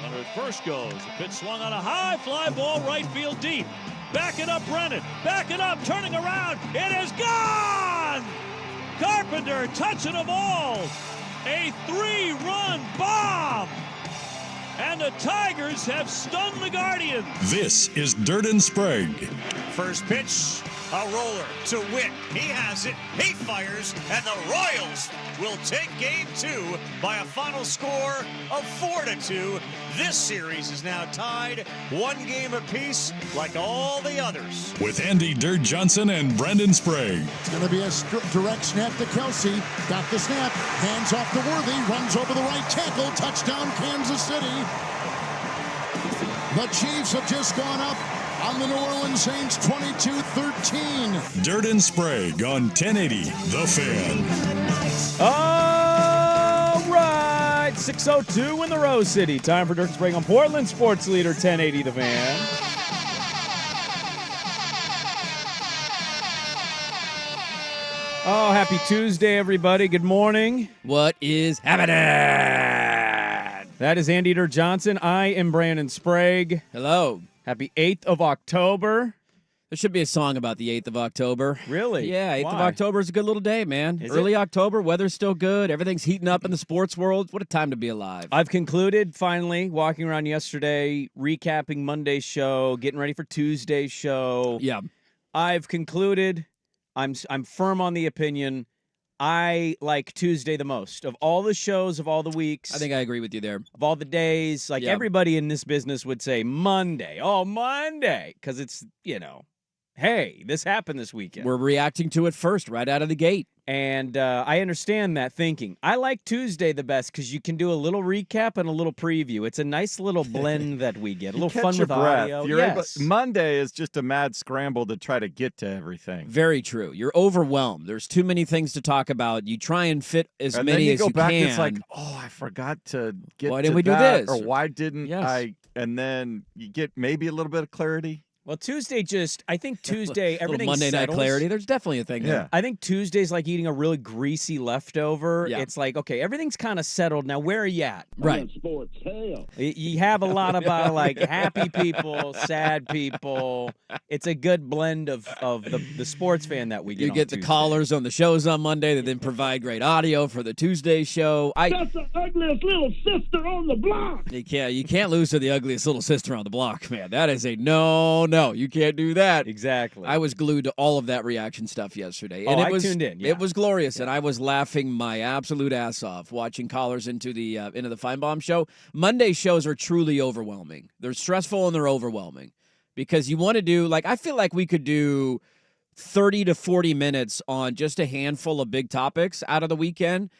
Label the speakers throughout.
Speaker 1: Runner at first goes. The pitch swung on a high fly ball, right field deep. Back it up, Brennan. Back it up, turning around. It is gone! Carpenter touching the ball. A 3-run bomb. And the Tigers have stunned the Guardians.
Speaker 2: This is Dirt and Sprague.
Speaker 3: First pitch, a roller to Witt. He has it, he fires, and the Royals will take game 2 by a final score of 4-2. This series is now tied 1 game apiece like all the others.
Speaker 2: With Andy Dirt Johnson and Brendan Sprague.
Speaker 4: It's going to be a direct snap to Kelsey. Got the snap, hands off to Worthy, runs over the right tackle, touchdown Kansas City. The Chiefs have just gone up on the New Orleans Saints 22-13.
Speaker 2: Dirt and Sprague on 1080 The Fan.
Speaker 5: All right, 6:02 in the Rose City. Time for Dirt and Sprague on Portland Sports Leader 1080 The Fan. Oh, happy Tuesday, everybody. Good morning.
Speaker 6: What is happening?
Speaker 5: That is Andy Dirt Johnson. I am Brandon Sprague.
Speaker 6: Hello.
Speaker 5: Happy 8th of October.
Speaker 6: There should be a song about the 8th of October.
Speaker 5: Really?
Speaker 6: Yeah, 8th
Speaker 5: Why?
Speaker 6: of October is a good little day, man.
Speaker 5: Is
Speaker 6: Early
Speaker 5: it?
Speaker 6: October, weather's still good. Everything's heating up in the sports world. What a time to be alive.
Speaker 5: I've concluded, finally, walking around yesterday, recapping Monday's show, getting ready for Tuesday's show.
Speaker 6: Yeah.
Speaker 5: I've concluded, I'm firm on the opinion, I like Tuesday the most. Of all the shows, of all the weeks,
Speaker 6: I think I agree with you there.
Speaker 5: of all the days, like
Speaker 6: Yeah.
Speaker 5: everybody in this business would say Monday. Oh, Monday. Because it's, hey, this happened this weekend.
Speaker 6: We're reacting to it first, right out of the gate.
Speaker 5: And I understand that thinking. I like Tuesday the best because you can do a little recap and a little preview. It's a nice little blend that we get. A little
Speaker 7: Catch
Speaker 5: fun
Speaker 7: your
Speaker 5: with
Speaker 7: breath.
Speaker 5: audio.
Speaker 7: You're
Speaker 5: Yes.
Speaker 7: Monday is just a mad scramble to try to get to everything.
Speaker 6: Very true. You're overwhelmed. There's too many things to talk about. You try and fit as
Speaker 7: And
Speaker 6: many
Speaker 7: then you
Speaker 6: as
Speaker 7: go
Speaker 6: you
Speaker 7: back
Speaker 6: can.
Speaker 7: and it's like, oh, I forgot to get
Speaker 6: Why
Speaker 7: to
Speaker 6: didn't we do
Speaker 7: that,
Speaker 6: this?
Speaker 7: or why didn't
Speaker 6: Yes.
Speaker 7: I? And then you get maybe a little bit of clarity.
Speaker 5: Well, Tuesday I think Tuesday,
Speaker 6: Little
Speaker 5: everything
Speaker 6: Monday night
Speaker 5: settles.
Speaker 6: clarity. There's definitely a thing
Speaker 7: Yeah.
Speaker 6: there.
Speaker 5: I think Tuesday's like eating a really greasy leftover.
Speaker 6: Yeah.
Speaker 5: It's like, okay, everything's kind of settled. Now, where are you at?
Speaker 6: Right.
Speaker 5: You have a lot about like happy people, sad people. It's a good blend of the sports fan that we get.
Speaker 6: You
Speaker 5: on
Speaker 6: get the
Speaker 5: Tuesday.
Speaker 6: callers on the shows on Monday that then provide great audio for the Tuesday show.
Speaker 8: That's the ugliest little sister on the block.
Speaker 6: You can't lose to the ugliest little sister on the block, man. That is a no. You can't do that.
Speaker 5: Exactly.
Speaker 6: I was glued to all of that reaction stuff yesterday.
Speaker 5: Oh,
Speaker 6: And
Speaker 5: I tuned in, yeah.
Speaker 6: It was glorious, and I was laughing my absolute ass off watching callers into the Feinbaum show. Monday shows are truly overwhelming. They're stressful and they're overwhelming because you want to do, like, I feel like we could do 30 to 40 minutes on just a handful of big topics out of the weekend,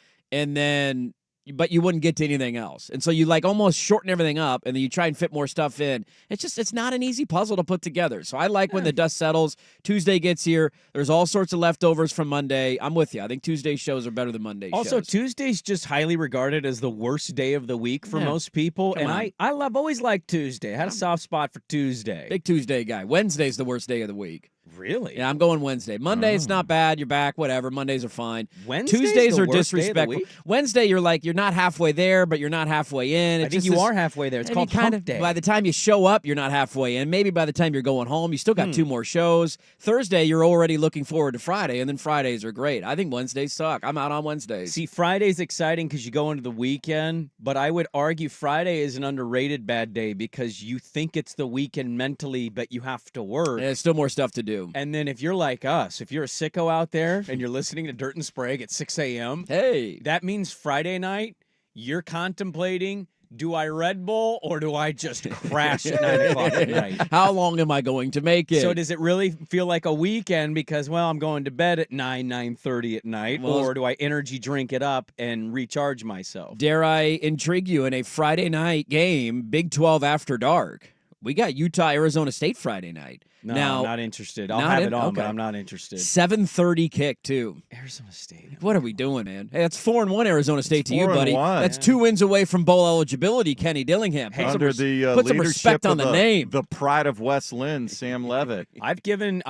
Speaker 6: but you wouldn't get to anything else. And so you like almost shorten everything up and then you try and fit more stuff in. It's not an easy puzzle to put together. So I like when the dust settles, Tuesday gets here, there's all sorts of leftovers from Monday. I'm with you. I think Tuesday shows are better than Monday
Speaker 5: Also,
Speaker 6: shows.
Speaker 5: Tuesday's just highly regarded as the worst day of the week for
Speaker 6: Yeah.
Speaker 5: most people.
Speaker 6: Come
Speaker 5: And
Speaker 6: on.
Speaker 5: I've always liked Tuesday. I had a soft spot for Tuesday.
Speaker 6: Big Tuesday guy. Wednesday's the worst day of the week.
Speaker 5: Really?
Speaker 6: Yeah, I'm going Wednesday. Monday, it's not bad. You're back, whatever. Mondays are fine.
Speaker 5: Wednesday's
Speaker 6: Tuesdays
Speaker 5: the
Speaker 6: are
Speaker 5: worst day of the
Speaker 6: disrespectful.
Speaker 5: week?
Speaker 6: Wednesday, you're not halfway there, but you're not halfway in.
Speaker 5: I
Speaker 6: It's
Speaker 5: think
Speaker 6: just
Speaker 5: you
Speaker 6: this-
Speaker 5: are halfway there. It's
Speaker 6: And
Speaker 5: called
Speaker 6: you
Speaker 5: Hump Day.
Speaker 6: By the time you show up, you're not halfway in. Maybe by the time you're going home, you still got 2 more shows. Thursday, you're already looking forward to Friday, and then Fridays are great. I think Wednesdays suck. I'm out on Wednesdays.
Speaker 5: See, Friday's exciting because you go into the weekend, but I would argue Friday is an underrated bad day because you think it's the weekend mentally, but you have to work.
Speaker 6: There's still more stuff to do.
Speaker 5: And then if you're like us, if you're a sicko out there and you're listening to Dirt and Sprague at 6 a.m.,
Speaker 6: Hey.
Speaker 5: that means Friday night, you're contemplating, do I Red Bull or do I just crash at 9 o'clock at night?
Speaker 6: How long am I going to make it?
Speaker 5: So does it really feel like a weekend because, well, I'm going to bed at 9:30 at night,
Speaker 6: Well,
Speaker 5: or do I energy drink it up and recharge myself?
Speaker 6: Dare I intrigue you in a Friday night game, Big 12 after dark? We got Utah-Arizona State Friday night.
Speaker 5: No,
Speaker 6: now,
Speaker 5: I'm not interested. I'll
Speaker 6: not
Speaker 5: have
Speaker 6: in-
Speaker 5: it on, but
Speaker 6: okay.
Speaker 5: I'm not interested.
Speaker 6: 7:30 kick, too.
Speaker 5: Arizona State.
Speaker 6: What are we doing, man? Hey, that's 4-1 Arizona State to you,
Speaker 7: 4-1.
Speaker 6: buddy. That's 2 wins away from bowl eligibility, Kenny Dillingham. Put some
Speaker 7: Under
Speaker 6: res-
Speaker 7: the
Speaker 6: put some
Speaker 7: leadership
Speaker 6: respect on
Speaker 7: of
Speaker 6: the name.
Speaker 7: the pride of West Lynn, Sam Levitt.
Speaker 5: I've given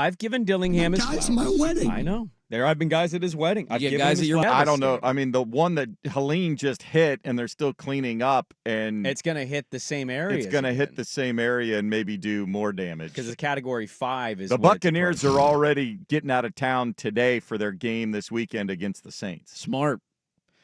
Speaker 5: Dillingham his
Speaker 4: Guy's
Speaker 5: flowers.
Speaker 4: my wedding.
Speaker 5: I know. There have been guys at his wedding. I've
Speaker 6: get
Speaker 5: given
Speaker 6: guys
Speaker 5: him his
Speaker 6: at your-
Speaker 5: flowers.
Speaker 7: I don't know. I mean, the one that Helene just hit, and they're still cleaning up, and
Speaker 5: It's going to hit the same area.
Speaker 7: it's going to hit the same area and maybe do more damage.
Speaker 5: because it's Category 5 is
Speaker 7: The
Speaker 5: what it's
Speaker 7: Buccaneers
Speaker 5: approaching.
Speaker 7: are already getting out of town today for their game this weekend against the Saints.
Speaker 6: Smart.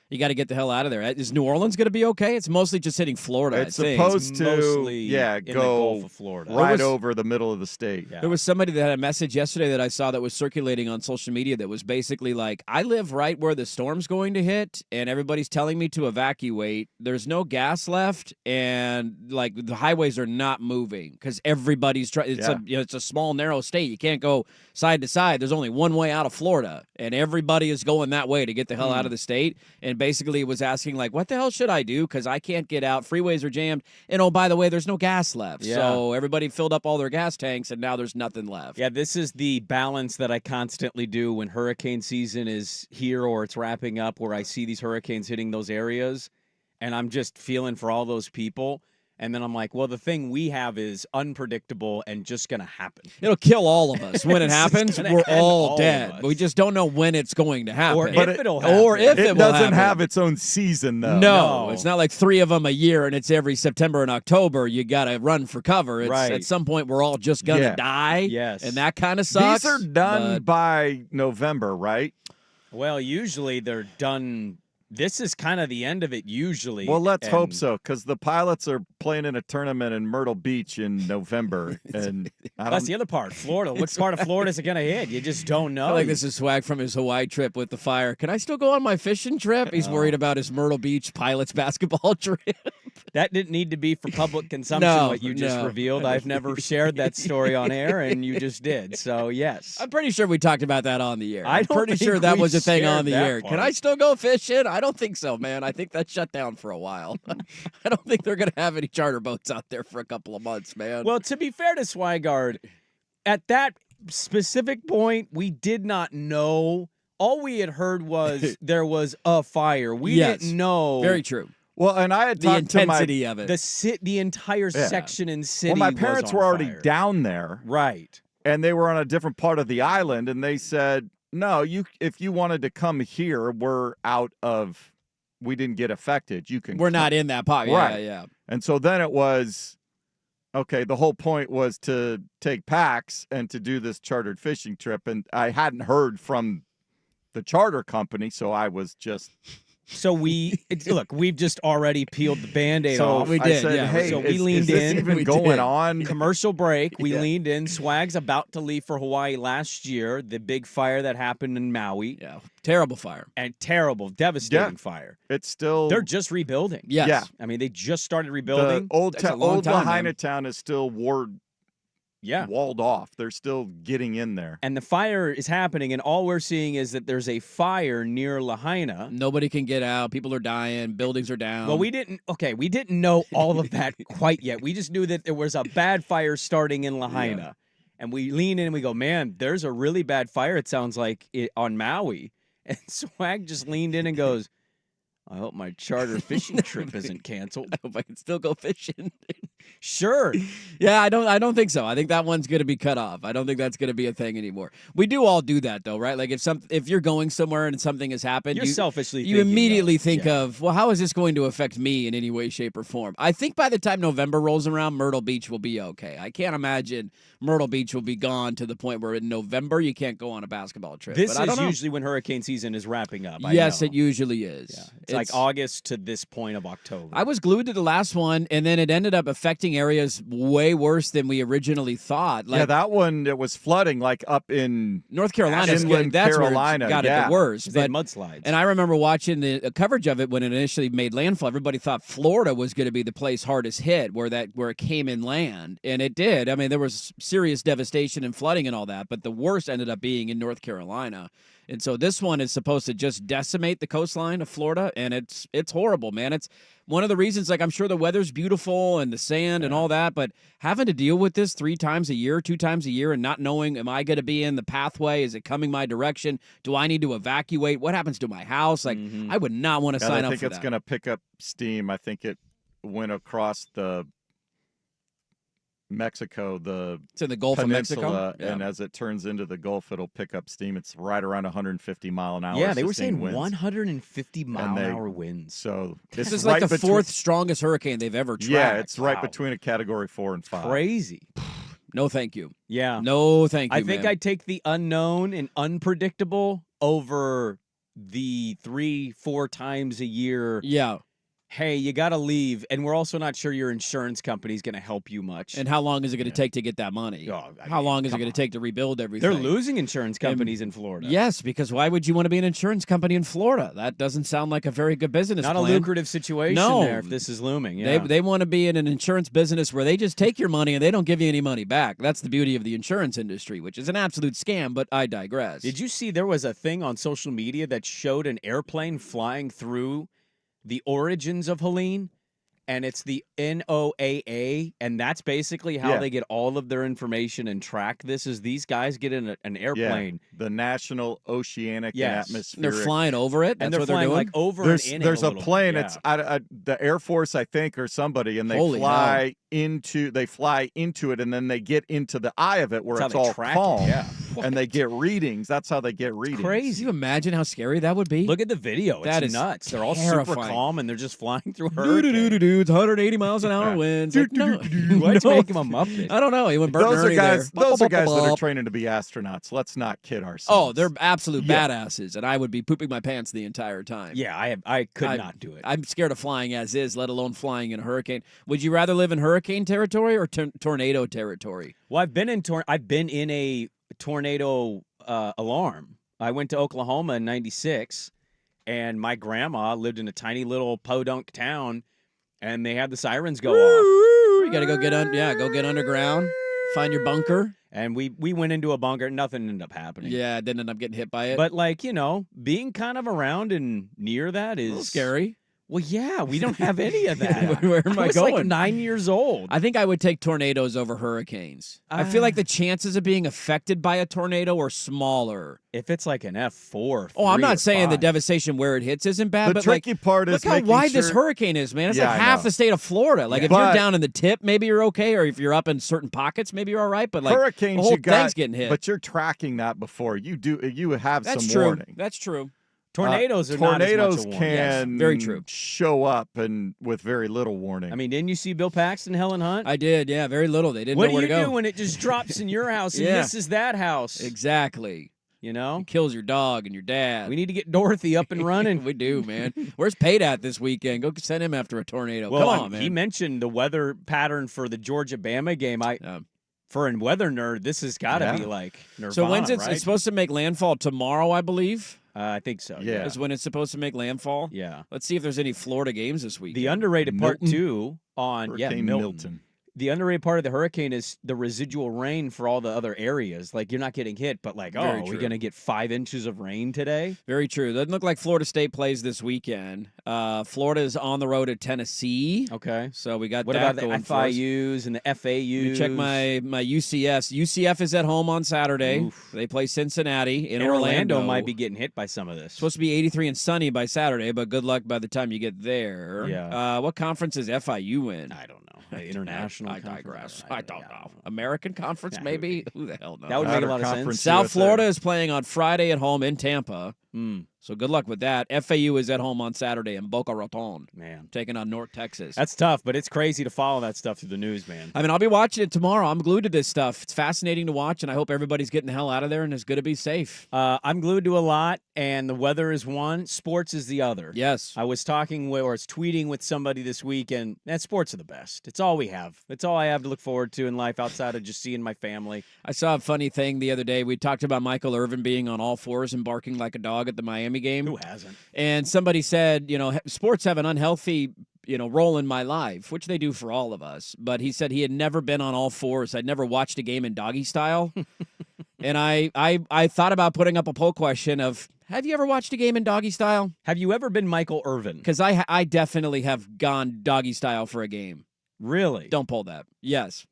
Speaker 6: You got to get the hell out of there. Is New Orleans going to be okay? It's mostly just hitting Florida.
Speaker 7: It's
Speaker 6: I think.
Speaker 7: supposed to,
Speaker 5: mostly
Speaker 7: yeah,
Speaker 5: in the
Speaker 7: go
Speaker 5: Gulf of Florida.
Speaker 7: right
Speaker 6: was-
Speaker 7: over the middle of the state.
Speaker 5: Yeah.
Speaker 6: There was somebody that had a message yesterday that I saw that was circulating on social media that was basically like, I live right where the storm's going to hit, and everybody's telling me to evacuate. There's no gas left, and like the highways are not moving because everybody's trying. It's it's a small, narrow state. You can't go side to side. There's only one way out of Florida, and everybody is going that way to get the hell out of the state. And basically, it was asking like, what the hell should I do? Because I can't get out. Freeways are jammed, and oh, by the way, there's no gas left.
Speaker 5: Yeah.
Speaker 6: So everybody filled up all their gas tanks, and now there's nothing left.
Speaker 5: Yeah, this is the balance that I constantly do when hurricane season is here or it's wrapping up, where I see these hurricanes hitting those areas, and I'm just feeling for all those people. And then I'm like, well, the thing we have is unpredictable and just going to happen.
Speaker 6: It'll kill all of us when it
Speaker 5: It's
Speaker 6: happens.
Speaker 5: gonna
Speaker 6: We're
Speaker 5: end
Speaker 6: all
Speaker 5: all
Speaker 6: dead.
Speaker 5: of us.
Speaker 6: But we just don't know when it's going to happen.
Speaker 5: Or
Speaker 7: But
Speaker 5: if
Speaker 7: it-
Speaker 5: it'll happen.
Speaker 6: or if
Speaker 7: It
Speaker 6: will
Speaker 7: doesn't
Speaker 6: happen.
Speaker 7: have its own season, though.
Speaker 6: No,
Speaker 5: No.
Speaker 6: it's not like 3 of them a year and it's every September and October. You got to run for cover. It's,
Speaker 5: Right.
Speaker 6: At some point, we're all just going to
Speaker 7: Yeah.
Speaker 6: die.
Speaker 5: Yes.
Speaker 6: And that kind of sucks.
Speaker 7: These are done
Speaker 6: but-
Speaker 7: by November, right?
Speaker 5: Well, usually they're done. This is kind of the end of it usually.
Speaker 7: Well, let's hope
Speaker 5: And
Speaker 7: so, because the Pilots are playing in a tournament in Myrtle Beach in November, and I
Speaker 5: That's
Speaker 7: don't.
Speaker 5: the other part. Florida. What part of Florida is it going to hit? You just don't know.
Speaker 6: I feel like this is Swag from his Hawaii trip with the fire. Can I still go on my fishing trip? He's worried about his Myrtle Beach Pilots basketball trip.
Speaker 5: That didn't need to be for public consumption,
Speaker 6: No,
Speaker 5: what you just
Speaker 6: no.
Speaker 5: revealed. I've never shared that story on air, and you just did. So, yes.
Speaker 6: I'm pretty sure we talked about that on the air.
Speaker 5: I
Speaker 6: I'm
Speaker 5: don't
Speaker 6: pretty
Speaker 5: think
Speaker 6: sure that
Speaker 5: we
Speaker 6: was a thing
Speaker 5: shared
Speaker 6: on the
Speaker 5: that
Speaker 6: air. Can
Speaker 5: part.
Speaker 6: I still go fishing? I don't think so, man. I think that shut down for a while. I don't think they're going to have any charter boats out there for a couple of months, man.
Speaker 5: Well, to be fair to Swigard, at that specific point, we did not know. All we had heard was there was a fire. We
Speaker 6: Yes.
Speaker 5: didn't know
Speaker 6: Very true.
Speaker 7: Well, and I had
Speaker 6: The
Speaker 7: talked to my.
Speaker 6: intensity of it.
Speaker 5: the entire
Speaker 7: Yeah.
Speaker 5: section in city.
Speaker 7: Well, my
Speaker 5: was
Speaker 7: parents
Speaker 5: on
Speaker 7: were already
Speaker 5: fire.
Speaker 7: down there,
Speaker 5: Right.
Speaker 7: and they were on a different part of the island, and they said, "No, if you wanted to come here, we're out of. We didn't get affected. You can.
Speaker 6: We're
Speaker 7: come."
Speaker 6: not in that pocket.
Speaker 7: Right.
Speaker 6: Yeah.
Speaker 7: And so then it was, okay, the whole point was to take packs and to do this chartered fishing trip. And I hadn't heard from the charter company, so I was just.
Speaker 5: So look, we've just already peeled the Band-Aid
Speaker 7: So
Speaker 5: off.
Speaker 6: we
Speaker 7: I
Speaker 6: did,
Speaker 7: said,
Speaker 6: yeah.
Speaker 7: hey,
Speaker 5: So we
Speaker 7: is
Speaker 5: leaned
Speaker 7: this
Speaker 5: in.
Speaker 7: even
Speaker 6: We
Speaker 7: going
Speaker 6: did.
Speaker 7: on?
Speaker 5: Commercial break. We
Speaker 7: Yeah.
Speaker 5: leaned in. Swag's about to leave for Hawaii last year. The big fire that happened in Maui.
Speaker 6: Yeah. Terrible fire.
Speaker 5: And terrible, devastating
Speaker 7: Yeah.
Speaker 5: fire.
Speaker 7: It's still.
Speaker 5: They're just rebuilding.
Speaker 6: Yes.
Speaker 7: Yeah.
Speaker 5: I mean, they just started
Speaker 7: The
Speaker 5: rebuilding.
Speaker 7: old
Speaker 6: That's a long
Speaker 7: old
Speaker 6: time,
Speaker 7: Lahaina
Speaker 6: man.
Speaker 7: town is still
Speaker 5: Yeah.
Speaker 7: walled off. They're still getting in there.
Speaker 5: And the fire is happening, and all we're seeing is that there's a fire near Lahaina.
Speaker 6: Nobody can get out. People are dying. Buildings are down.
Speaker 5: Well, we didn't know all of that quite yet. We just knew that there was a bad fire starting in Lahaina. And we lean in and we go, man, there's a really bad fire, it sounds like, on Maui. And Swag just leaned in and goes, I hope my charter fishing trip isn't canceled.
Speaker 6: I hope I can still go fishing.
Speaker 5: Sure.
Speaker 6: Yeah, I don't think so. I think that one's going to be cut off. I don't think that's going to be a thing anymore. We do all do that though, right? Like if you're going somewhere and something has happened,
Speaker 5: You're selfishly
Speaker 6: you
Speaker 5: thinking
Speaker 6: immediately
Speaker 5: of,
Speaker 6: think
Speaker 5: yeah.
Speaker 6: of, well, how is this going to affect me in any way, shape, or form? I think by the time November rolls around, Myrtle Beach will be okay. I can't imagine Myrtle Beach will be gone to the point where in November you can't go on a basketball trip.
Speaker 5: This
Speaker 6: But I don't
Speaker 5: is
Speaker 6: know.
Speaker 5: usually when hurricane season is wrapping up.
Speaker 6: Yes,
Speaker 5: I know.
Speaker 6: it usually is.
Speaker 5: Yeah. It's like August to this point of October.
Speaker 6: I was glued to the last one, and then it ended up affecting areas way worse than we originally thought. Like
Speaker 7: yeah, that one, it was flooding like up in
Speaker 6: North Carolina,
Speaker 7: Inland
Speaker 6: that's
Speaker 7: Carolina,
Speaker 6: where it got
Speaker 7: yeah.
Speaker 6: it the worst.
Speaker 5: They had
Speaker 6: But
Speaker 5: mudslides.
Speaker 6: and I remember watching the coverage of it when it initially made landfall. Everybody thought Florida was going to be the place hardest hit, where it came inland, and it did. I mean, there was serious devastation and flooding and all that, but the worst ended up being in North Carolina. And so this one is supposed to just decimate the coastline of Florida, and it's horrible, man. It's one of the reasons, like, I'm sure the weather's beautiful and the sand and all that, but having to deal with this 3 times a year, 2 times a year, and not knowing, am I going to be in the pathway? Is it coming my direction? Do I need to evacuate? What happens to my house? Like, I would not want to sign
Speaker 7: I
Speaker 6: up
Speaker 7: think
Speaker 6: for
Speaker 7: it's
Speaker 6: that.
Speaker 7: going to pick up steam. I think it went across the Mexico,
Speaker 6: It's in the Gulf of Mexico.
Speaker 7: peninsula,
Speaker 6: Yeah.
Speaker 7: and as it turns into the Gulf, it'll pick up steam. It's right around 150 mile an hour.
Speaker 5: Yeah, they were
Speaker 7: sustained
Speaker 5: saying
Speaker 7: winds.
Speaker 5: 150 mile an hour winds.
Speaker 7: So
Speaker 6: This
Speaker 7: it's
Speaker 6: is like
Speaker 7: right
Speaker 6: the
Speaker 7: between-
Speaker 6: fourth strongest hurricane they've ever tracked.
Speaker 7: Yeah, it's right
Speaker 5: Wow.
Speaker 7: between a Category 4 and 5.
Speaker 5: Crazy.
Speaker 6: No, thank you.
Speaker 5: Yeah.
Speaker 6: No, thank you,
Speaker 5: I think
Speaker 6: man.
Speaker 5: I'd take the unknown and unpredictable over the 3-4 times a year.
Speaker 6: Yeah.
Speaker 5: Hey, you got to leave, and we're also not sure your insurance company is going to help you much.
Speaker 6: And how long is it going to take to get that money?
Speaker 5: Oh, I
Speaker 6: how
Speaker 5: mean,
Speaker 6: long is it
Speaker 5: come
Speaker 6: going
Speaker 5: on.
Speaker 6: to take to rebuild everything?
Speaker 5: They're losing insurance companies in Florida.
Speaker 6: Yes, because why would you want to be an insurance company in Florida? That doesn't sound like a very good business
Speaker 5: Not
Speaker 6: plan.
Speaker 5: a lucrative situation
Speaker 6: No.
Speaker 5: there if this is looming. Yeah.
Speaker 6: They want to be in an insurance business where they just take your money and they don't give you any money back. That's the beauty of the insurance industry, which is an absolute scam, but I digress.
Speaker 5: Did you see there was a thing on social media that showed an airplane flying through the origins of Helene? And it's the NOAA, and that's basically how
Speaker 7: Yeah.
Speaker 5: they get all of their information and track this. Is these guys get in an airplane,
Speaker 7: The National Oceanic
Speaker 5: Yes.
Speaker 7: and Atmospheric.
Speaker 6: They're flying over it? That's
Speaker 5: and they're
Speaker 6: what
Speaker 5: flying
Speaker 6: doing?
Speaker 5: like over
Speaker 7: There's
Speaker 5: and in
Speaker 7: there's
Speaker 5: it
Speaker 7: a
Speaker 5: little bit.
Speaker 7: plane.
Speaker 5: Yeah.
Speaker 7: It's the Air Force, I think, or somebody, and they
Speaker 6: Holy
Speaker 7: fly into it, and then they get into the eye of it where
Speaker 5: That's
Speaker 7: it's
Speaker 5: how they
Speaker 7: all
Speaker 5: track it,
Speaker 7: calm,
Speaker 5: yeah.
Speaker 7: and they get readings. That's how they get readings.
Speaker 5: crazy.
Speaker 6: Can you imagine how scary that would be?
Speaker 5: Look at the video. It's
Speaker 6: That is
Speaker 5: nuts. They're all super
Speaker 6: terrifying.
Speaker 5: calm and they're just flying through hurricanes.
Speaker 6: Do-do-do-do-do. It's 180 miles an hour winds. Like, no.
Speaker 5: Why'd you
Speaker 6: No.
Speaker 5: make him a Muppet?
Speaker 6: I don't know. He went Bert and
Speaker 7: Those are
Speaker 6: Ernie
Speaker 7: guys.
Speaker 6: there.
Speaker 7: Those are guys that are
Speaker 6: Bop.
Speaker 7: training to be astronauts. Let's not kid ourselves.
Speaker 6: Oh, they're absolute
Speaker 7: Yeah.
Speaker 6: badasses, and I would be pooping my pants the entire time.
Speaker 5: Yeah, I could not do it.
Speaker 6: I'm scared of flying as is, let alone flying in a hurricane. Would you rather live in hurricane territory or tornado territory?
Speaker 5: Well, I've been in a tornado alarm. I went to Oklahoma in '96, and my grandma lived in a tiny little podunk town, and they had the sirens go off.
Speaker 6: You got to go get underground, find your bunker.
Speaker 5: And we went into a bunker. Nothing ended up happening.
Speaker 6: Yeah, didn't end up getting hit by it.
Speaker 5: But being kind of around and near that
Speaker 6: a
Speaker 5: is
Speaker 6: little scary.
Speaker 5: Well, yeah, we don't have any of that.
Speaker 6: Where am I
Speaker 5: was
Speaker 6: going?
Speaker 5: like 9 years old.
Speaker 6: I think I would take tornadoes over hurricanes. I feel like the chances of being affected by a tornado are smaller.
Speaker 5: If it's like an F4.
Speaker 6: Oh, I'm
Speaker 5: 3 or
Speaker 6: not saying the
Speaker 5: 5.
Speaker 6: devastation where it hits isn't bad,
Speaker 7: The
Speaker 6: but
Speaker 7: tricky part
Speaker 6: look
Speaker 7: is
Speaker 6: how
Speaker 7: making
Speaker 6: wide this
Speaker 7: sure-
Speaker 6: hurricane is, man. It's
Speaker 7: Yeah,
Speaker 6: like
Speaker 7: I
Speaker 6: half
Speaker 7: know.
Speaker 6: the state of Florida. Like
Speaker 5: Yeah.
Speaker 6: if you're
Speaker 7: But-
Speaker 6: down in the tip, maybe you're okay, or if you're up in certain pockets, maybe you're all right. But like
Speaker 7: Hurricanes,
Speaker 6: the whole
Speaker 7: you got,
Speaker 6: thing's getting hit.
Speaker 7: but you're tracking that before you have
Speaker 6: That's
Speaker 7: some
Speaker 6: true.
Speaker 7: warning.
Speaker 6: That's true.
Speaker 5: Tornadoes are not as
Speaker 7: tornadoes
Speaker 5: much a warning.
Speaker 7: can
Speaker 6: Yes, very true.
Speaker 7: show up and with very little warning.
Speaker 5: I mean, didn't you see Bill Paxton, Helen Hunt?
Speaker 6: I did, yeah, very little. They didn't
Speaker 5: What
Speaker 6: know where
Speaker 5: do
Speaker 6: to
Speaker 5: you
Speaker 6: go.
Speaker 5: do when it just drops in your house and
Speaker 6: Yeah.
Speaker 5: misses that house?
Speaker 6: Exactly.
Speaker 5: You know?
Speaker 6: It kills your dog and your dad.
Speaker 5: We need to get Dorothy up and running.
Speaker 6: We do, man. Where's Pate at this weekend? Go send him after a tornado.
Speaker 5: Well,
Speaker 6: Come on, man.
Speaker 5: He mentioned the weather pattern for the Georgia-Bama game. For a weather nerd, this has got to
Speaker 7: Yeah.
Speaker 5: be like Nirvana,
Speaker 6: So when's
Speaker 5: right?
Speaker 6: it's supposed to make landfall tomorrow, I believe.
Speaker 5: I think so.
Speaker 7: Yeah.
Speaker 6: Is when it's supposed to make landfall.
Speaker 5: Yeah.
Speaker 6: Let's see if there's any Florida games this week.
Speaker 5: The underrated part
Speaker 7: Milton.
Speaker 5: too on
Speaker 7: Hurricane
Speaker 5: Milton. The underrated part of the hurricane is the residual rain for all the other areas. Like you're not getting hit, but like,
Speaker 6: Very
Speaker 5: are we
Speaker 6: true.
Speaker 5: going to get 5 inches of rain today?
Speaker 6: Very true. Doesn't look like Florida State plays this weekend. Florida is on the road at Tennessee.
Speaker 5: Okay.
Speaker 6: So we got
Speaker 5: What
Speaker 6: that
Speaker 5: about the
Speaker 6: going for us.
Speaker 5: FIUs and the FAUs?
Speaker 6: Let me check my UCFs. UCF is at home on Saturday.
Speaker 5: Oof.
Speaker 6: They play Cincinnati in
Speaker 5: And
Speaker 6: Orlando.
Speaker 5: might be getting hit by some of this.
Speaker 6: Supposed to be 83 and sunny by Saturday, but good luck by the time you get there.
Speaker 5: Yeah.
Speaker 6: What conference is FIU in?
Speaker 5: I don't know. International.
Speaker 6: I
Speaker 5: conference?
Speaker 6: digress. I don't know. American Conference,
Speaker 5: Yeah,
Speaker 6: maybe? Who the hell knows?
Speaker 5: That would make a
Speaker 7: Outer
Speaker 5: lot of
Speaker 7: Conference
Speaker 5: sense.
Speaker 6: South
Speaker 7: USA.
Speaker 6: Florida is playing on Friday at home in Tampa.
Speaker 5: Mm,
Speaker 6: So good luck with that. FAU is at home on Saturday in Boca Raton,
Speaker 5: man.
Speaker 6: taking on North Texas.
Speaker 5: That's tough, but it's crazy to follow that stuff through the news, man.
Speaker 6: I mean, I'll be watching it tomorrow. I'm glued to this stuff. It's fascinating to watch, and I hope everybody's getting the hell out of there, and it's good to be safe.
Speaker 5: I'm glued to a lot, and the weather is one. Sports is the other.
Speaker 6: Yes.
Speaker 5: I was tweeting with somebody this week, and sports are the best. It's all we have. It's all I have to look forward to in life outside of just seeing my family.
Speaker 6: I saw a funny thing the other day. We talked about Michael Irvin being on all fours and barking like a dog at the Miami game.
Speaker 5: Who hasn't?
Speaker 6: And somebody said, sports have an unhealthy, role in my life, which they do for all of us. But he said he had never been on all fours. I'd never watched a game in doggy style. And I thought about putting up a poll question of, have you ever watched a game in doggy style?
Speaker 5: Have you ever been Michael Irvin?
Speaker 6: Because I definitely have gone doggy style for a game.
Speaker 5: Really?
Speaker 6: Don't pull that. Yes.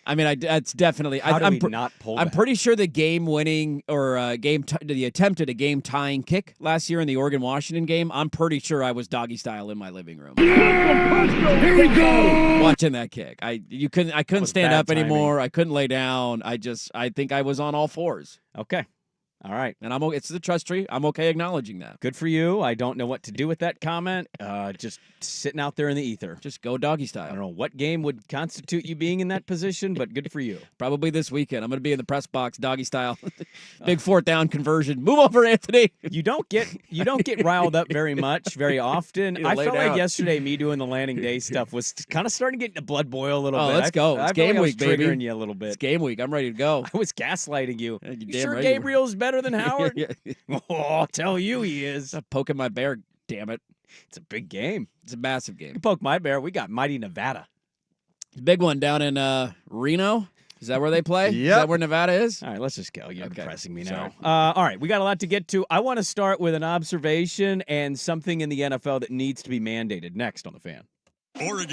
Speaker 6: I mean, that's definitely.
Speaker 5: How do
Speaker 6: I'm
Speaker 5: we not pull
Speaker 6: I'm
Speaker 5: that?
Speaker 6: pretty sure the game-winning or the attempt at a game-tying kick last year in the Oregon-Washington game. I'm pretty sure I was doggy style in my living room
Speaker 8: Here we go.
Speaker 6: watching that kick. I couldn't
Speaker 5: was
Speaker 6: stand
Speaker 5: bad
Speaker 6: up
Speaker 5: timing.
Speaker 6: anymore. I couldn't lay down. I think I was on all fours.
Speaker 5: Okay. All right.
Speaker 6: And it's the trust tree. I'm okay acknowledging that.
Speaker 5: Good for you. I don't know what to do with that comment. Just sitting out there in the ether.
Speaker 6: Just go doggy
Speaker 5: I
Speaker 6: style.
Speaker 5: don't know what game would constitute you being in that position, but good for you.
Speaker 6: Probably this weekend. I'm going to be in the press box, doggy style. Big fourth down conversion. Move over, Anthony.
Speaker 5: You don't get riled up very much, very often.
Speaker 6: You
Speaker 5: I
Speaker 6: lay
Speaker 5: felt
Speaker 6: down.
Speaker 5: like yesterday me doing the landing day stuff was kind of starting to get the blood boil a little
Speaker 6: Oh,
Speaker 5: bit.
Speaker 6: let's go. It's
Speaker 5: I felt
Speaker 6: game
Speaker 5: like I was
Speaker 6: week, baby.
Speaker 5: triggering you a little bit.
Speaker 6: It's game week. I'm ready to go.
Speaker 5: I was gaslighting you.
Speaker 6: Yeah, you
Speaker 5: You
Speaker 6: damn
Speaker 5: sure
Speaker 6: right you were.
Speaker 5: Gabriel's better than Howard?
Speaker 6: Yeah.
Speaker 5: Oh, I'll tell you he is.
Speaker 6: Stop poking my bear, damn it.
Speaker 5: It's a big game.
Speaker 6: It's a massive
Speaker 5: You
Speaker 6: game.
Speaker 5: poke my bear. We got mighty Nevada.
Speaker 6: Big one down in Reno. Is that where they play? Is
Speaker 7: Yep.
Speaker 6: that where Nevada is?
Speaker 5: All right, let's just go. You're
Speaker 6: Okay.
Speaker 5: depressing me
Speaker 6: Sorry.
Speaker 5: now. All right, we got a lot to get to. I want to start with an observation and something in the NFL that needs to be mandated next on the Fan.
Speaker 2: Oregon.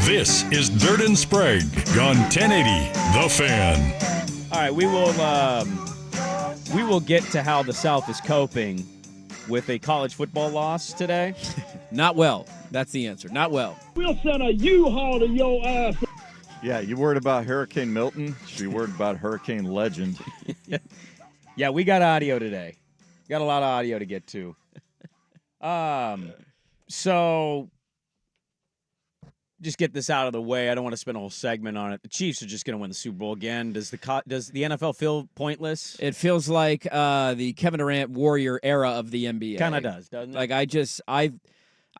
Speaker 2: This is Dirt and Sprague on 1080 The Fan.
Speaker 5: All right, we will get to how the South is coping with a college football loss today.
Speaker 6: Not well. That's the answer. Not well.
Speaker 8: We'll send a U-Haul to your ass.
Speaker 7: Yeah, you worried about Hurricane Milton? Should be worried about Hurricane Legend.
Speaker 5: Yeah, we got audio today. Got a lot of audio to get to. So just get this out of the way. I don't want to spend a whole segment on it. The Chiefs are just going to win the Super Bowl again. Does the NFL feel pointless?
Speaker 6: It feels like the Kevin Durant Warrior era of the NBA.
Speaker 5: Kind of does, doesn't it?
Speaker 6: Like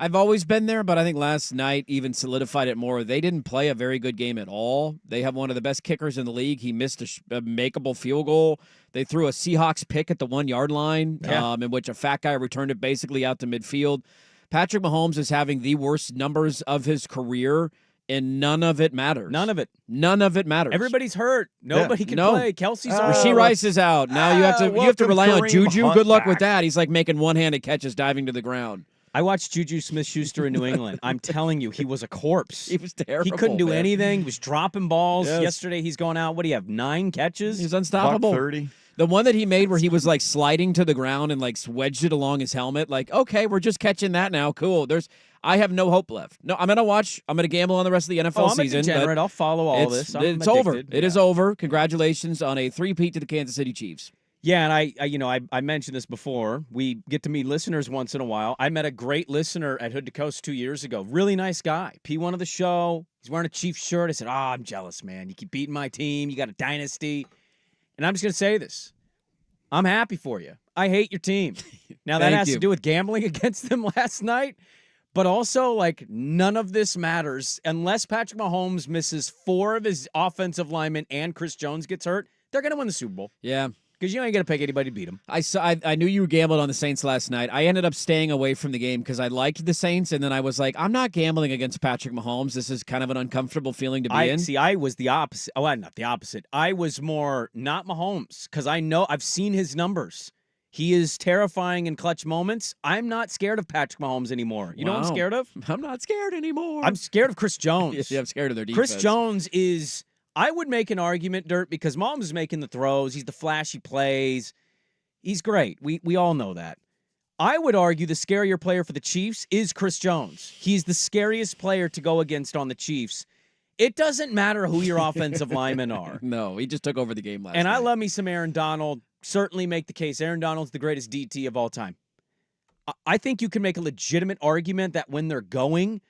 Speaker 6: I've always been there, but I think last night even solidified it more. They didn't play a very good game at all. They have one of the best kickers in the league. He missed a makeable field goal. They threw a Seahawks pick at the 1-yard line, in which a fat guy returned it basically out to midfield. Patrick Mahomes is having the worst numbers of his career, and none of it matters.
Speaker 5: None of it.
Speaker 6: None of it matters.
Speaker 5: Everybody's hurt. Nobody can
Speaker 6: No.
Speaker 5: play. Kelsey's
Speaker 6: Rasheed Rice is out. Now you have to
Speaker 7: welcome
Speaker 6: rely on
Speaker 7: Kareem
Speaker 6: Juju.
Speaker 7: Hunt
Speaker 6: Good luck
Speaker 7: back.
Speaker 6: with that. He's like making one-handed catches diving to the ground.
Speaker 5: I watched Juju Smith-Schuster in New England. I'm telling you, he was a corpse.
Speaker 6: He was terrible.
Speaker 5: He couldn't do
Speaker 6: man.
Speaker 5: anything. He was dropping balls.
Speaker 6: Yes.
Speaker 5: Yesterday, he's going out. What do you have, 9 catches?
Speaker 6: He's unstoppable.
Speaker 7: $130.
Speaker 6: The one that he made where he was like sliding to the ground and like wedged it along his helmet. Like, okay, we're just catching that now. Cool. I have no hope left. No, I'm gonna gamble on the rest of the NFL
Speaker 5: I'm
Speaker 6: season.
Speaker 5: a degenerate. I'll follow all this.
Speaker 6: It's over. It is over. Congratulations on a 3-peat to the Kansas City Chiefs.
Speaker 5: Yeah, and I mentioned this before. We get to meet listeners once in a while. I met a great listener at Hood to Coast 2 years ago. Really nice guy. P1 of the show. He's wearing a Chiefs shirt. I said, I'm jealous, man. You keep beating my team. You got a dynasty. And I'm just going to say this. I'm happy for you. I hate your team. Now, that has to do with gambling against them last night. But also, like, none of this matters. Unless Patrick Mahomes misses 4 of his offensive linemen and Chris Jones gets hurt, they're going to win the Super Bowl.
Speaker 6: Yeah.
Speaker 5: Because you ain't going to pick anybody to beat them.
Speaker 6: I knew you gambled on the Saints last night. I ended up staying away from the game because I liked the Saints, and then I was like, I'm not gambling against Patrick Mahomes. This is kind of an uncomfortable feeling to be in.
Speaker 5: See, I was the opposite. Oh, not the opposite. I was more not Mahomes because I know I've seen his numbers. He is terrifying in clutch moments. I'm not scared of Patrick Mahomes anymore. You know what I'm scared of?
Speaker 6: I'm not scared anymore.
Speaker 5: I'm scared of Chris Jones.
Speaker 6: Yeah, I'm scared of their defense.
Speaker 5: Chris Jones is, I would make an argument, Dirt, because Mahomes is making the throws. He's the flashy plays. He's great. We all know that. I would argue the scarier player for the Chiefs is Chris Jones. He's the scariest player to go against on the Chiefs. It doesn't matter who your offensive linemen are.
Speaker 6: No, he just took over the game last night.
Speaker 5: And I love me some Aaron Donald. Certainly make the case. Aaron Donald's the greatest DT of all time. I think you can make a legitimate argument that when they're going,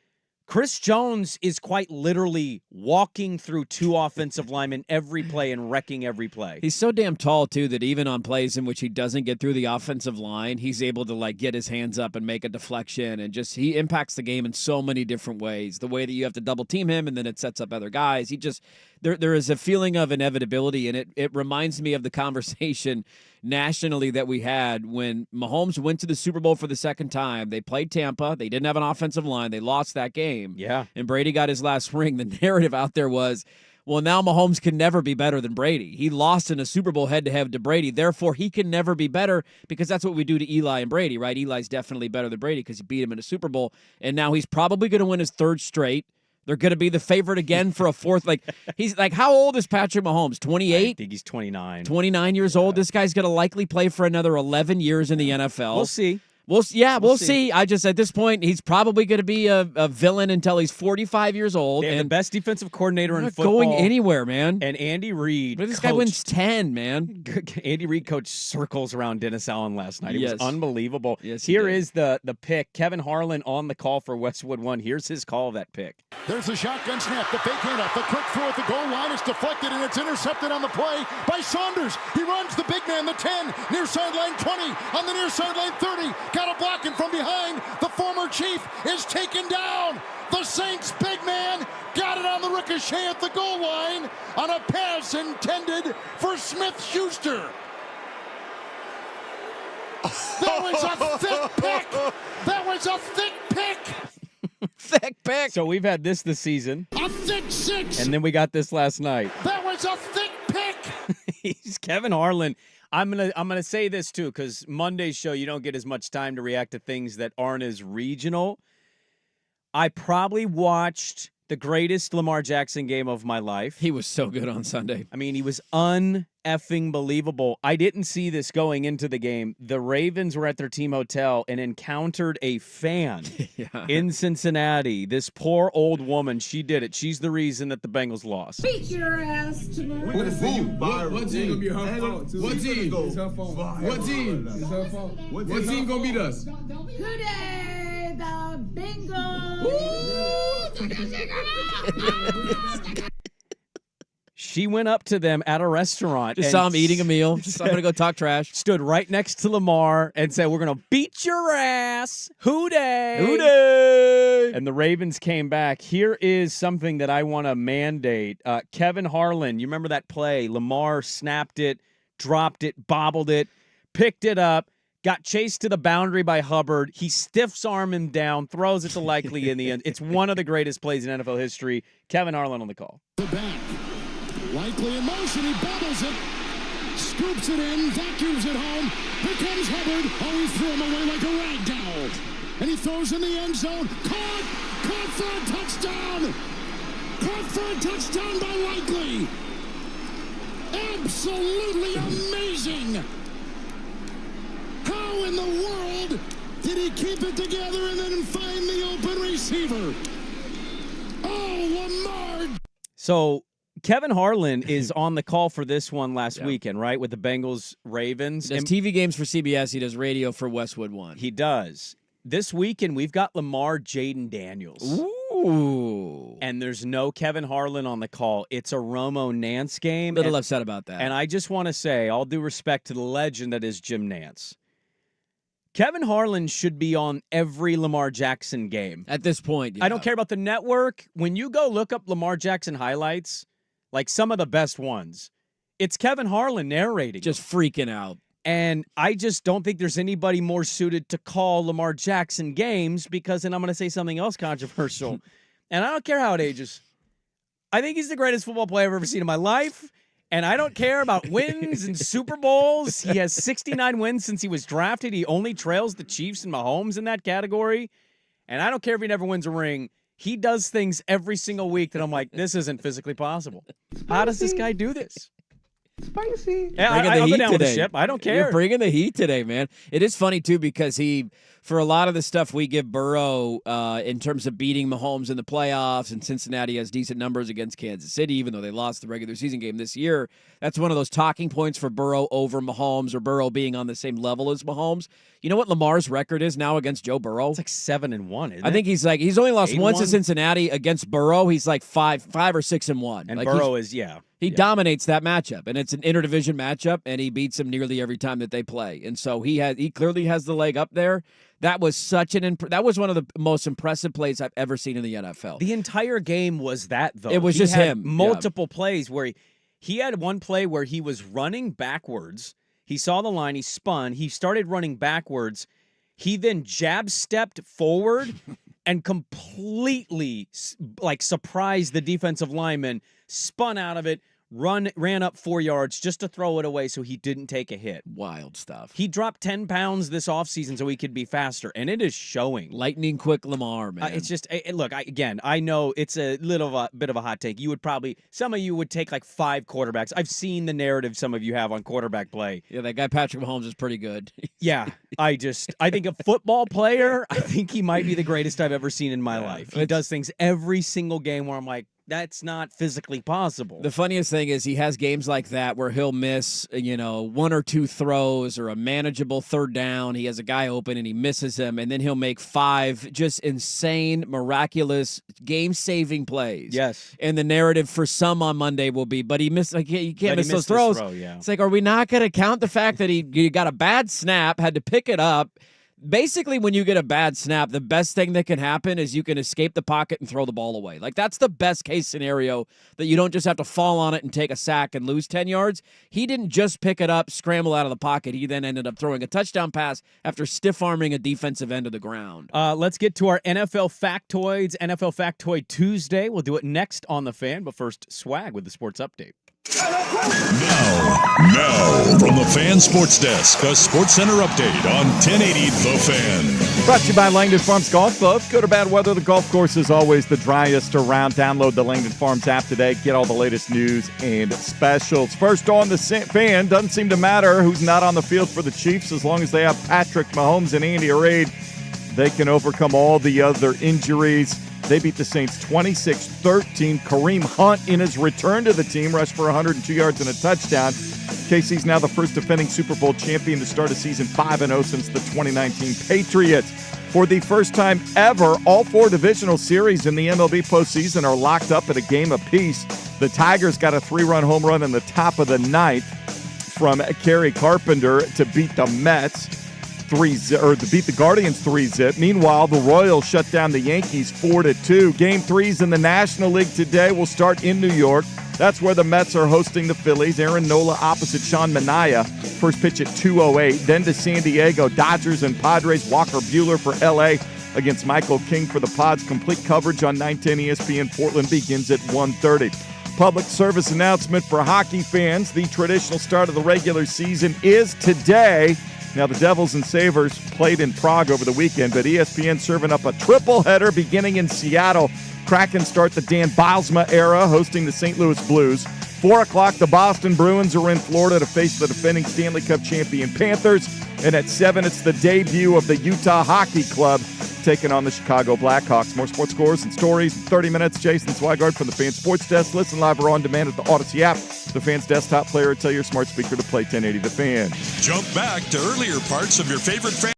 Speaker 5: Chris Jones is quite literally walking through 2 offensive linemen every play and wrecking every play.
Speaker 6: He's so damn tall, too, that even on plays in which he doesn't get through the offensive line, he's able to, like, get his hands up and make a deflection. And just he impacts the game in so many different ways. The way that you have to double team him and then it sets up other guys. He just there is a feeling of inevitability, and it reminds me of the conversation nationally that we had when Mahomes went to the Super Bowl for the second time. They played Tampa. They didn't have an offensive line. They lost that game.
Speaker 5: Yeah.
Speaker 6: And Brady got his last ring. The narrative out there was, well, now Mahomes can never be better than Brady. He lost in a Super Bowl head-to-head to Brady. Therefore, he can never be better because that's what we do to Eli and Brady, right? Eli's definitely better than Brady because he beat him in a Super Bowl. And now he's probably going to win his 3rd straight. They're going to be the favorite again for a 4th. Like, he's like, how old is Patrick Mahomes? 28?
Speaker 5: I think he's 29.
Speaker 6: 29 years old. This guy's going to likely play for another 11 years in the NFL.
Speaker 5: We'll see.
Speaker 6: We'll see. I just, at this point, he's probably going to be a villain until he's 45 years old.
Speaker 5: They have
Speaker 6: and
Speaker 5: the best defensive coordinator in
Speaker 6: not
Speaker 5: football.
Speaker 6: going anywhere, man.
Speaker 5: And Andy Reid.
Speaker 6: But this guy wins 10, man.
Speaker 5: Andy Reid coached circles around Dennis Allen last night. It was unbelievable.
Speaker 6: Yes, he
Speaker 5: Here
Speaker 6: did.
Speaker 5: is the pick. Kevin Harlan on the call for Westwood One. Here's his call of that pick.
Speaker 4: There's the shotgun snap, the fake handoff, the quick throw at the goal line. It's deflected and it's intercepted on the play by Saunders. He runs the big man, the 10, near sideline 20, on the near sideline 30. Got a block in from behind. The former Chief is taken down. The Saints big man got it on the ricochet at the goal line on a pass intended for Smith-Schuster. That was a thick pick. That was a thick pick.
Speaker 6: Thick pick.
Speaker 5: So we've had this season.
Speaker 4: A thick 6.
Speaker 5: And then we got this last night.
Speaker 4: That was a thick pick.
Speaker 5: He's Kevin Harlan. I'm gonna say this too, because Monday's show you don't get as much time to react to things that aren't as regional. I probably watched the greatest Lamar Jackson game of my life.
Speaker 6: He was so good on Sunday.
Speaker 5: I mean, he was un-effing believable. I didn't see this going into the game. The Ravens were at their team hotel and encountered a fan in Cincinnati. This poor old woman, she did it. She's the reason that the Bengals lost.
Speaker 9: Beat your ass tomorrow.
Speaker 10: What team gonna be her fault? What team? It's her fault. What team? It's her fault. What team gonna beat us?
Speaker 9: Today, the Bengals.
Speaker 5: She went up to them at a restaurant.
Speaker 6: Just
Speaker 5: and
Speaker 6: saw him eating a meal. Just, I'm going to go talk trash.
Speaker 5: Stood right next to Lamar and said, we're going to beat your ass. Hooday.
Speaker 6: Hooday.
Speaker 5: And the Ravens came back. Here is something that I want to mandate. Kevin Harlan, you remember that play? Lamar snapped it, dropped it, bobbled it, picked it up, got chased to the boundary by Hubbard. He stiffs arm him down, throws it to Likely in the end. It's one of the greatest plays in NFL history. Kevin Harlan on the call.
Speaker 4: The back. Likely in motion, he bobbles it, scoops it in, vacuums it home. Here comes Hubbard. Oh, he threw him away like a rag doll. And he throws in the end zone. Caught for a touchdown. Caught for a touchdown by Likely. Absolutely amazing. How in the world did he keep it together and then find the open receiver? Oh, Lamar.
Speaker 5: So Kevin Harlan is on the call for this one last weekend, right, with the Bengals Ravens.
Speaker 6: He does TV games for CBS. He does radio for Westwood One.
Speaker 5: He does. This weekend, we've got Lamar Jaden Daniels.
Speaker 6: Ooh.
Speaker 5: And there's no Kevin Harlan on the call. It's a Romo Nance game.
Speaker 6: Little upset about that.
Speaker 5: And I just want to say, all due respect to the legend that is Jim Nance, Kevin Harlan should be on every Lamar Jackson game.
Speaker 6: At this point,
Speaker 5: I don't care about the network. When you go look up Lamar Jackson highlights, like some of the best ones, it's Kevin Harlan narrating.
Speaker 6: Just freaking out.
Speaker 5: And I just don't think there's anybody more suited to call Lamar Jackson games because, and I'm going to say something else controversial, and I don't care how it ages. I think he's the greatest football player I've ever seen in my life, and I don't care about wins and Super Bowls. He has 69 wins since he was drafted. He only trails the Chiefs and Mahomes in that category, and I don't care if he never wins a ring. He does things every single week that I'm like, this isn't physically possible. How does this guy do this?
Speaker 10: Spicy.
Speaker 5: Yeah, I'll go down with the ship. I don't care.
Speaker 6: You're bringing the heat today, man. It is funny, too, because for a lot of the stuff we give Burrow in terms of beating Mahomes in the playoffs, and Cincinnati has decent numbers against Kansas City, even though they lost the regular season game this year. That's one of those talking points for Burrow over Mahomes, or Burrow being on the same level as Mahomes. You know what Lamar's record is now against Joe Burrow?
Speaker 5: It's like 7-1, isn't it?
Speaker 6: I think he's only lost
Speaker 5: 8-1?
Speaker 6: once to Cincinnati against Burrow. He's like 5 or 6-1.
Speaker 5: And
Speaker 6: like
Speaker 5: Burrow is, yeah.
Speaker 6: He dominates that matchup, and it's an interdivision matchup, and he beats him nearly every time that they play. And so he clearly has the leg up there. That was that was one of the most impressive plays I've ever seen in the NFL.
Speaker 5: The entire game was that, though.
Speaker 6: It was
Speaker 5: he
Speaker 6: just
Speaker 5: had
Speaker 6: him.
Speaker 5: Multiple plays where he had one play where he was running backwards. He saw the line. He spun. He started running backwards. He then jab-stepped forward and completely surprised the defensive lineman, spun out of it, ran up 4 yards just to throw it away so he didn't take a hit.
Speaker 6: Wild stuff.
Speaker 5: He dropped 10 pounds this offseason so he could be faster, and it is showing.
Speaker 6: Lightning quick Lamar, man.
Speaker 5: It's just, look, I know it's a bit of a hot take. Some of you would take like 5 quarterbacks. I've seen the narrative some of you have on quarterback play.
Speaker 6: Yeah, that guy Patrick Mahomes is pretty good.
Speaker 5: Yeah, I think a football player, I think he might be the greatest I've ever seen in my life. He does things every single game where I'm like, that's not physically possible.
Speaker 6: The funniest thing is he has games like that where he'll miss, 1 or 2 throws or a manageable third down. He has a guy open and he misses him, and then he'll make 5 just insane, miraculous, game-saving plays.
Speaker 5: Yes.
Speaker 6: And the narrative for some on Monday will be, but he missed. You can't miss those throws.
Speaker 5: Yeah.
Speaker 6: It's like, are we not going to count the fact that he got a bad snap, had to pick it up? Basically, when you get a bad snap, the best thing that can happen is you can escape the pocket and throw the ball away. Like, that's the best case scenario, that you don't just have to fall on it and take a sack and lose 10 yards. He didn't just pick it up, scramble out of the pocket. He then ended up throwing a touchdown pass after stiff-arming a defensive end of the ground.
Speaker 5: Let's get to our NFL factoids, NFL Factoid Tuesday. We'll do it next on The Fan, but first, Swag with the sports update.
Speaker 2: Now, from the Fan Sports Desk, a Sports Center update on 1080 The Fan.
Speaker 7: Brought to you by Langdon Farms Golf Club. Good or bad weather, the golf course is always the driest around. Download the Langdon Farms app today. Get all the latest news and specials. First on the Fan, doesn't seem to matter who's not on the field for the Chiefs as long as they have Patrick Mahomes and Andy Reid. They can overcome all the other injuries. They beat the Saints 26-13. Kareem Hunt, in his return to the team, rushed for 102 yards and a touchdown. KC's now the first defending Super Bowl champion to start a season 5-0 since the 2019 Patriots. For the first time ever, all 4 divisional series in the MLB postseason are locked up at a game apiece. The Tigers got a 3-run home run in the top of the ninth from Kerry Carpenter to beat the Mets. To beat the Guardians 3-zip. Meanwhile, the Royals shut down the Yankees 4-2. Game 3s in the National League today will start in New York. That's where the Mets are hosting the Phillies. Aaron Nola opposite Sean Manaea. First pitch at 2:08. Then to San Diego. Dodgers and Padres. Walker Buehler for L.A. against Michael King for the Pods. Complete coverage on 910 ESPN. Portland begins at 1:30. Public service announcement for hockey fans. The traditional start of the regular season is today. Now, the Devils and Sabres played in Prague over the weekend, but ESPN serving up a triple header beginning in Seattle. Kraken start the Dan Bylsma era, hosting the St. Louis Blues. 4 o'clock, the Boston Bruins are in Florida to face the defending Stanley Cup champion Panthers. And at 7, it's the debut of the Utah Hockey Club taking on the Chicago Blackhawks. More sports scores and stories in 30 minutes. Jason Swigard from the Fan Sports Desk. Listen live or on demand at the Odyssey app, the Fan's desktop player, or tell your smart speaker to play 1080 The Fan.
Speaker 2: Jump back to earlier parts of your favorite fan.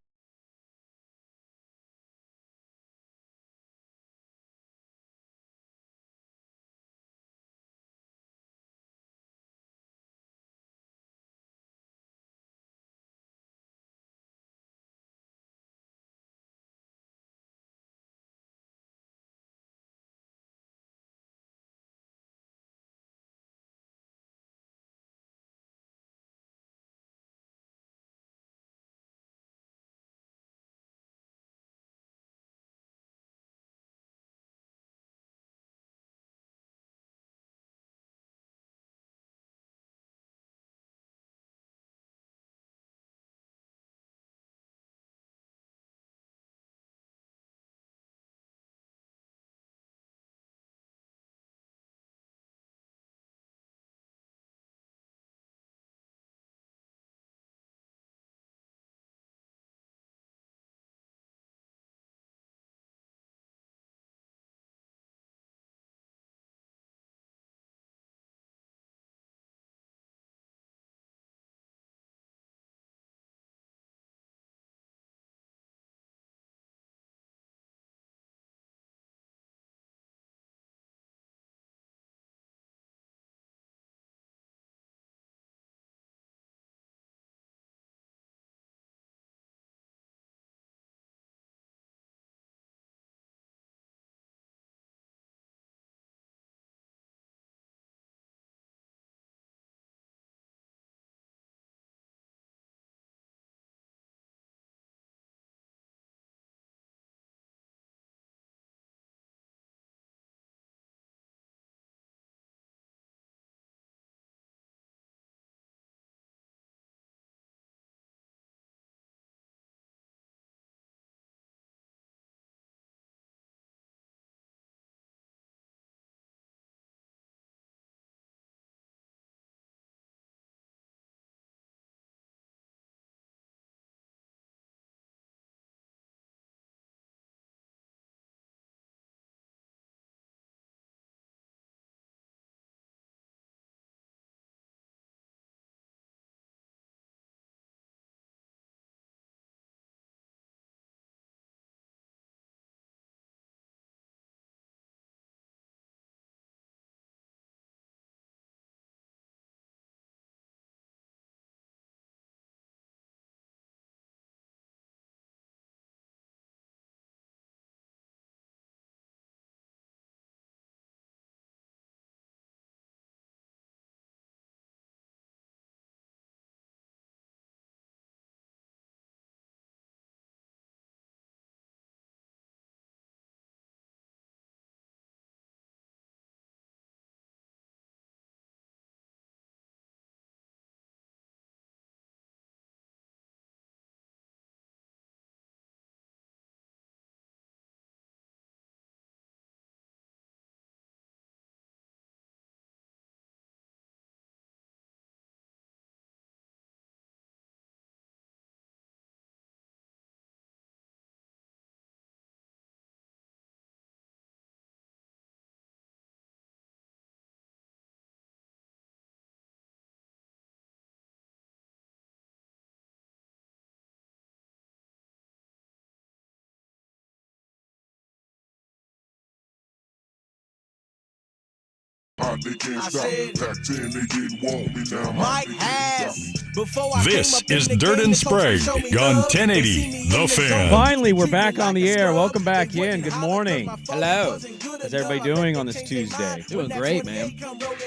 Speaker 2: This is Dirt and Sprague on 1080 The Fan.
Speaker 5: Finally, we're back on the air. Welcome back in. Good morning.
Speaker 6: Hello.
Speaker 5: How's everybody doing on this Tuesday?
Speaker 6: Doing great, man.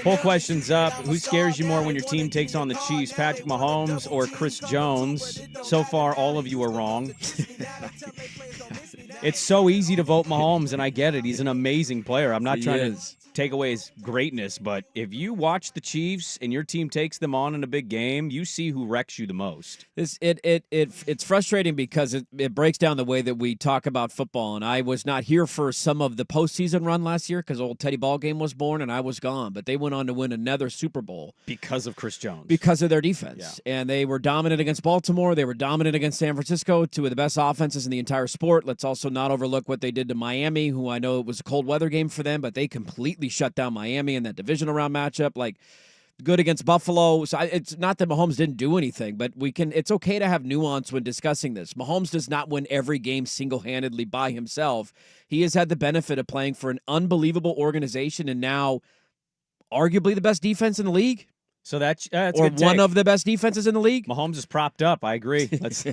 Speaker 5: Poll questions up. Who scares you more when your team takes on the Chiefs, Patrick Mahomes or Chris Jones? So far, all of you are wrong. It's so easy to vote Mahomes, and I get it. He's an amazing player. I'm not trying to take away his greatness, but if you watch the Chiefs and your team takes them on in a big game, you see who wrecks you the most.
Speaker 6: It's frustrating because it breaks down the way that we talk about football, and I was not here for some of the postseason run last year because old Teddy Ballgame was born and I was gone, but they went on to win another Super Bowl.
Speaker 5: Because of Chris Jones.
Speaker 6: Because of their defense. Yeah. And they were dominant against Baltimore. They were dominant against San Francisco, two of the best offenses in the entire sport. Let's also not overlook what they did to Miami, who I know it was a cold weather game for them, but they completely shut down Miami in that divisional round matchup. Like, good against Buffalo. So it's not that Mahomes didn't do anything, but it's okay to have nuance when discussing this. Mahomes does not win every game single-handedly by himself. He has had the benefit of playing for an unbelievable organization and now arguably the best defense in the league.
Speaker 5: So that's
Speaker 6: or one of the best defenses in the league.
Speaker 5: Mahomes is propped up. I agree. Let's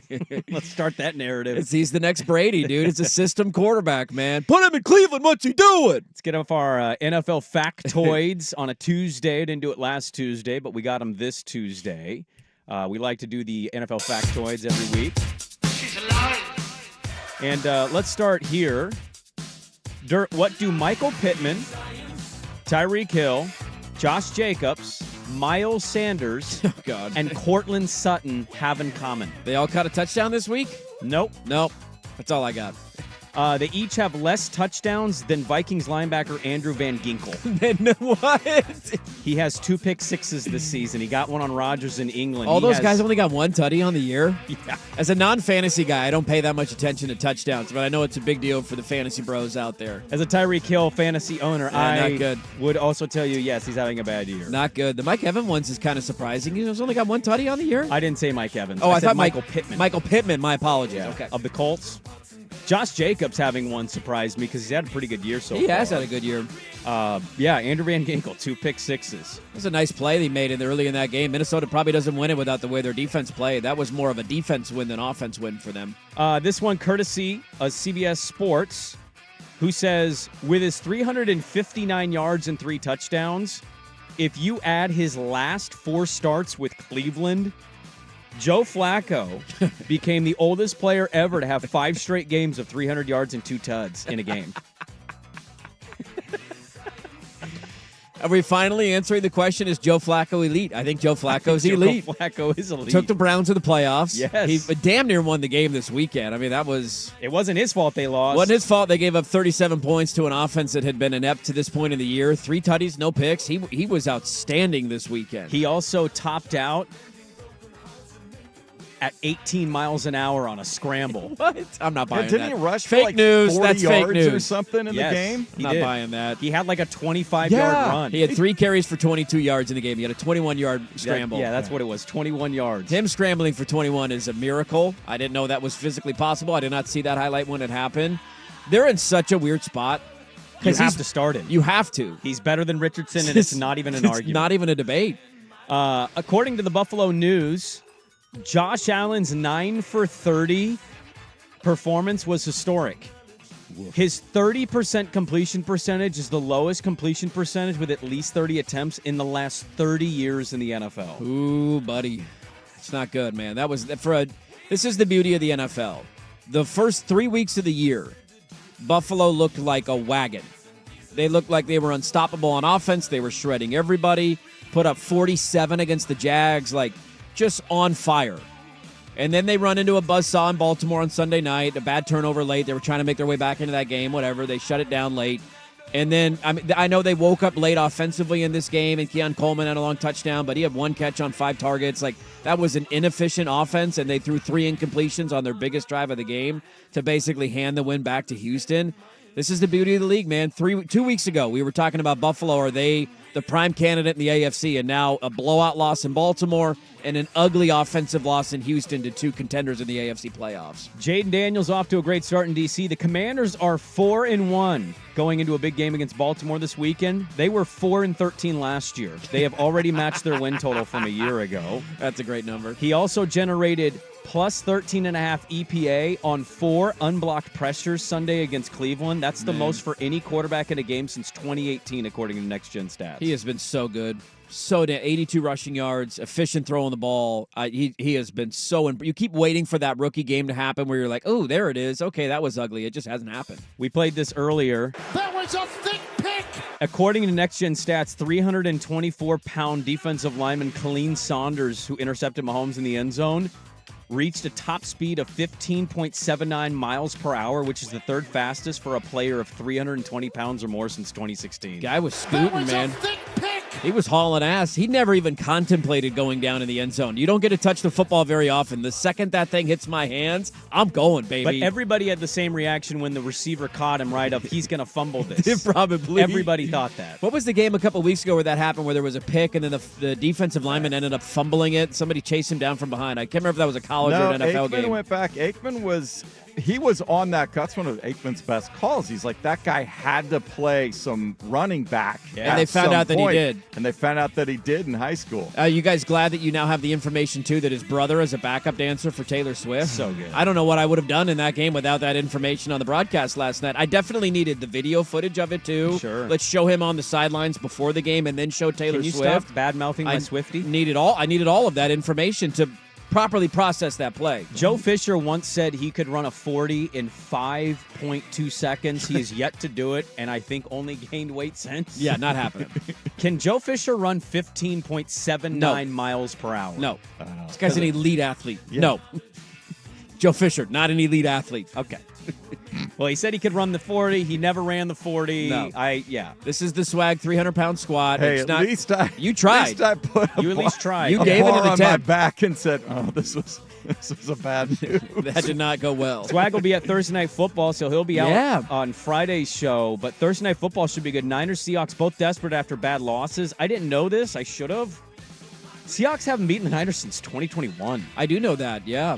Speaker 5: start that narrative.
Speaker 6: He's the next Brady, dude. It's a system quarterback, man. Put him in Cleveland. What's he doing?
Speaker 5: Let's get off our NFL factoids on a Tuesday. Didn't do it last Tuesday, but we got them this Tuesday. We like to do the NFL factoids every week. She's alive. And let's start here. Dirt. What do Michael Pittman, Tyreek Hill, Josh Jacobs, Miles Sanders, and Courtland Sutton have in common?
Speaker 6: They all caught a touchdown this week?
Speaker 5: Nope.
Speaker 6: That's all I got.
Speaker 5: They each have less touchdowns than Vikings linebacker Andrew Van Ginkel.
Speaker 6: Then what?
Speaker 5: He has 2 pick sixes this season. He got one on Rodgers in England.
Speaker 6: All those guys only got one tutty on the year?
Speaker 5: Yeah.
Speaker 6: As a non-fantasy guy, I don't pay that much attention to touchdowns, but I know it's a big deal for the fantasy bros out there.
Speaker 5: As a Tyreek Hill fantasy owner,
Speaker 6: not good.
Speaker 5: Would also tell you, yes, he's having a bad year.
Speaker 6: Not good. The Mike Evans ones is kind of surprising. He's only got one tutty on the year?
Speaker 5: I didn't say Mike Evans.
Speaker 6: Oh, I
Speaker 5: said
Speaker 6: thought
Speaker 5: Michael Pittman.
Speaker 6: Michael Pittman, my apologies.
Speaker 5: Yeah.
Speaker 6: Okay.
Speaker 5: Of the Colts. Josh Jacobs having one surprised me because he's had a pretty good year so far.
Speaker 6: He has had a good year.
Speaker 5: Andrew Van Ginkel, 2 pick sixes.
Speaker 6: That's a nice play they made early in that game. Minnesota probably doesn't win it without the way their defense played. That was more of a defense win than offense win for them.
Speaker 5: This one courtesy of CBS Sports, who says, with his 359 yards and 3 touchdowns, if you add his last 4 starts with Cleveland, Joe Flacco became the oldest player ever to have 5 straight games of 300 yards and 2 tuds in a game.
Speaker 6: Are we finally answering the question, is Joe Flacco elite? I think Joe Flacco's elite.
Speaker 5: Joe Flacco is elite.
Speaker 6: Took the Browns to the playoffs.
Speaker 5: Yes.
Speaker 6: He damn near won the game this weekend. I mean, that was...
Speaker 5: It wasn't his fault they lost.
Speaker 6: Wasn't his fault. They gave up 37 points to an offense that had been inept to this point in the year. 3 tutties, no picks. He was outstanding this weekend.
Speaker 5: He also topped out at 18 miles an hour on a scramble.
Speaker 6: What? I'm not buying that.
Speaker 7: Didn't he rush
Speaker 6: fake
Speaker 7: for like
Speaker 6: news.
Speaker 7: 40
Speaker 6: That's
Speaker 7: yards
Speaker 6: fake news.
Speaker 7: or something in the game?
Speaker 6: I'm not buying that.
Speaker 5: He had like a 25-yard run.
Speaker 6: He had 3 carries for 22 yards in the game. He had a 21-yard scramble.
Speaker 5: Yeah, that's what it was, 21 yards.
Speaker 6: Him scrambling for 21 is a miracle. I didn't know that was physically possible. I did not see that highlight when it happened. They're in such a weird spot.
Speaker 5: You have to start him.
Speaker 6: You have to.
Speaker 5: He's better than Richardson, and it's not even an argument.
Speaker 6: It's not even a debate.
Speaker 5: According to the Buffalo News, Josh Allen's 9 for 30 performance was historic. His 30% completion percentage is the lowest completion percentage with at least 30 attempts in the last 30 years in the NFL.
Speaker 6: Ooh, buddy. It's not good, man. This is the beauty of the NFL. The first 3 weeks of the year, Buffalo looked like a wagon. They looked like they were unstoppable on offense. They were shredding everybody, put up 47 against the Jags, like just on fire. And then they run into a buzzsaw in Baltimore on Sunday night, a bad turnover late. They were trying to make their way back into that game, whatever. They shut it down late. And then, I know they woke up late offensively in this game, and Keon Coleman had a long touchdown, but he had 1 catch on 5 targets. Like, that was an inefficient offense, and they threw 3 incompletions on their biggest drive of the game to basically hand the win back to Houston. This is the beauty of the league, man. 2 weeks ago, we were talking about Buffalo. Are they the prime candidate in the AFC? And now a blowout loss in Baltimore and an ugly offensive loss in Houston to two contenders in the AFC playoffs.
Speaker 5: Jaden Daniels off to a great start in D.C. The Commanders are 4-1 going into a big game against Baltimore this weekend. They were 4-13 last year. They have already matched their win total from a year ago.
Speaker 6: That's a great number.
Speaker 5: He also generated plus 13.5 EPA on 4 unblocked pressures Sunday against Cleveland. That's the most for any quarterback in a game since 2018, according to Next Gen Stats.
Speaker 6: He has been so good. 82 rushing yards, efficient throwing the ball. He has been so. You keep waiting for that rookie game to happen where you're like, oh, there it is. Okay, that was ugly. It just hasn't happened.
Speaker 5: We played this earlier.
Speaker 4: That was a thick pick.
Speaker 5: According to Next Gen Stats, 324-pound defensive lineman Colleen Saunders, who intercepted Mahomes in the end zone, reached a top speed of 15.79 miles per hour, which is the third fastest for a player of 320 pounds or more since 2016.
Speaker 6: Guy was scooting, man.
Speaker 4: A thick pick.
Speaker 6: He was hauling ass. He never even contemplated going down in the end zone. You don't get to touch the football very often. The second that thing hits my hands, I'm going, baby.
Speaker 5: But everybody had the same reaction when the receiver caught him right up. He's going to fumble this.
Speaker 6: Probably.
Speaker 5: Everybody thought that.
Speaker 6: What was the game a couple weeks ago where that happened, where there was a pick and then the defensive lineman ended up fumbling it? Somebody chased him down from behind. I can't remember if that was a college or an NFL game.
Speaker 7: Aikman went back. Aikman was on that. That's one of Aikman's best calls. He's like, that guy had to play some running back.
Speaker 6: Yeah. And they found out that he did.
Speaker 7: And they found out that he did in high school.
Speaker 6: You guys glad that you now have the information, too, that his brother is a backup dancer for Taylor Swift?
Speaker 5: So good.
Speaker 6: I don't know what I would have done in that game without that information on the broadcast last night. I definitely needed the video footage of it, too.
Speaker 5: Sure.
Speaker 6: Let's show him on the sidelines before the game and then show Taylor Swift.
Speaker 5: Can you stop bad-mouthing my Swiftie?
Speaker 6: I needed all of that information to properly process that play.
Speaker 5: Joe Fisher once said he could run a 40 in 5.2 seconds. He has yet to do it, and I think only gained weight since.
Speaker 6: Yeah, not happening.
Speaker 5: Can Joe Fisher run 15.79 miles per hour?
Speaker 6: No. This guy's an elite athlete.
Speaker 7: Yeah.
Speaker 6: No. Joe Fisher, not an elite athlete.
Speaker 5: Okay. Well, he said he could run the 40. He never ran the 40.
Speaker 6: No.
Speaker 5: This
Speaker 6: is the swag 300-pound squat.
Speaker 7: Hey,
Speaker 6: it's
Speaker 7: at
Speaker 6: not,
Speaker 7: least I
Speaker 6: you tried.
Speaker 7: At least I put
Speaker 5: You at least tried.
Speaker 6: You
Speaker 7: a
Speaker 6: gave it
Speaker 7: bar
Speaker 6: an
Speaker 7: on my
Speaker 6: attempt.
Speaker 7: back and said, "Oh, this was a bad news."
Speaker 6: That did not go well.
Speaker 5: Swag will be at Thursday Night Football, so he'll be out on Friday's show. But Thursday Night Football should be good. Niners, Seahawks, both desperate after bad losses. I didn't know this. I should have. Seahawks haven't beaten the Niners since 2021.
Speaker 6: I do know that, yeah.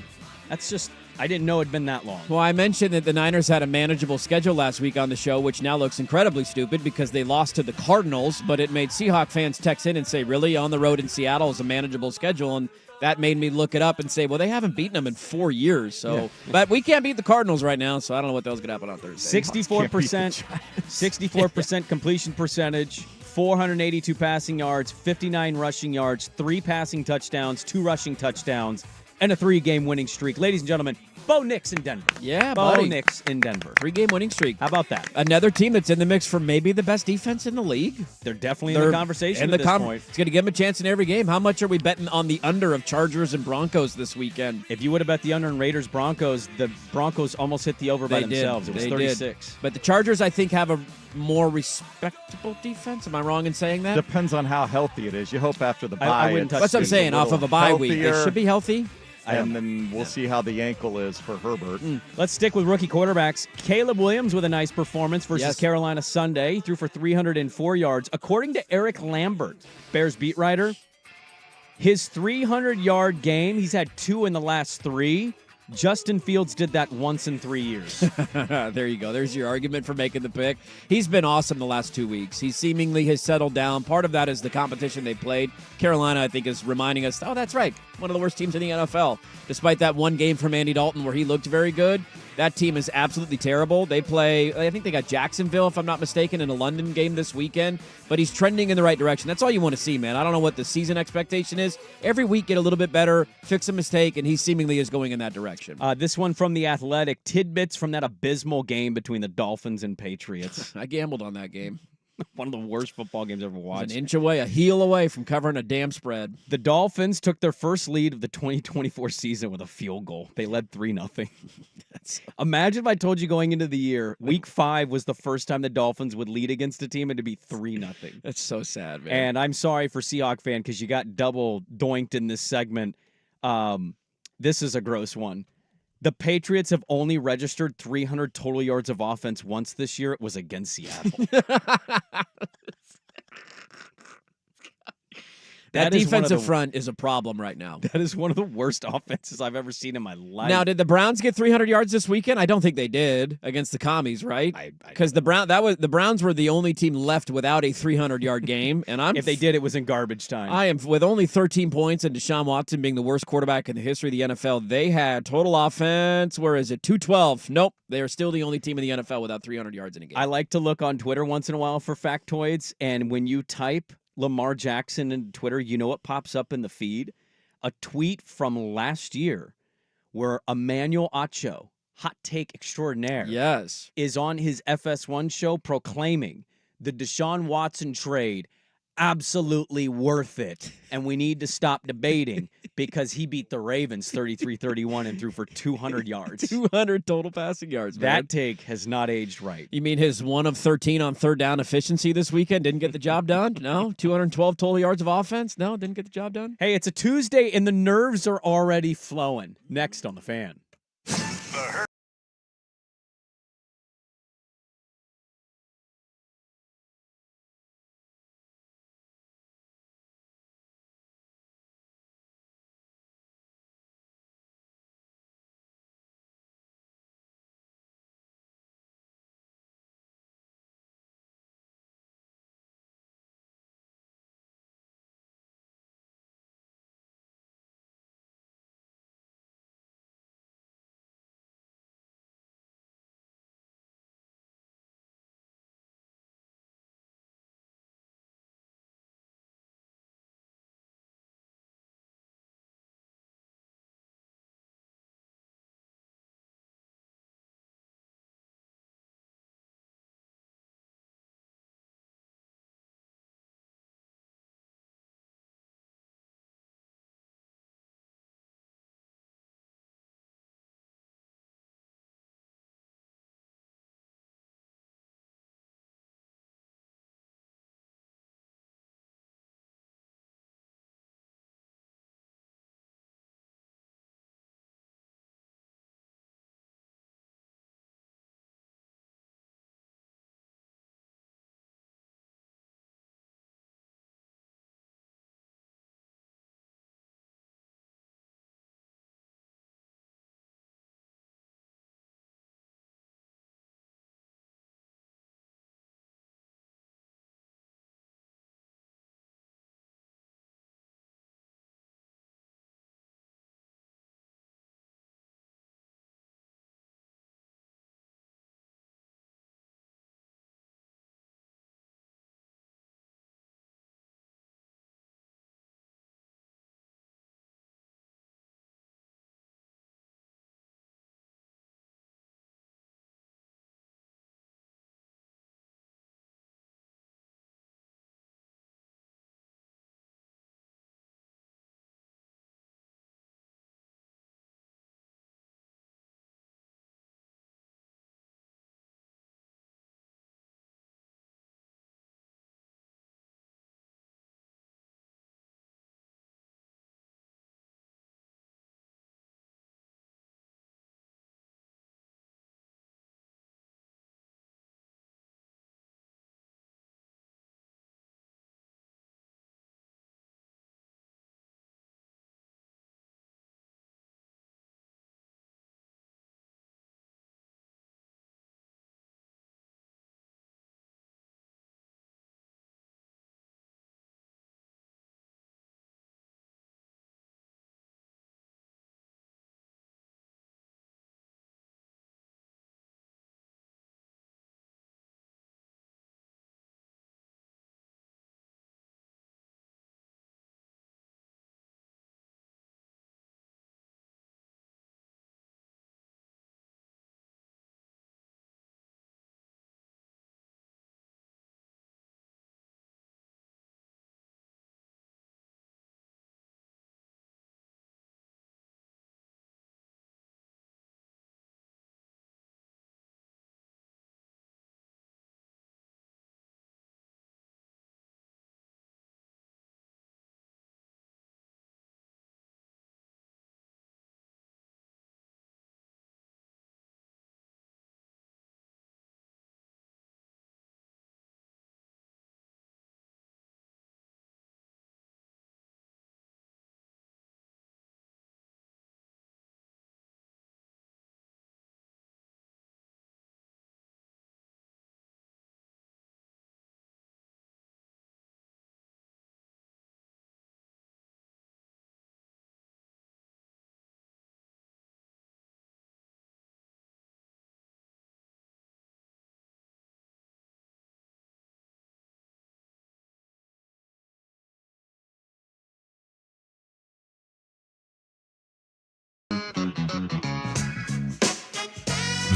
Speaker 5: That's just, I didn't know it'd been that long.
Speaker 6: Well, I mentioned that the Niners had a manageable schedule last week on the show, which now looks incredibly stupid because they lost to the Cardinals, but it made Seahawk fans text in and say, really, on the road in Seattle is a manageable schedule? And that made me look it up and say, well, they haven't beaten them in 4 years. So, But we can't beat the Cardinals right now, so I don't know what else could happen on Thursday.
Speaker 5: 64% completion percentage, 482 passing yards, 59 rushing yards, 3 passing touchdowns, 2 rushing touchdowns, and a 3-game winning streak. Ladies and gentlemen, Bo Nix in Denver.
Speaker 6: Yeah,
Speaker 5: Bo
Speaker 6: buddy.
Speaker 5: Nix in Denver.
Speaker 6: 3-game winning streak.
Speaker 5: How about that?
Speaker 6: Another team that's in the mix for maybe the best defense in the league.
Speaker 5: They're definitely in the conversation at this point.
Speaker 6: It's going to give them a chance in every game. How much are we betting on the under of Chargers and Broncos this weekend?
Speaker 5: If you would have bet the under in Raiders-Broncos, the Broncos almost hit the over by themselves. It was 36.
Speaker 6: But the Chargers, I think, have a more respectable defense. Am I wrong in saying that?
Speaker 7: Depends on how healthy it is. You hope after the bye.
Speaker 5: I wouldn't touch
Speaker 6: That's what I'm saying. Off of a bye week, it should be healthy.
Speaker 7: And then we'll see how the ankle is for Herbert.
Speaker 5: Let's stick with rookie quarterbacks. Caleb Williams with a nice performance versus Carolina Sunday. He threw for 304 yards. According to Eric Lambert, Bears beat writer, his 300-yard game, he's had 2 in the last 3. Justin Fields did that once in 3 years.
Speaker 6: There you go. There's your argument for making the pick. He's been awesome the last 2 weeks. He seemingly has settled down. Part of that is the competition they played. Carolina, I think, is reminding us, oh, that's right, one of the worst teams in the NFL. Despite that one game from Andy Dalton where he looked very good, that team is absolutely terrible. They play, I think they got Jacksonville, if I'm not mistaken, in a London game this weekend. But he's trending in the right direction. That's all you want to see, man. I don't know what the season expectation is. Every week, get a little bit better, fix a mistake, and he seemingly is going in that direction.
Speaker 5: This one from The Athletic. Tidbits from that abysmal game between the Dolphins and Patriots.
Speaker 6: I gambled on that game.
Speaker 5: One of the worst football games I've ever watched.
Speaker 6: An inch away, a heel away from covering a damn spread.
Speaker 5: The Dolphins took their first lead of the 2024 season with a field goal. They led 3-0. Imagine if I told you going into the year, week 5 was the first time the Dolphins would lead against a team and to be 3-0.
Speaker 6: That's so sad, man.
Speaker 5: And I'm sorry for Seahawk fan because you got double doinked in this segment. This is a gross one. The Patriots have only registered 300 total yards of offense once this year. It was against Seattle.
Speaker 6: That defensive front is a problem right now.
Speaker 5: That is one of the worst offenses I've ever seen in my life.
Speaker 6: Now, did the Browns get 300 yards this weekend? I don't think they did against the Commies, right? Because the Browns were the only team left without a 300-yard game, and
Speaker 5: if they did, it was in garbage time.
Speaker 6: I am with only 13 points and Deshaun Watson being the worst quarterback in the history of the NFL. They had total offense. Where is it? 212. Nope, they are still the only team in the NFL without 300 yards in a game.
Speaker 5: I like to look on Twitter once in a while for factoids, and when you type Lamar Jackson in Twitter, you know what pops up in the feed? A tweet from last year where Emmanuel Acho, hot take extraordinaire, is on his FS1 show proclaiming the Deshaun Watson trade absolutely worth it, and we need to stop debating because he beat the Ravens 33-31 and threw for 200 yards.
Speaker 6: 200 total passing yards, man.
Speaker 5: That take has not aged right.
Speaker 6: You mean his 1 of 13 on third down efficiency this weekend didn't get the job done? No? 212 total yards of offense? No, didn't get the job done?
Speaker 5: Hey, it's a Tuesday and the nerves are already flowing. Next on The Fan.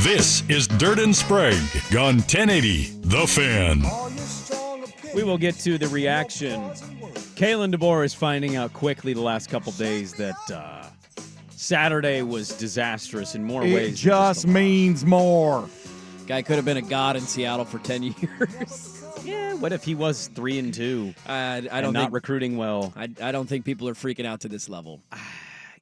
Speaker 2: This is Dirt and Sprague on 1080 The Fan.
Speaker 5: We will get to the reaction. Kalen DeBoer is finding out quickly the last couple days that Saturday was disastrous in more ways.
Speaker 7: It just means more.
Speaker 6: Guy could have been a god in Seattle for 10 years.
Speaker 5: Yeah, what if he was 3-2?
Speaker 6: I don't
Speaker 5: not
Speaker 6: think
Speaker 5: recruiting well.
Speaker 6: I don't think people are freaking out to this level.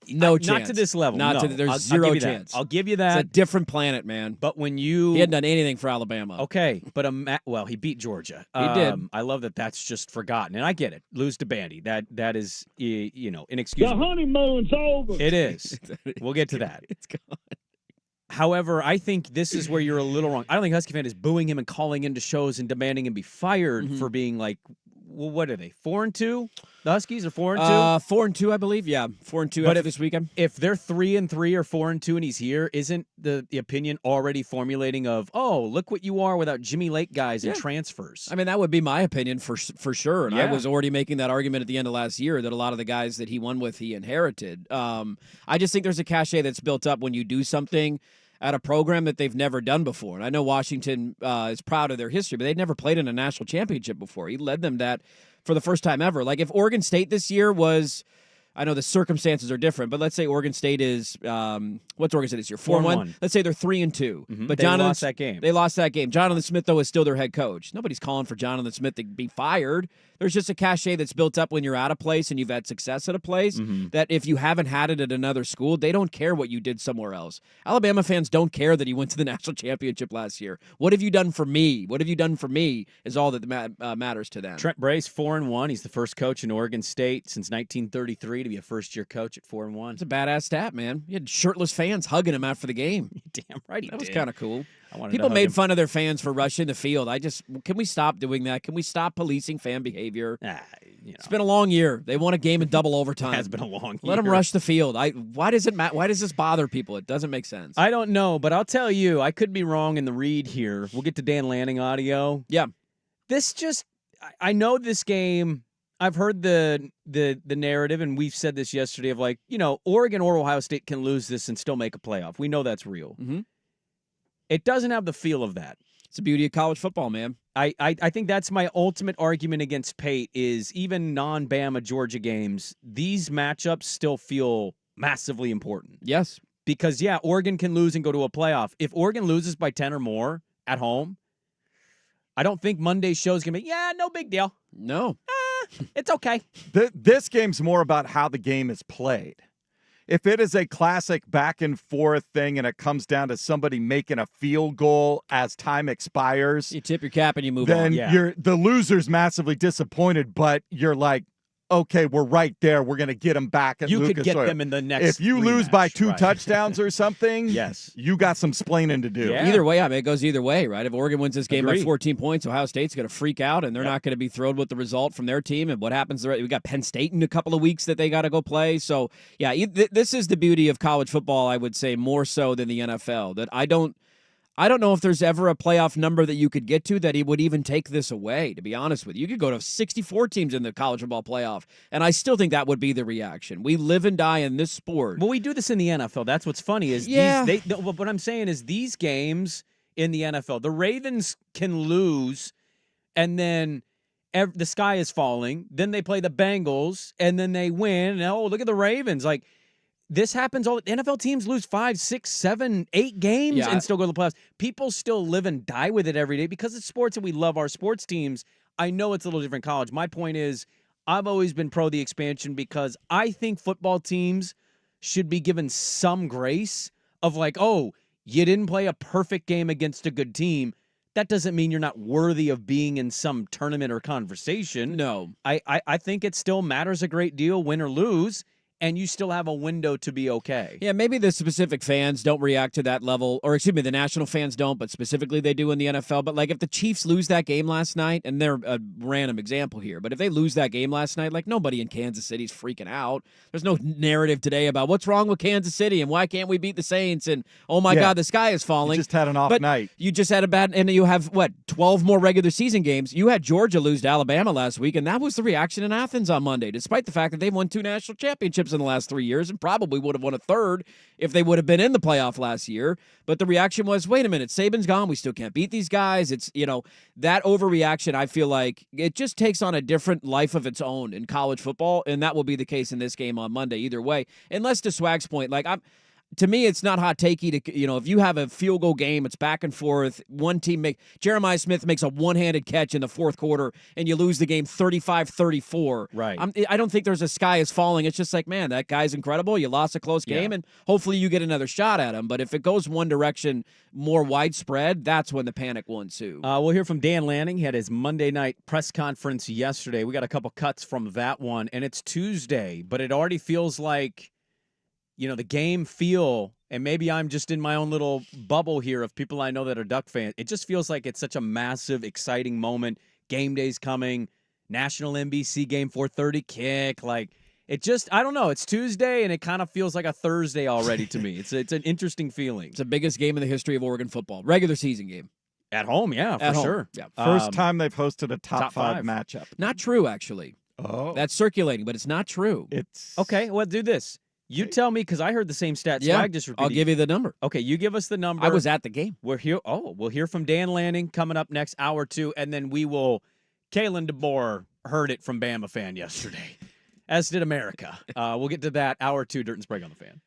Speaker 6: No chance.
Speaker 5: Not to this level.
Speaker 6: Not
Speaker 5: no.
Speaker 6: to there's
Speaker 5: I'll
Speaker 6: zero
Speaker 5: give you
Speaker 6: chance.
Speaker 5: That. I'll give you that.
Speaker 6: It's a different planet, man.
Speaker 5: But when you
Speaker 6: he hadn't done anything for Alabama.
Speaker 5: Okay, but well, he beat Georgia.
Speaker 6: He did.
Speaker 5: I love that. That's just forgotten, and I get it. Lose to Bandy. That is inexcusable.
Speaker 8: The honeymoon's over.
Speaker 5: It is. We'll get to that.
Speaker 6: It's gone.
Speaker 5: However, I think this is where you're a little wrong. I don't think Husky fan is booing him and calling into shows and demanding him be fired for being like, well, what are they? 4-2? The Huskies are 4-2.
Speaker 6: 4-2, I believe. Yeah, 4-2 after this weekend.
Speaker 5: If they're 3-3 or 4-2 and he's here, isn't the opinion already formulating of, oh, look what you are without Jimmy Lake guys and transfers?
Speaker 6: I mean, that would be my opinion for sure. And I
Speaker 5: Yeah.
Speaker 6: was already making that argument at the end of last year that a lot of the guys that he won with, he inherited. I just think there's a cachet that's built up when you do something at a program that they've never done before. And I know Washington is proud of their history, but they'd never played in a national championship before. He led them that for the first time ever. Like if Oregon State this year was, I know the circumstances are different, but let's say Oregon State is, what's Oregon State this year? 4-1? Let's say they're 3-2. But
Speaker 5: They lost that game.
Speaker 6: They lost that game. Jonathan Smith, though, is still their head coach. Nobody's calling for Jonathan Smith to be fired. There's just a cachet that's built up when you're at a place and you've had success at a place that if you haven't had it at another school, they don't care what you did somewhere else. Alabama fans don't care that he went to the national championship last year. What have you done for me? What have you done for me is all that matters to them.
Speaker 5: Trent Bray's 4-1. He's the first coach in Oregon State since 1933 to be a first-year coach at 4-1.
Speaker 6: It's a badass stat, man. You had shirtless fans hugging him after the game.
Speaker 5: Damn right he
Speaker 6: That was
Speaker 5: did.
Speaker 6: kind of cool.
Speaker 5: I
Speaker 6: People made fun of their fans for rushing the field. Can we stop doing that? Can we stop policing fan behavior? It's been a long year. They won a game in double overtime.
Speaker 5: It has been a long year.
Speaker 6: Let them rush the field. Why does it matter? Why does this bother people? It doesn't make sense.
Speaker 5: I don't know, but I'll tell you, I could be wrong in the read here. We'll get to Dan Lanning audio.
Speaker 6: Yeah.
Speaker 5: I know this game. I've heard the narrative, and we've said this yesterday of like, Oregon or Ohio State can lose this and still make a playoff. We know that's real.
Speaker 6: Mm-hmm.
Speaker 5: It doesn't have the feel of that.
Speaker 6: It's the beauty of college football, man.
Speaker 5: I think that's my ultimate argument against Pate is even non-Bama Georgia games, these matchups still feel massively important.
Speaker 6: Yes.
Speaker 5: Because, Oregon can lose and go to a playoff. If Oregon loses by 10 or more at home, I don't think Monday's show is going to be, no big deal.
Speaker 6: No.
Speaker 5: It's okay.
Speaker 7: This game's more about how the game is played. If it is a classic back and forth thing and it comes down to somebody making a field goal as time expires,
Speaker 6: you tip your cap and you move on.
Speaker 7: Then the loser's massively disappointed, but you're like, okay, we're right there. We're going to get them back at
Speaker 5: You
Speaker 7: Lucas
Speaker 5: could get
Speaker 7: Oil.
Speaker 5: them in the next
Speaker 7: If you lose
Speaker 5: rematch,
Speaker 7: by 2
Speaker 5: right.
Speaker 7: touchdowns or something,
Speaker 5: yes,
Speaker 7: you got some splaining to do.
Speaker 5: Yeah.
Speaker 6: Either way, it goes either way, right? If Oregon wins this game by
Speaker 5: Agreed.
Speaker 6: 14 points, Ohio State's going to freak out, and they're not going to be thrilled with the result from their team. And what happens? We got Penn State in a couple of weeks that they got to go play. So, this is the beauty of college football, I would say, more so than the NFL. That I don't know if there's ever a playoff number that you could get to that he would even take this away, to be honest with you. You could go to 64 teams in the college football playoff, and I still think that would be the reaction. We live and die in this sport.
Speaker 5: Well, we do this in the NFL. That's what's funny is what I'm saying is these games in the NFL, the Ravens can lose, and then the sky is falling. Then they play the Bengals, and then they win. And, look at the Ravens. Like, this happens all. NFL teams lose 5, 6, 7, 8 games and still go to the playoffs. People still live and die with it every day because it's sports and we love our sports teams. I know it's a little different college. My point is, I've always been pro the expansion because I think football teams should be given some grace of like, oh, you didn't play a perfect game against a good team. That doesn't mean you're not worthy of being in some tournament or conversation.
Speaker 6: No.
Speaker 5: I think it still matters a great deal, win or lose. And you still have a window to be okay.
Speaker 6: Yeah, maybe the specific fans don't react to that level, or excuse me, the national fans don't, but specifically they do in the NFL. But like if the Chiefs lose that game last night, and they're a random example here, but if they lose that game last night, like nobody in Kansas City's freaking out. There's no narrative today about what's wrong with Kansas City and why can't we beat the Saints and oh my God, the sky is falling.
Speaker 7: You just had an off night.
Speaker 6: You just had a bad, and you have 12 more regular season games. You had Georgia lose to Alabama last week, and that was the reaction in Athens on Monday, despite the fact that they've won 2 national championships championships in the last 3 years and probably would have won a third if they would have been in the playoff last year. But the reaction was, wait a minute, Saban's gone. We still can't beat these guys. It's, that overreaction, I feel like it just takes on a different life of its own in college football, and that will be the case in this game on Monday either way. Unless to Swag's point, to me, it's not hot takey to, if you have a field goal game, it's back and forth. One team Jeremiah Smith makes a one-handed catch in the fourth quarter and you lose the game 35-34.
Speaker 5: Right.
Speaker 6: I don't think there's a sky is falling. It's just like, man, that guy's incredible. You lost a close game and hopefully you get another shot at him. But if it goes one direction more widespread, that's when the panic will ensue.
Speaker 5: We'll hear from Dan Lanning. He had his Monday night press conference yesterday. We got a couple cuts from that one, and it's Tuesday, but it already feels like the game feel, and maybe I'm just in my own little bubble here of people I know that are Duck fans. It just feels like it's such a massive, exciting moment. Game day's coming. National NBC game, 4:30 kick. I don't know. It's Tuesday, and it kind of feels like a Thursday already to me. It's an interesting feeling.
Speaker 6: It's the biggest game in the history of Oregon football. Regular season game.
Speaker 5: At home, yeah, for sure.
Speaker 6: Yeah.
Speaker 7: First time they've hosted a top five matchup.
Speaker 6: Not true, actually.
Speaker 7: Oh.
Speaker 6: That's circulating, but it's not true.
Speaker 7: It's
Speaker 5: okay. Well, do this. You tell me, because I heard the same stat.
Speaker 6: Yeah,
Speaker 5: Swag just repeated.
Speaker 6: I'll give you the number.
Speaker 5: Okay, you give us the number.
Speaker 6: I was at the game.
Speaker 5: We'll hear from Dan Lanning coming up next hour 2, and then we will. Kalen DeBoer heard it from Bama fan yesterday, as did America. We'll get to that hour 2. Dirt and Sprague on the Fan.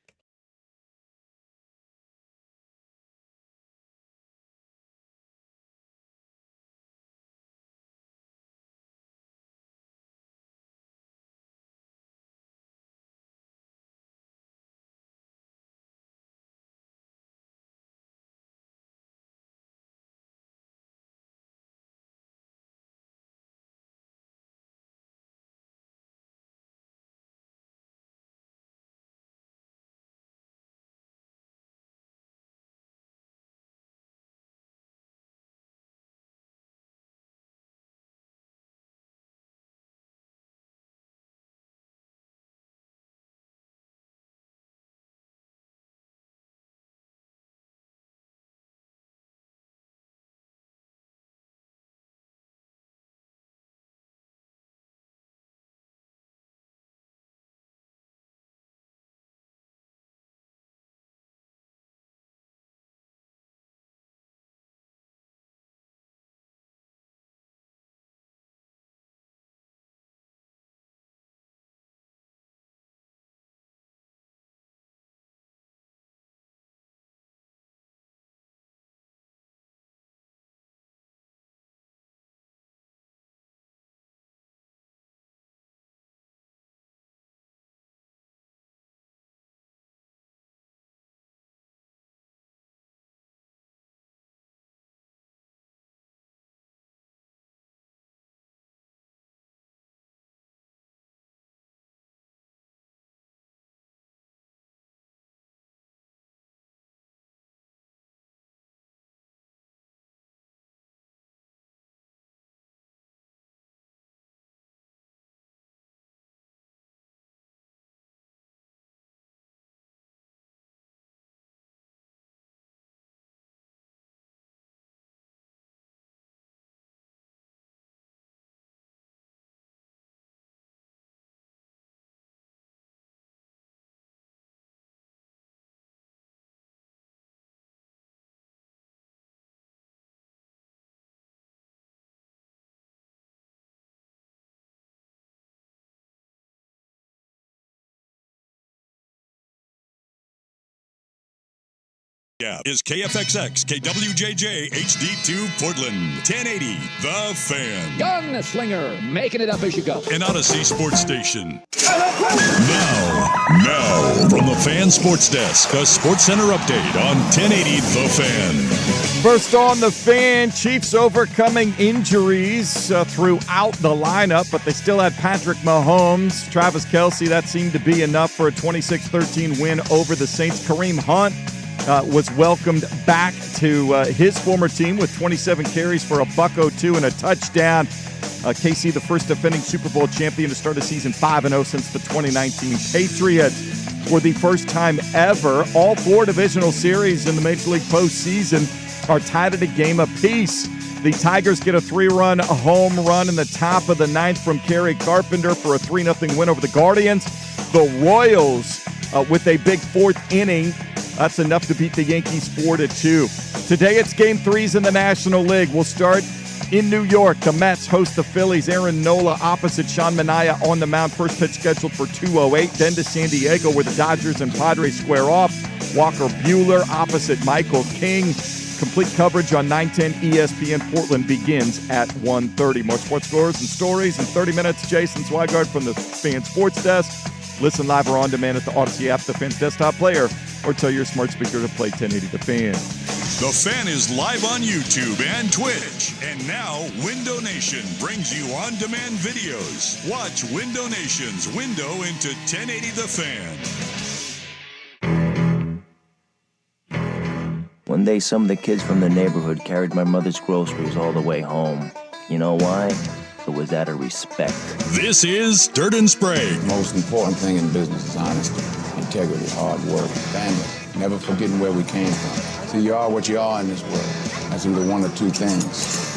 Speaker 2: Yeah, is KFXX, KWJJ, HD2 Portland, 1080, The Fan.
Speaker 11: Gunslinger, making it up as you go.
Speaker 2: An Odyssey Sports Station. Now, from the Fan Sports Desk, a Sports Center update on 1080 The Fan.
Speaker 7: First on the Fan, Chiefs overcoming injuries throughout the lineup, but they still had Patrick Mahomes, Travis Kelce. That seemed to be enough for a 26-13 win over the Saints. Kareem Hunt was welcomed back to his former team with 27 carries for $102 and a touchdown. KC, the first defending Super Bowl champion to start a season 5-0 since the 2019 Patriots. For the first time ever, all 4 divisional series in the Major League postseason are tied at a game apiece. The Tigers get a 3-run home run in the top of the 9th from Kerry Carpenter for a 3-0 win over the Guardians. the Royals with a big fourth inning. That's enough to beat the Yankees 4-2. Today it's Game 3s in the National League. We'll start in New York. The Mets host the Phillies. Aaron Nola opposite Sean Manaea on the mound. First pitch scheduled for 2:08. Then to San Diego where the Dodgers and Padres square off. Walker Buehler opposite Michael King. Complete coverage on 910 ESPN. Portland begins at 1:30. More sports scores and stories in 30 minutes. Jason Swigard from the Fan Sports Desk. Listen live or on demand at the Odyssey app, the Fan's desktop player, or tell your smart speaker to play 1080 The Fan.
Speaker 2: The Fan is live on YouTube and Twitch. And now, Window Nation brings you on-demand videos. Watch Window Nation's window into 1080 The Fan.
Speaker 12: One day, some of the kids from the neighborhood carried my mother's groceries all the way home. You know why? It was out of respect.
Speaker 2: This is Dirt and Sprague.
Speaker 10: The most important thing in business is honesty, integrity, hard work, family, never forgetting where we came from. See, you are what you are in this world. That's either one or two things.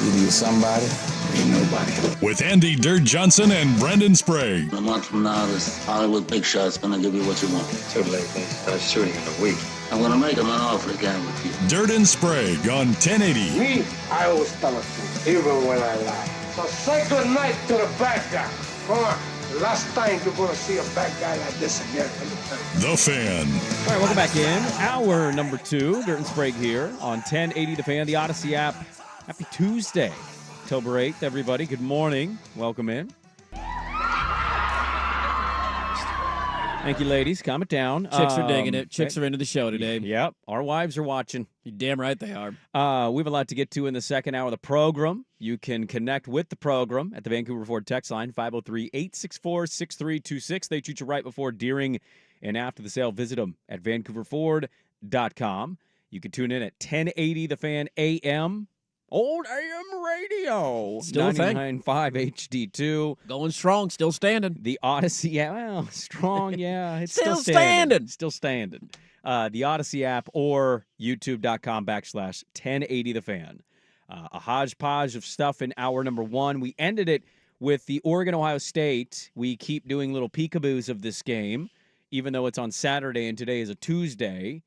Speaker 10: Either you're somebody or you're nobody.
Speaker 2: With Andy Dirt Johnson and Brendan Sprague.
Speaker 13: A month from now, this Hollywood big shot's gonna give you what you want.
Speaker 14: Too late, man. Start shooting in a week.
Speaker 13: I'm gonna make him an offer again with you.
Speaker 2: Dirt and Sprague on 1080.
Speaker 14: Me, I always tell the truth, even when I lie. So say good night to the bad guy. Come on. The last time you're gonna see a bad guy like this again.
Speaker 2: The Fan.
Speaker 5: All right, welcome back in. Hour number 2, Dirt and Sprague here on 1080 The Fan, the Odyssey app. Happy Tuesday, October 8th, everybody. Good morning. Welcome in. Thank you, ladies. Calm it down.
Speaker 6: Chicks are digging it. Chicks are into the show today.
Speaker 5: Yep. Our wives are watching.
Speaker 6: You're damn right they are.
Speaker 5: We have a lot to get to in the second hour of the program. You can connect with the program at the Vancouver Ford text line, 503-864-6326. They treat you right before, during, and after the sale. Visit them at vancouverford.com. You can tune in at 1080 The Fan AM. Old AM radio.
Speaker 6: Still a thing.
Speaker 5: 99.5 HD2.
Speaker 6: Going strong, still standing.
Speaker 5: The Odyssey, yeah, well, strong, yeah. It's
Speaker 6: still standing.
Speaker 5: Still standing. The Odyssey app or youtube.com/1080 The Fan. A hodgepodge of stuff in hour number 1. We ended it with the Oregon-Ohio State. We keep doing little peekaboos of this game, even though it's on Saturday and today is a Tuesday.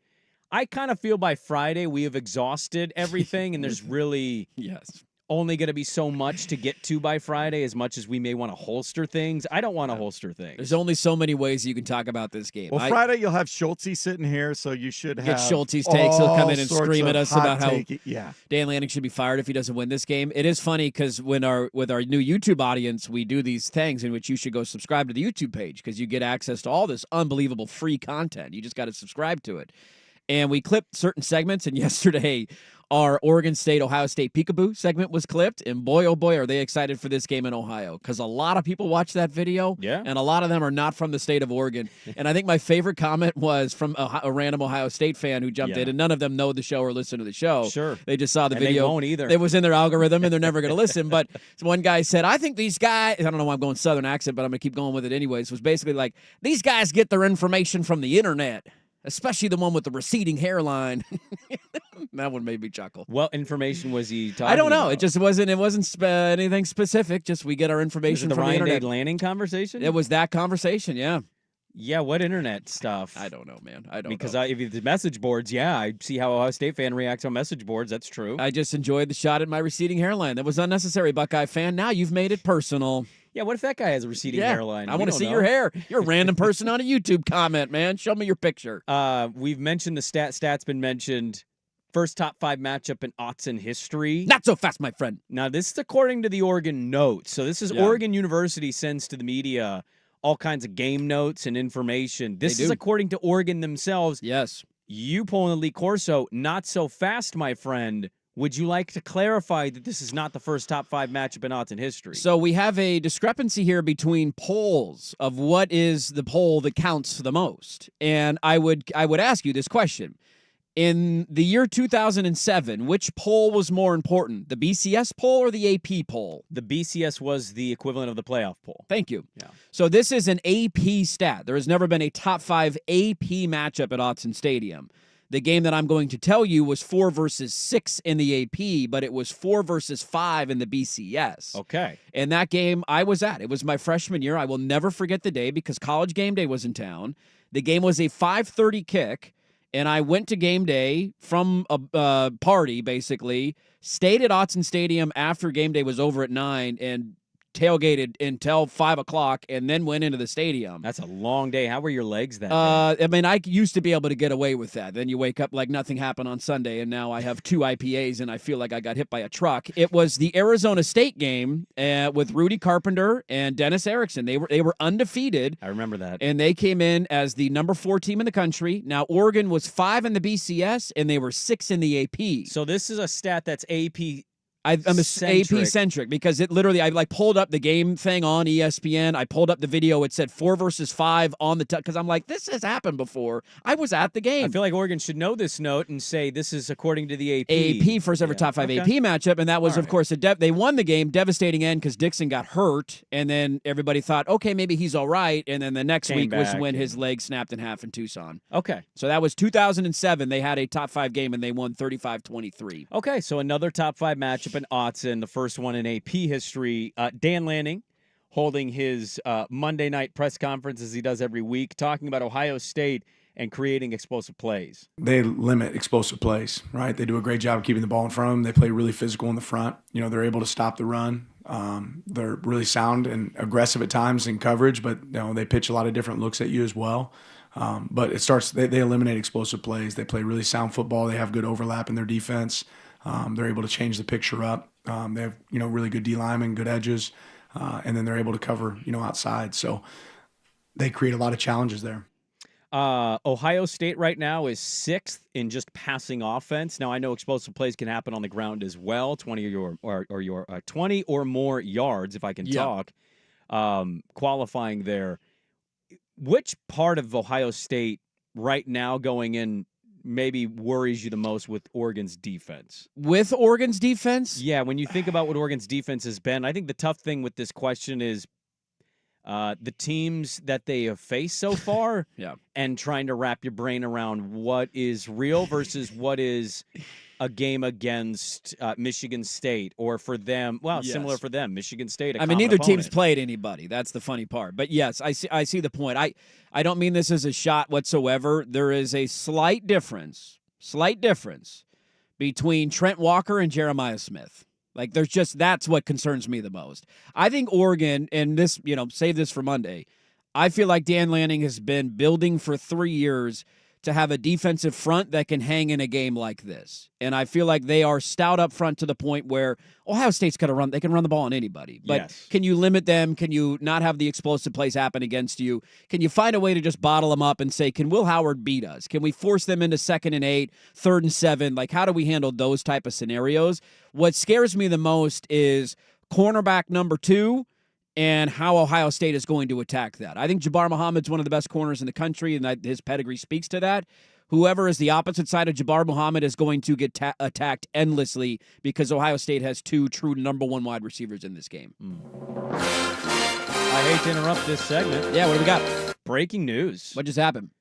Speaker 5: I kind of feel by Friday we have exhausted everything, and there's really only going to be so much to get to by Friday, as much as we may want to holster things. I don't want to holster things.
Speaker 6: There's only so many ways you can talk about this game.
Speaker 7: Well, Friday you'll have Schulte sitting here, so you should have
Speaker 6: get Schulte's takes. He'll come in and scream at us about how
Speaker 7: Dan
Speaker 6: Lanning should be fired if he doesn't win this game. It is funny because with our new YouTube audience, we do these things in which you should go subscribe to the YouTube page because you get access to all this unbelievable free content. You just got to subscribe to it. And we clipped certain segments, and yesterday our Oregon State-Ohio State peekaboo segment was clipped, and boy, oh boy, are they excited for this game in Ohio, because a lot of people watch that video, and a lot of them are not from the state of Oregon. And I think my favorite comment was from a random Ohio State fan who jumped in, and none of them know the show or listen to the show.
Speaker 5: Sure.
Speaker 6: They just saw the
Speaker 5: and
Speaker 6: video.
Speaker 5: They won't either.
Speaker 6: It was in their algorithm, and they're never going to listen. But one guy said, I think these guys, I don't know why I'm going Southern accent, but I'm going to keep going with it anyways, was basically like, these guys get their information from the internet. Especially the one with the receding hairline. That one made me chuckle.
Speaker 5: What information was he talking
Speaker 6: I don't know.
Speaker 5: about?
Speaker 6: It just wasn't. It wasn't anything specific. Just we get our information
Speaker 5: from
Speaker 6: the
Speaker 5: Ryan
Speaker 6: internet.
Speaker 5: Day Lanning conversation.
Speaker 6: It was that conversation. Yeah.
Speaker 5: Yeah. What internet stuff?
Speaker 6: I don't know, man. I don't
Speaker 5: because
Speaker 6: know.
Speaker 5: if it's the message boards, I see how Ohio State fan reacts on message boards. That's true.
Speaker 6: I just enjoyed the shot at my receding hairline. That was unnecessary, Buckeye fan. Now you've made it personal.
Speaker 5: Yeah, what if that guy has a receding hairline?
Speaker 6: I want to see your hair. You're a random person on a YouTube comment, man. Show me your picture.
Speaker 5: We've mentioned the stats been mentioned. First top 5 matchup in Autzen history.
Speaker 6: Not so fast, my friend.
Speaker 5: Now, this is according to the Oregon notes. So this is Oregon University sends to the media all kinds of game notes and information. This is according to Oregon themselves.
Speaker 6: Yes.
Speaker 5: You pulling the Lee Corso, not so fast, my friend. Would you like to clarify that this is not the first top 5 matchup in Autzen history?
Speaker 6: So we have a discrepancy here between polls of what is the poll that counts the most. And I would ask you this question. In the year 2007, which poll was more important, the BCS poll or the AP poll?
Speaker 5: The BCS was the equivalent of the playoff poll.
Speaker 6: Thank you.
Speaker 5: Yeah.
Speaker 6: So this is an AP stat. There has never been a top 5 AP matchup at Autzen Stadium. The game that I'm going to tell you was 4 versus 6 in the AP, but it was 4 versus 5 in the BCS.
Speaker 5: Okay.
Speaker 6: And that game I was at. It was my freshman year. I will never forget the day because College Game Day was in town. The game was a 5:30 kick, and I went to game day from a party, basically, stayed at Autzen Stadium after game day was over at 9, and tailgated until 5 o'clock and then went into the stadium.
Speaker 5: That's a long day. How were your legs that day?
Speaker 6: I mean, I used to be able to get away with that. Then you wake up like nothing happened on Sunday, and now I have 2 IPAs, and I feel like I got hit by a truck. It was the Arizona State game with Rudy Carpenter and Dennis Erickson. They were undefeated.
Speaker 5: I remember that.
Speaker 6: And they came in as the number 4 team in the country. Now, Oregon was 5 in the BCS, and they were 6 in the AP.
Speaker 5: So this is a stat that's AP
Speaker 6: I'm AP-centric because it literally, I like pulled up the game thing on ESPN. I pulled up the video. It said 4 versus 5 on the because I'm like, this has happened before. I was at the game.
Speaker 5: I feel like Oregon should know this note and say this is according to the AP.
Speaker 6: AP, first ever top 5 AP matchup, and that was, of course, they won the game, devastating end because Dixon got hurt, and then everybody thought, okay, maybe he's all right, and then the next week was when his leg snapped in half in Tucson.
Speaker 5: Okay.
Speaker 6: So that was 2007. They had a top 5 game, and they won 35-23.
Speaker 5: Okay, so another top 5 matchup in Autzen, the first one in AP history. Dan Lanning holding his Monday night press conference as he does every week, talking about Ohio State and creating explosive plays.
Speaker 15: They limit explosive plays, right? They do a great job of keeping the ball in front of them. They play really physical in the front. You know, they're able to stop the run. They're really sound and aggressive at times in coverage, but you know, they pitch a lot of different looks at you as well. But it starts, they eliminate explosive plays. They play really sound football. They have good overlap in their defense. They're able to change the picture up. They have, you know, really good D linemen, good edges, and then they're able to cover, you know, outside. So they create a lot of challenges there.
Speaker 5: Ohio State right now is 6th in just passing offense. Now I know explosive plays can happen on the ground as well, 20 or 20 or more yards if I can talk. Qualifying there. Which part of Ohio State right now going in maybe worries you the most with Oregon's defense?
Speaker 6: With Oregon's defense?
Speaker 5: Yeah, when you think about what Oregon's defense has been, I think the tough thing with this question is the teams that they have faced so far and trying to wrap your brain around what is real versus what is a game against Michigan State, or for them, similar for them, Michigan State.
Speaker 6: I mean, neither team's played anybody. That's the funny part. But yes, I see the point. I don't mean this as a shot whatsoever. There is a slight difference between Trent Walker and Jeremiah Smith. Like, that's what concerns me the most. I think Oregon, and this, you know, save this for Monday, I feel like Dan Lanning has been building for 3 years to have a defensive front that can hang in a game like this. And I feel like they are stout up front to the point where Ohio State's got to run. They can run the ball on anybody. But can you limit them? Can you not have the explosive plays happen against you? Can you find a way to just bottle them up and say, can Will Howard beat us? Can we force them into 2nd and 8, 3rd and 7? Like, how do we handle those type of scenarios? What scares me the most is cornerback number 2 and how Ohio State is going to attack that. I think Jabbar Muhammad's one of the best corners in the country, and his pedigree speaks to that. Whoever is the opposite side of Jabbar Muhammad is going to get attacked endlessly because Ohio State has 2 true number 1 wide receivers in this game.
Speaker 5: I hate to interrupt this segment.
Speaker 6: Yeah, what do we got?
Speaker 5: Breaking news.
Speaker 6: What just happened?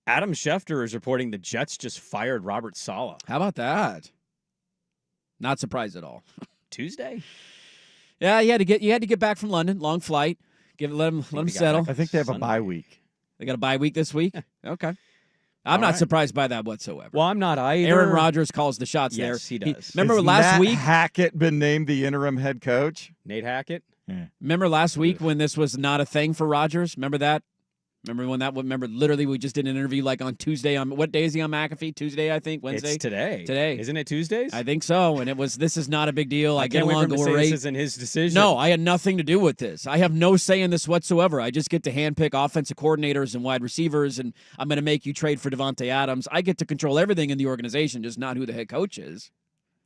Speaker 5: Adam Schefter is reporting the Jets just fired Robert Saleh.
Speaker 6: How about that? Not surprised at all.
Speaker 5: Tuesday?
Speaker 6: Yeah, you had to get back from London, long flight. Let him settle.
Speaker 7: I think they have a bye week.
Speaker 6: They got a bye week this week? Okay. I'm not surprised by that whatsoever.
Speaker 5: Well, I'm not either.
Speaker 6: Aaron Rodgers calls the shots there.
Speaker 5: Yes, he does.
Speaker 6: Remember
Speaker 7: Has
Speaker 6: last
Speaker 7: Matt
Speaker 6: week?
Speaker 7: Hackett been named the interim head coach?
Speaker 5: Nate Hackett?
Speaker 7: Yeah.
Speaker 6: Remember last week when this was not a thing for Rodgers? Remember that? Remember literally we just did an interview like on Tuesday. What day is he on McAfee? Tuesday, I think. Wednesday?
Speaker 5: It's today.
Speaker 6: Today.
Speaker 5: Isn't it Tuesdays?
Speaker 6: I think so. And this is not a big deal. I get
Speaker 5: can't wait
Speaker 6: along
Speaker 5: for him to say
Speaker 6: great.
Speaker 5: this isn't his decision.
Speaker 6: No, I had nothing to do with this. I have no say in this whatsoever. I just get to handpick offensive coordinators and wide receivers, and I'm going to make you trade for Devontae Adams. I get to control everything in the organization, just not who the head coach is.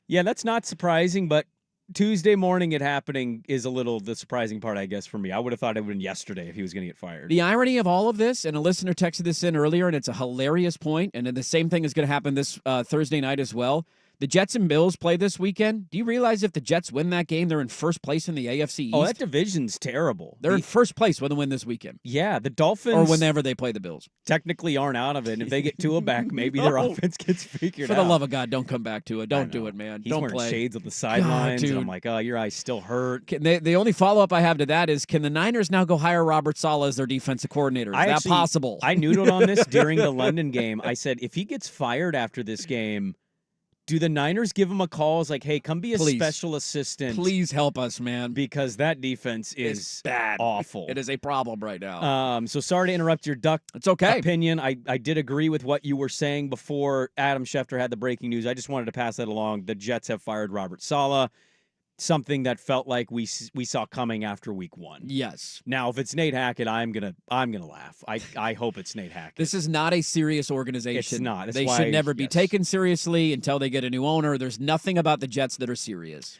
Speaker 5: Yeah, that's not surprising, but Tuesday morning it happening is a little the surprising part, I guess, for me. I would have thought it would have been yesterday if he was going to get fired.
Speaker 6: The irony of all of this, and a listener texted this in earlier, and it's a hilarious point, and the same thing is going to happen this Thursday night as well. The Jets and Bills play this weekend. Do you realize if the Jets win that game, they're in first place in the AFC East?
Speaker 5: Oh, that division's terrible.
Speaker 6: They're in first place when they win this weekend.
Speaker 5: Yeah, the Dolphins.
Speaker 6: Or whenever they play the Bills.
Speaker 5: Technically aren't out of it. And if they get Tua back, maybe their offense gets figured out.
Speaker 6: For the love of God, don't come back to it. Don't do it, man.
Speaker 5: He's
Speaker 6: don't
Speaker 5: wearing
Speaker 6: play.
Speaker 5: shades on the sidelines.
Speaker 6: God,
Speaker 5: and I'm like, oh, your eyes still hurt.
Speaker 6: The only follow-up I have to that is, can the Niners now go hire Robert Saleh as their defensive coordinator? Is that possible?
Speaker 5: I noodled on this during the London game. I said, if he gets fired after this game, do the Niners give him a call? It's like, hey, come be a special assistant.
Speaker 6: Please help us, man.
Speaker 5: Because that defense is
Speaker 6: bad.
Speaker 5: Awful.
Speaker 6: It is a problem right now.
Speaker 5: So sorry to interrupt your Duck opinion. I did agree with what you were saying before Adam Schefter had the breaking news. I just wanted to pass that along. The Jets have fired Robert Saleh. Something that felt like we saw coming after week 1.
Speaker 6: Yes.
Speaker 5: Now, if it's Nate Hackett, I'm gonna laugh. I hope it's Nate Hackett.
Speaker 6: This is not a serious organization.
Speaker 5: It's not. That's
Speaker 6: they
Speaker 5: why,
Speaker 6: should never be taken seriously until they get a new owner. There's nothing about the Jets that are serious.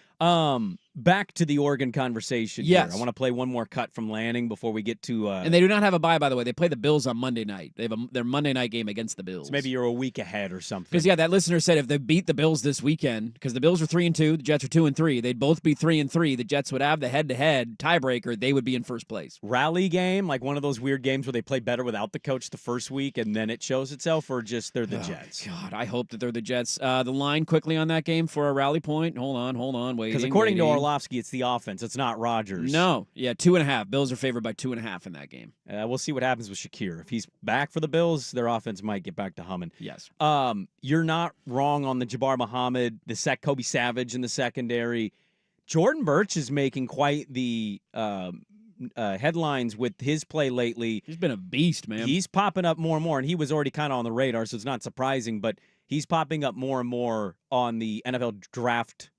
Speaker 5: Back to the Oregon conversation.
Speaker 6: Yes.
Speaker 5: Here. I want to play one more cut from Lanning before we get to.
Speaker 6: And they do not have a bye, by the way. They play the Bills on Monday night. They have their Monday night game against the Bills.
Speaker 5: So maybe you're a week ahead or something.
Speaker 6: Because that listener said if they beat the Bills this weekend, because the Bills are 3-2, the Jets are 2-3, they'd both be 3-3. The Jets would have the head-to-head tiebreaker. They would be in first place.
Speaker 5: Rally game, like one of those weird games where they play better without the coach the first week and then it shows itself, or just they're the Jets.
Speaker 6: God, I hope that they're the Jets. The line quickly on that game for a rally point. Hold on, waiting.
Speaker 5: Because according to Orlovsky, it's the offense. It's not Rodgers.
Speaker 6: No. Yeah, 2.5. Bills are favored by 2.5 in that game.
Speaker 5: We'll see what happens with Shakir. If he's back for the Bills, their offense might get back to humming.
Speaker 6: Yes.
Speaker 5: You're not wrong on the Jabbar Muhammad, the Kobe Savage in the secondary. Jordan Birch is making quite the headlines with his play lately.
Speaker 6: He's been a beast, man.
Speaker 5: He's popping up more and more, and he was already kind of on the radar, so it's not surprising, but he's popping up more and more on the NFL draft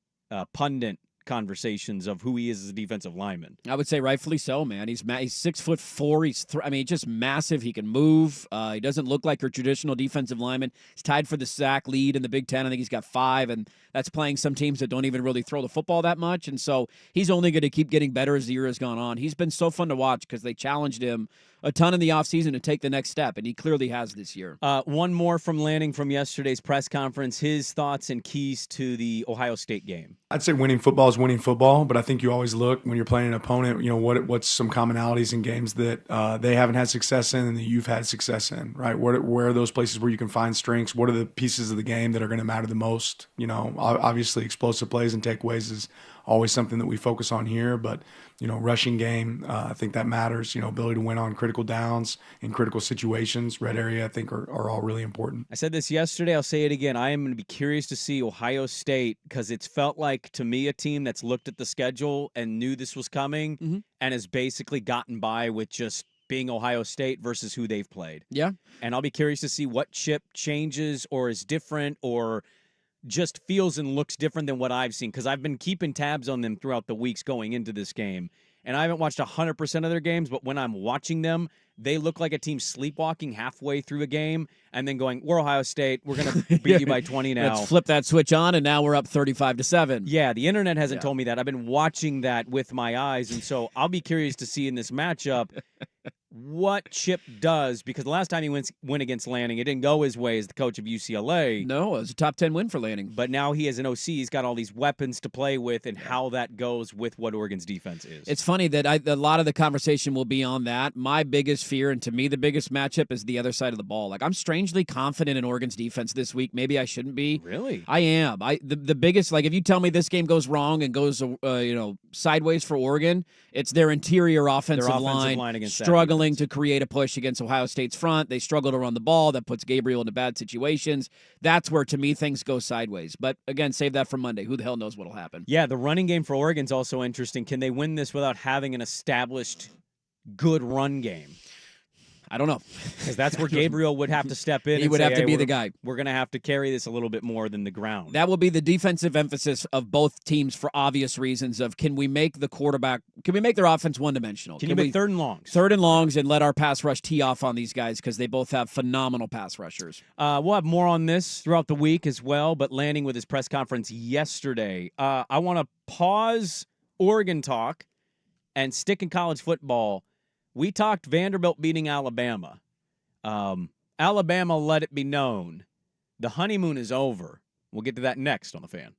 Speaker 5: pundit conversations of who he is as a defensive lineman.
Speaker 6: I would say rightfully so, man. He's 6'4". He's just massive. He can move. He doesn't look like your traditional defensive lineman. He's tied for the sack lead in the Big Ten. I think he's got 5, and that's playing some teams that don't even really throw the football that much. And so he's only going to keep getting better as the year has gone on. He's been so fun to watch because they challenged him a ton in the offseason to take the next step, and he clearly has this year.
Speaker 5: One more from Lanning from yesterday's press conference, his thoughts and keys to the Ohio State game.
Speaker 15: I'd say winning football is winning football, but I think you always look when you're playing an opponent, what's some commonalities in games that they haven't had success in and that you've had success in, right? Where are those places where you can find strengths? What are the pieces of the game that are going to matter the most? Obviously explosive plays and takeaways is always something that we focus on here, but rushing game, I think that matters. Ability to win on critical downs in critical situations, red area, I think are all really important.
Speaker 5: I said this yesterday, I'll say it again. I am going to be curious to see Ohio State because it's felt like, to me, a team that's looked at the schedule and knew this was coming and has basically gotten by with just being Ohio State versus who they've played.
Speaker 6: Yeah.
Speaker 5: And I'll be curious to see what chip changes or is different or just feels and looks different than what I've seen, because I've been keeping tabs on them throughout the weeks going into this game. And I haven't watched 100% of their games, but when I'm watching them, they look like a team sleepwalking halfway through a game and then going, we're Ohio State, we're going to beat you by 20 now.
Speaker 6: Let's flip that switch on, and now we're up 35-7.
Speaker 5: Yeah, the internet hasn't told me that. I've been watching that with my eyes, and so I'll be curious to see in this matchup what Chip does, because the last time he went against Lanning, it didn't go his way as the coach of UCLA.
Speaker 6: No, it was a top 10 win for Lanning.
Speaker 5: But now he has an OC. He's got all these weapons to play with, and how that goes with what Oregon's defense is.
Speaker 6: It's funny that a lot of the conversation will be on that. My biggest fear, and to me the biggest matchup, is the other side of the ball. Like, I'm strangely confident in Oregon's defense this week. Maybe I shouldn't be.
Speaker 5: Really?
Speaker 6: I am. The biggest, like, if you tell me this game goes wrong and goes sideways for Oregon, it's their interior offensive line struggling to create a push against Ohio State's front. They struggle to run the ball. That puts Gabriel into bad situations. That's where, to me, things go sideways. But, again, save that for Monday. Who the hell knows what will happen?
Speaker 5: Yeah, the running game for Oregon's also interesting. Can they win this without having an established good run game?
Speaker 6: I don't know.
Speaker 5: Because that's where Gabriel would have to step in.
Speaker 6: He would have to be the guy.
Speaker 5: We're going to have to carry this a little bit more than the ground.
Speaker 6: That will be the defensive emphasis of both teams for obvious reasons of, can we make their offense one-dimensional?
Speaker 5: Can you make third and longs?
Speaker 6: Third and longs, and let our pass rush tee off on these guys, because they both have phenomenal pass rushers.
Speaker 5: We'll have more on this throughout the week as well, but Lanning with his press conference yesterday. I want to pause Oregon talk and stick in college football. We talked Vanderbilt beating Alabama. Alabama let it be known the honeymoon is over. We'll get to that next on The Fan.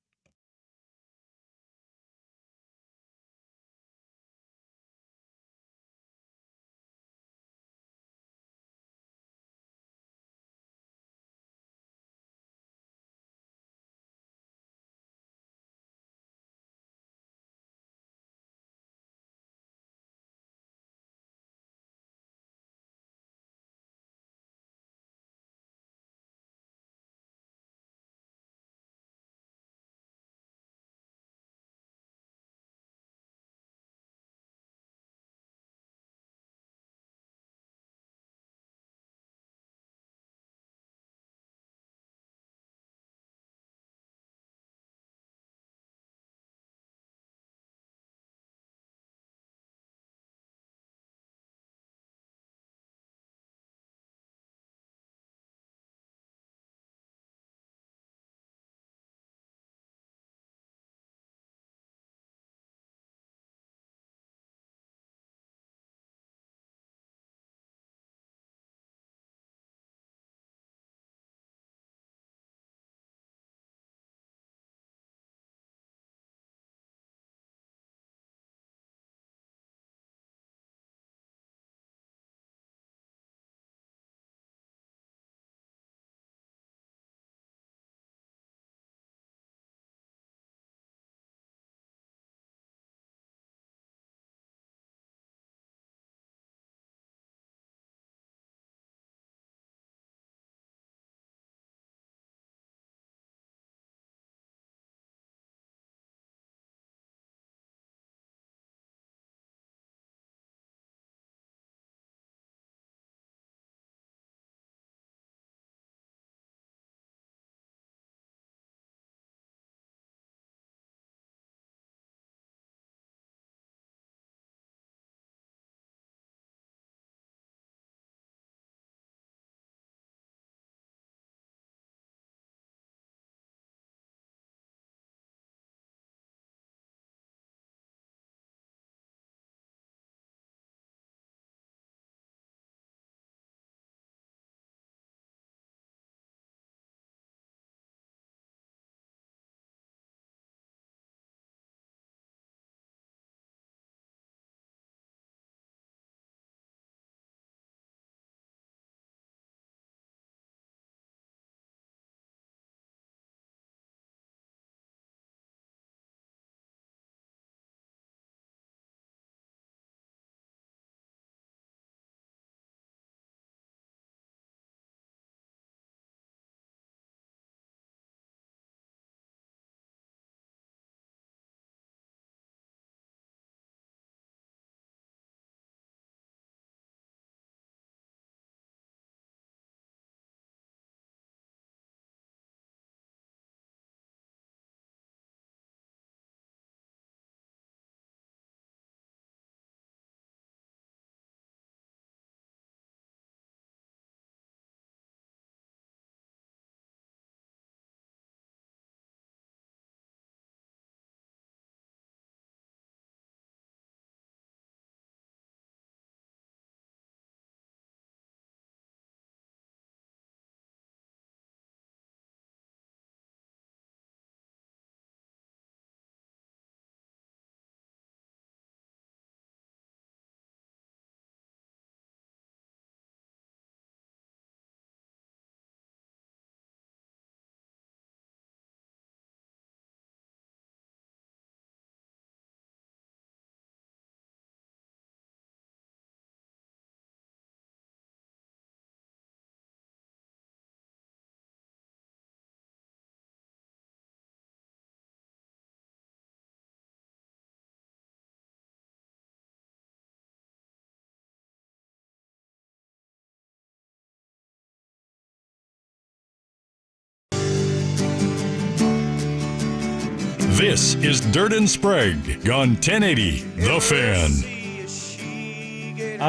Speaker 2: This is Dirt and Sprague on 1080 The Fan.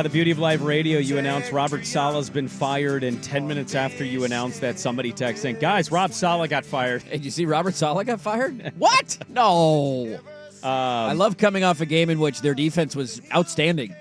Speaker 5: The beauty of live radio, you announce Robert Saleh's been fired, and 10 minutes after you announce that, somebody texts in, guys, Rob Saleh got fired.
Speaker 6: Hey, did you see Robert Saleh got fired? What? No. I love coming off a game in which their defense was outstanding.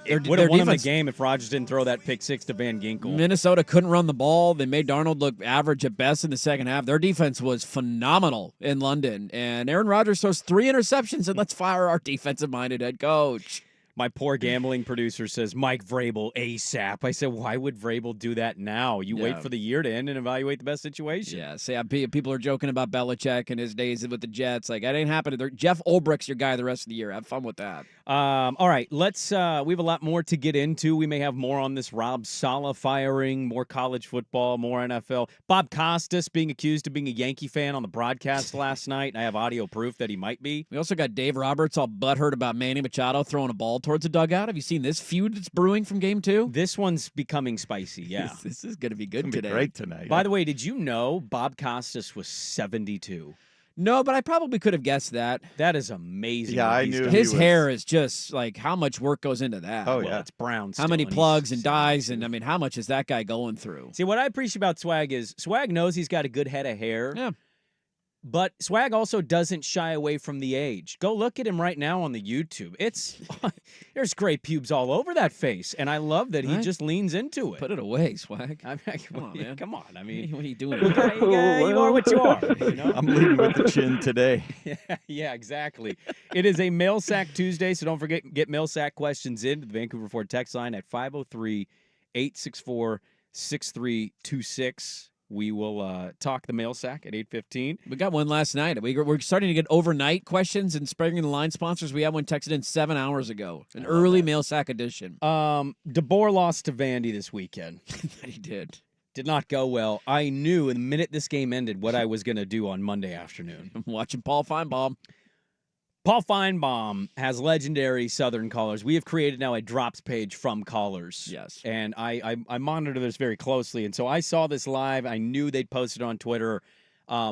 Speaker 5: It would have won them the game if Rodgers didn't throw that pick six to Van Ginkel.
Speaker 6: Minnesota couldn't run the ball. They made Darnold look average at best in the second half. Their defense was phenomenal in London. And Aaron Rodgers throws 3 interceptions, and let's fire our defensive-minded head coach.
Speaker 5: My poor gambling producer says, Mike Vrabel ASAP. I said, why would Vrabel do that now? You wait for the year to end and evaluate the best situation.
Speaker 6: Yeah, see, people are joking about Belichick and his days with the Jets. Like, that ain't happening. Jeff Ulbricht's your guy the rest of the year. Have fun with that.
Speaker 5: All right, let's. We have a lot more to get into. We may have more on this Rob Saleh firing, more college football, more NFL. Bob Costas being accused of being a Yankee fan on the broadcast last night. I have audio proof that he might be.
Speaker 6: We also got Dave Roberts all butthurt about Manny Machado throwing a ball towards a dugout. Have you seen this feud that's brewing from Game 2?
Speaker 5: This one's becoming spicy, yeah.
Speaker 6: This is going to be good today.
Speaker 7: Be great tonight.
Speaker 5: By the way, did you know Bob Costas was 72?
Speaker 6: No, but I probably could have guessed that.
Speaker 5: That is amazing.
Speaker 7: Yeah, I knew.
Speaker 6: His hair is just like, how much work goes into that?
Speaker 7: Oh,
Speaker 5: well,
Speaker 7: yeah.
Speaker 5: It's brown
Speaker 6: How many plugs and dyes, and I mean, how much is that guy going through?
Speaker 5: See, what I appreciate about Swag is Swag knows he's got a good head of hair.
Speaker 6: Yeah.
Speaker 5: But Swag also doesn't shy away from the age. Go look at him right now on the YouTube. There's gray pubes all over that face, and I love that he just leans into it.
Speaker 6: Put it away, Swag.
Speaker 5: Come on, man. Come on. I mean,
Speaker 6: what are you doing?
Speaker 5: You are what you are. You know?
Speaker 7: I'm leading with the chin today.
Speaker 5: Yeah, exactly. It is a Mail Sack Tuesday, so don't forget, get Mail Sack questions in to the Vancouver Ford text line at 503-864-6326. We will talk the mail sack at 8:15.
Speaker 6: We got one last night. We're starting to get overnight questions and Sprague the line sponsors. We had one texted in 7 hours ago. An early mail sack edition.
Speaker 5: DeBoer lost to Vandy this weekend.
Speaker 6: He did.
Speaker 5: Did not go well. I knew the minute this game ended what I was going to do on Monday afternoon.
Speaker 6: I'm watching Paul Feinbaum.
Speaker 5: Paul Feinbaum has legendary Southern callers. We have created now a drops page from callers.
Speaker 6: Yes.
Speaker 5: And I monitor this very closely. And so I saw this live. I knew they'd posted on Twitter.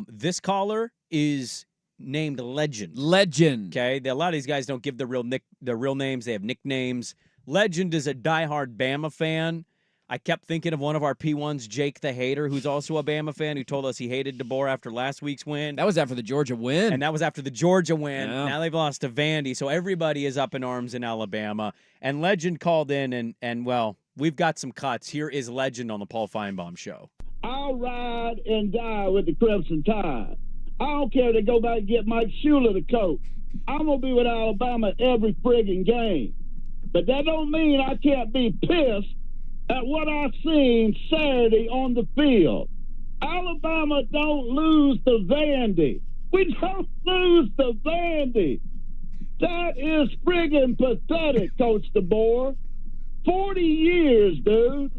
Speaker 5: This caller is named Legend.
Speaker 6: Legend.
Speaker 5: Okay. A lot of these guys don't give their real names. They have nicknames. Legend is a diehard Bama fan. I kept thinking of one of our P1s, Jake the Hater, who's also a Bama fan, who told us he hated DeBoer after last week's win.
Speaker 6: That was after the Georgia win.
Speaker 5: And that was after the Georgia win.
Speaker 6: Yeah.
Speaker 5: Now they've lost to Vandy, so everybody is up in arms in Alabama. And Legend called in, and well, we've got some cuts. Here is Legend on the Paul Feinbaum Show.
Speaker 8: I'll ride and die with the Crimson Tide. I don't care to go back and get Mike Shula the coach. I'm going to be with Alabama every friggin' game. But that don't mean I can't be pissed at what I seen Saturday on the field. Alabama don't lose to Vandy. We don't lose to Vandy. That is friggin' pathetic, Coach DeBoer. 40 years, dude.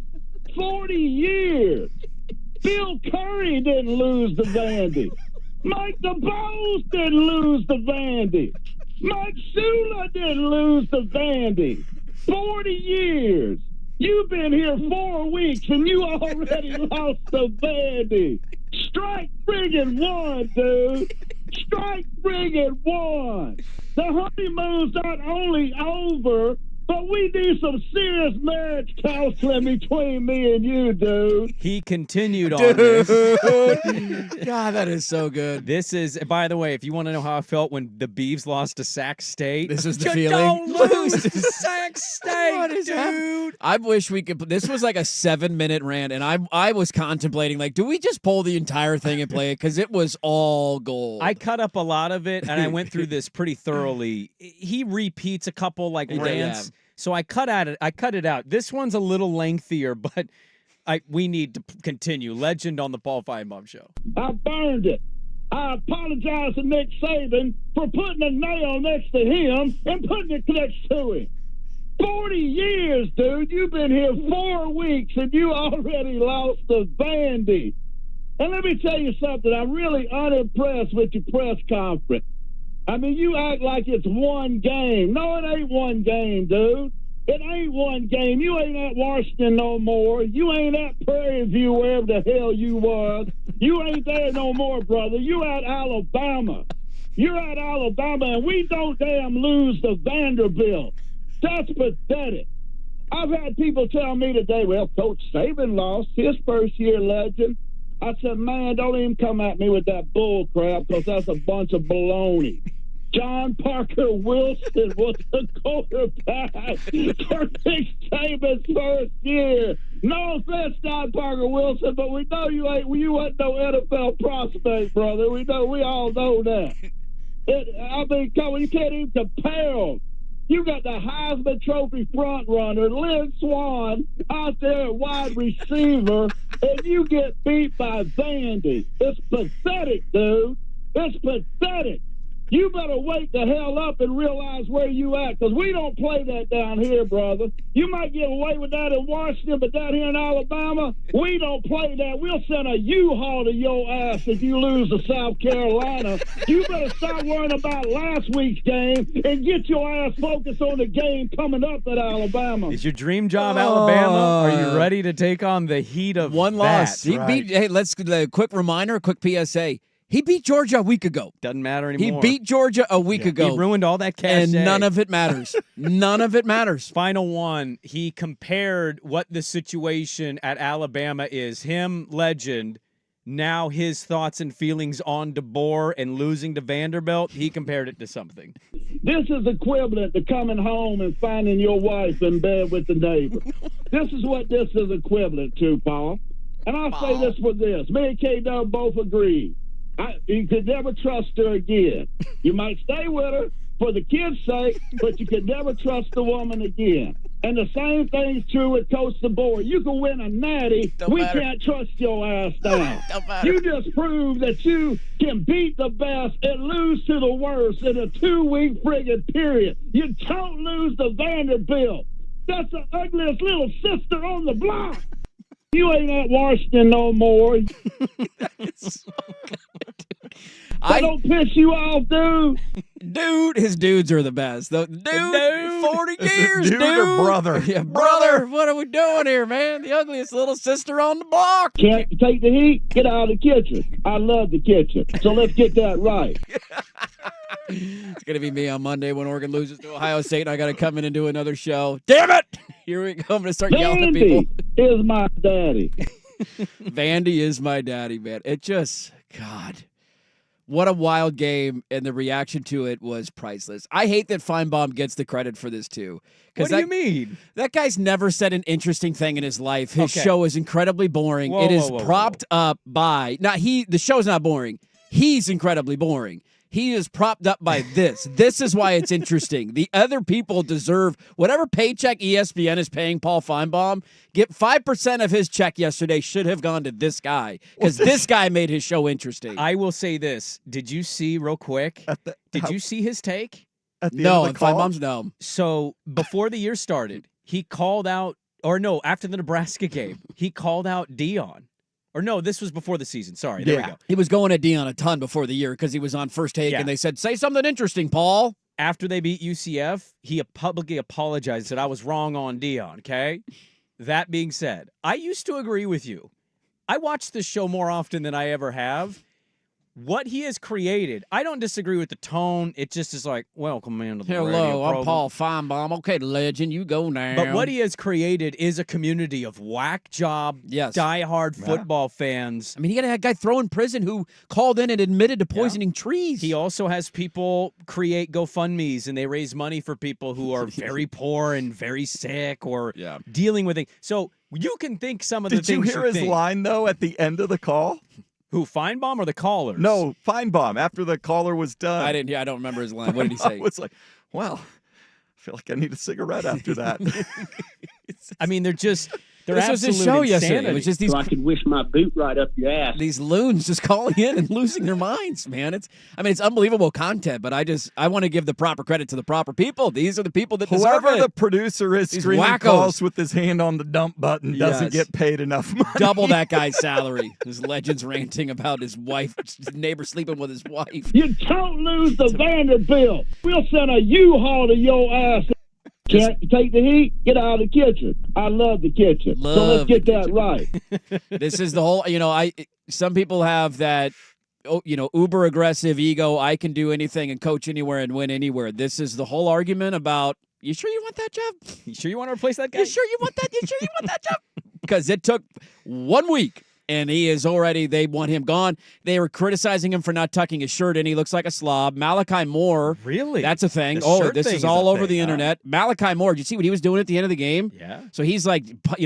Speaker 8: 40 years. Bill Curry didn't lose to Vandy. Mike DeBose didn't lose to Vandy. Mike Shula didn't lose to Vandy. 40 years. You've been here 4 weeks and you already lost to Vandy. Strike friggin' one, dude. Strike friggin' one. The honeymoon's not only over, but we need some serious marriage counseling between me and you, dude.
Speaker 5: He continued on this.
Speaker 6: God, that is so good.
Speaker 5: This is, by the way, if you want to know how I felt when the Beavs lost to Sac State.
Speaker 6: This is the
Speaker 5: you
Speaker 6: feeling.
Speaker 5: Don't lose to Sac State, dude.
Speaker 6: I wish we could. This was like a 7-minute rant, and I was contemplating, like, do we just pull the entire thing and play it? Because it was all gold.
Speaker 5: I cut up a lot of it, and I went through this pretty thoroughly. He repeats a couple like rants. So I cut it out. This one's a little lengthier, but we need to continue. Legend on the Paul Feinbaum Show.
Speaker 8: I burned it. I apologize to Nick Saban for putting a nail next to him and putting it next to him. 40 years, dude. You've been here 4 weeks and you already lost to Vandy. And let me tell you something. I'm really unimpressed with your press conference. I mean, you act like it's one game. No, it ain't one game, dude. It ain't one game. You ain't at Washington no more. You ain't at Prairie View, wherever the hell you was. You ain't there no more, brother. You at Alabama. You're at Alabama, and we don't damn lose to Vanderbilt. That's pathetic. I've had people tell me today, well, Coach Saban lost his first-year Legend. I said, man, don't even come at me with that bull crap because that's a bunch of baloney. John Parker Wilson was the quarterback for Nick Saban's first year. No offense, John Parker Wilson, but we know you wasn't no NFL prospect, brother. We all know that. Come on, you can't even compare them. You got the Heisman Trophy front runner, Lynn Swann, out there at wide receiver, and you get beat by Vandy. It's pathetic, dude. It's pathetic. You better wake the hell up and realize where you at, because we don't play that down here, brother. You might get away with that in Washington, but down here in Alabama, we don't play that. We'll send a U-Haul to your ass if you lose to South Carolina. You better stop worrying about last week's game and get your ass focused on the game coming up at Alabama.
Speaker 5: Is your dream job Alabama? Are you ready to take on the heat of
Speaker 6: one loss?
Speaker 5: He
Speaker 6: beat. Hey, let's quick reminder, quick PSA. He beat Georgia a week ago.
Speaker 5: Doesn't matter anymore.
Speaker 6: He beat Georgia a week ago.
Speaker 5: He ruined all that cachet.
Speaker 6: And none of it matters. None of it matters.
Speaker 5: Final one, he compared what the situation at Alabama is. Him, legend, now his thoughts and feelings on DeBoer and losing to Vanderbilt, he compared it to something.
Speaker 8: This is equivalent to coming home and finding your wife in bed with the neighbor. This is what this is equivalent to, Paul. And I'll say this for this. Me and K-Dub both agree. You could never trust her again. You might stay with her for the kids' sake, but you could never trust the woman again. And the same thing's true with Coach DeBoer. You can win a natty. Can't trust your ass down. You just prove that you can beat the best and lose to the worst in a 2-week friggin' period. You don't lose to Vanderbilt. That's the ugliest little sister on the block. You ain't at Washington no more.
Speaker 6: It's so good, dude.
Speaker 8: I don't piss you off, dude.
Speaker 6: Dude, his dudes are the best. Dude, 40 years, dude.
Speaker 7: Or brother?
Speaker 6: Yeah, brother. What are we doing here, man? The ugliest little sister on the block.
Speaker 8: Can't take the heat? Get out of the kitchen. I love the kitchen. So let's get that right.
Speaker 6: It's going to be me on Monday when Oregon loses to Ohio State, and I got to come in and do another show. Damn it! Here we go. I'm going to start yelling at people.
Speaker 8: Vandy is my daddy.
Speaker 6: Vandy is my daddy, man. It just, God, what a wild game, and the reaction to it was priceless. I hate that Feinbaum gets the credit for this, too.
Speaker 5: What do you mean?
Speaker 6: That guy's never said an interesting thing in his life. His show is incredibly boring. It is propped up by, the show's not boring. He's incredibly boring. He is propped up by this. This is why it's interesting. The other people deserve whatever paycheck ESPN is paying Paul Feinbaum. Get 5% of his check yesterday should have gone to this guy because this guy made his show interesting.
Speaker 5: I will say this. Did you see real quick? Did you see his take?
Speaker 7: At the end of the call?
Speaker 6: Feinbaum's no.
Speaker 5: So before the year started, he called out, after the Nebraska game, he called out Dion. Or no, this was before the season. Sorry, there we go.
Speaker 6: He was going at Dion a ton before the year because he was on First Take, and they said, say something interesting, Paul.
Speaker 5: After they beat UCF, he publicly apologized and said, I was wrong on Dion, okay? That being said, I used to agree with you. I watch this show more often than I ever have. What he has created, I don't disagree with the tone. It just is like, welcome into the radio
Speaker 6: Hello, I'm
Speaker 5: program.
Speaker 6: Paul Feinbaum. Okay, legend, you go now.
Speaker 5: But what he has created is a community of whack job, diehard football fans.
Speaker 6: I mean, he got a guy thrown in prison who called in and admitted to poisoning trees.
Speaker 5: He also has people create GoFundMes, and they raise money for people who are very poor and very sick or dealing with it. So you can think some of the things.
Speaker 7: Did you hear his line, though, at the end of the call?
Speaker 5: Who, Feinbaum or the callers?
Speaker 7: No, Feinbaum, after the caller was done.
Speaker 6: I don't remember his line. What did he say?
Speaker 7: I was like, wow, I feel like I need a cigarette after that.
Speaker 5: I mean, they're
Speaker 6: this was his show yesterday. It was just these.
Speaker 8: So I could wish my boot right up your ass.
Speaker 6: These loons just calling in and losing their minds, man. It's unbelievable content, but I want to give the proper credit to the proper people. These are the people that deserve
Speaker 7: Whoever
Speaker 6: it.
Speaker 7: the producer is screaming calls with his hand on the dump button doesn't get paid enough money.
Speaker 6: Double that guy's salary. His legends ranting about his wife, his neighbor sleeping with his wife.
Speaker 8: You don't lose to Vanderbilt. We'll send a U-Haul to your ass. Can't take the heat? Get out of the kitchen. I love the kitchen. So let's get that right.
Speaker 6: This is the whole, some people have that, uber aggressive ego. I can do anything and coach anywhere and win anywhere. This is the whole argument about, you sure you want that job?
Speaker 5: You sure you want to replace that guy?
Speaker 6: You sure you want that? You sure you want that job? Because it took 1 week and they want him gone. They were criticizing him for not tucking his shirt in. He looks like a slob. Malachi Moore.
Speaker 5: Really?
Speaker 6: That's a thing. This is all over the internet. Malachi Moore, did you see what he was doing at the end of the game?
Speaker 5: Yeah.
Speaker 6: So he's like,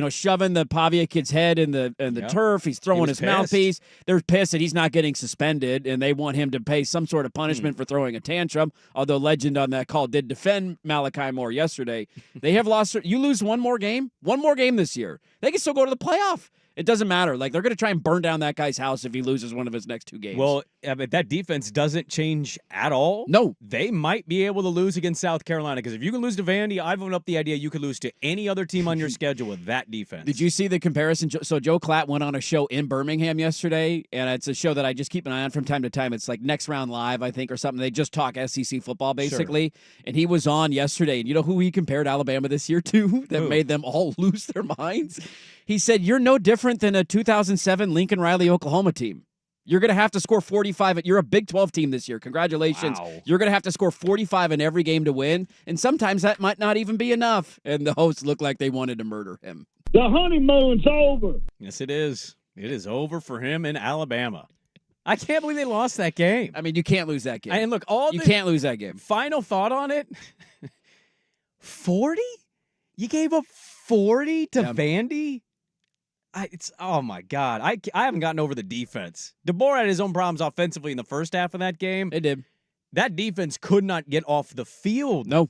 Speaker 6: shoving the Pavia kid's head in the turf. He's throwing his mouthpiece. They're pissed that he's not getting suspended, and they want him to pay some sort of punishment for throwing a tantrum, although legend on that call did defend Malachi Moore yesterday. They have lost. You lose one more game this year. They can still go to the playoff. It doesn't matter. Like, they're going to try and burn down that guy's house if he loses one of his next 2 games.
Speaker 5: Well, but that defense doesn't change at all.
Speaker 6: No.
Speaker 5: They might be able to lose against South Carolina, because if you can lose to Vandy, I've opened up the idea you could lose to any other team on your schedule with that defense.
Speaker 6: Did you see the comparison? So Joe Klatt went on a show in Birmingham yesterday, and it's a show that I just keep an eye on from time to time. It's like Next Round Live, I think, or something. They just talk SEC football, basically. Sure. And he was on yesterday, and you know who he compared Alabama this year to that made them all lose their minds? He said, you're no different than a 2007 Lincoln Riley Oklahoma team. You're going to have to score 45. You're a Big 12 team this year. Congratulations. Wow. You're going to have to score 45 in every game to win, and sometimes that might not even be enough. And the hosts looked like they wanted to murder him.
Speaker 8: The honeymoon's over.
Speaker 5: Yes, it is. It is over for him in Alabama. I can't believe they lost that game.
Speaker 6: I mean, you can't lose that game.
Speaker 5: And look,
Speaker 6: you can't lose that game.
Speaker 5: Final thought on it. 40? You gave up 40 to Vandy? Oh my God. I haven't gotten over the defense. DeBoer had his own problems offensively in the first half of that game.
Speaker 6: It did.
Speaker 5: That defense could not get off the field.
Speaker 6: No.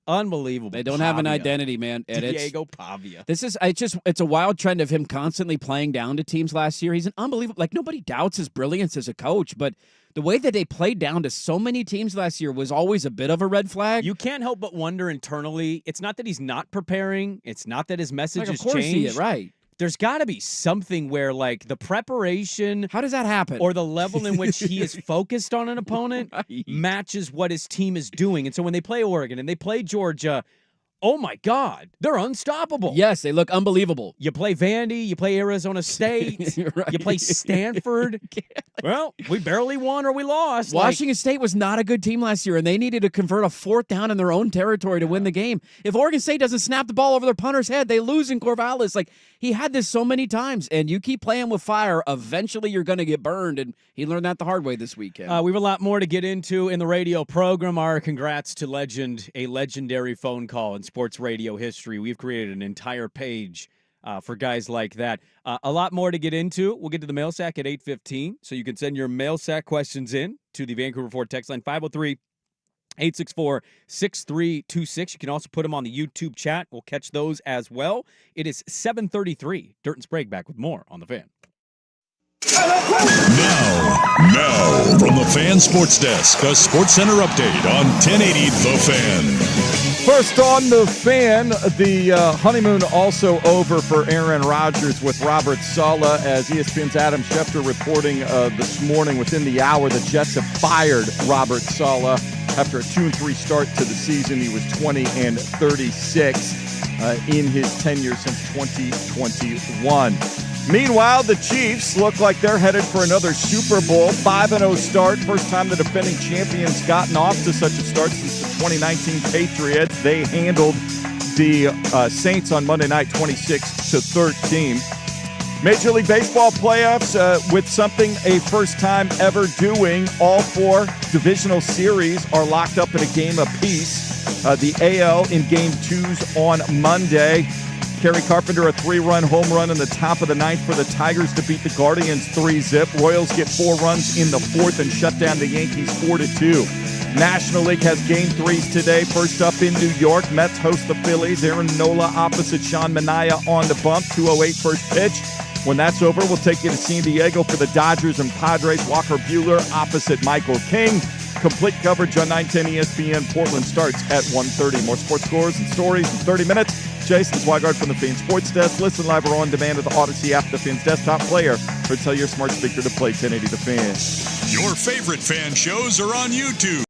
Speaker 5: Unbelievable.
Speaker 6: They don't have an identity, man. And
Speaker 5: Diego Pavia.
Speaker 6: It's a wild trend of him constantly playing down to teams last year. He's an unbelievable, like, nobody doubts his brilliance as a coach, but the way that they played down to so many teams last year was always a bit of a red flag.
Speaker 5: You can't help but wonder internally. It's not that he's not preparing. It's not that his message has
Speaker 6: changed. Of course he is, right.
Speaker 5: There's got to be something where, like, the preparation...
Speaker 6: How does that happen?
Speaker 5: Or the level in which he is focused on an opponent matches what his team is doing. And so when they play Oregon and they play Georgia, oh, my God, they're unstoppable.
Speaker 6: Yes, they look unbelievable.
Speaker 5: You play Vandy, you play Arizona State,
Speaker 6: right.
Speaker 5: You play Stanford. Well, we barely won or we lost.
Speaker 6: Washington State was not a good team last year, and they needed to convert a 4th down in their own territory to win the game. If Oregon State doesn't snap the ball over their punter's head, they lose in Corvallis. Like, he had this so many times, and you keep playing with fire, eventually you're going to get burned, and he learned that the hard way this weekend.
Speaker 5: We have a lot more to get into in the radio program. Our congrats to a legendary phone call in sports radio history. We've created an entire page for guys like that. A lot more to get into. We'll get to the mail sack at 8:15, so you can send your mail sack questions in to the Vancouver Ford text line 503-864-6326. You can also put them on the YouTube chat. We'll catch those as well. It is 7:33. Dirt and Sprague back with more on The Fan.
Speaker 2: Now, from the Fan Sports Desk, a Sports Center update on 1080 The Fan.
Speaker 7: First on The Fan, the honeymoon also over for Aaron Rodgers with Robert Saleh, as ESPN's Adam Schefter reporting this morning within the hour the Jets have fired Robert Saleh after a 2-3 start to the season. He was 20-36 in his tenure since 2021. Meanwhile, the Chiefs look like they're headed for another Super Bowl. 5-0 start. First time the defending champions gotten off to such a start since the 2019 Patriots. They handled the Saints on Monday night 26-13. Major League Baseball playoffs with something a first time ever doing. All 4 divisional series are locked up in a game apiece. The AL in game 2s on Monday. Kerry Carpenter, a 3-run home run in the top of the 9th for the Tigers to beat the Guardians 3-zip. Royals get 4 runs in the 4th and shut down the Yankees 4-2. National League has game 3s today. First up in New York, Mets host the Phillies. Aaron Nola opposite Sean Manaea on the bump. 2:08 first pitch. When that's over, we'll take you to San Diego for the Dodgers and Padres. Walker Buehler opposite Michael King. Complete coverage on 910 ESPN. Portland starts at 1:30. More sports scores and stories in 30 minutes. Jason Swigard from the Fan Sports Desk. Listen live or on demand at the Odyssey app, the Fan's desktop player, or tell your smart speaker to play 1080 The Fan.
Speaker 2: Your favorite fan shows are on YouTube.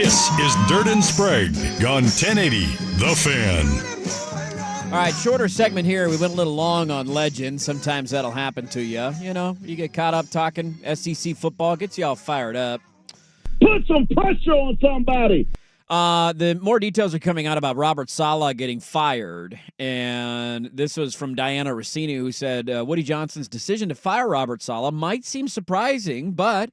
Speaker 2: This is Dirt and Sprague on 1080 The Fan.
Speaker 6: All right, shorter segment here. We went a little long on legends. Sometimes that'll happen to you. You know, you get caught up talking SEC football, gets you all fired up.
Speaker 8: Put some pressure on somebody.
Speaker 6: The more details are coming out about Robert Saleh getting fired, and this was from Diana Rossini, who said Woody Johnson's decision to fire Robert Saleh might seem surprising, but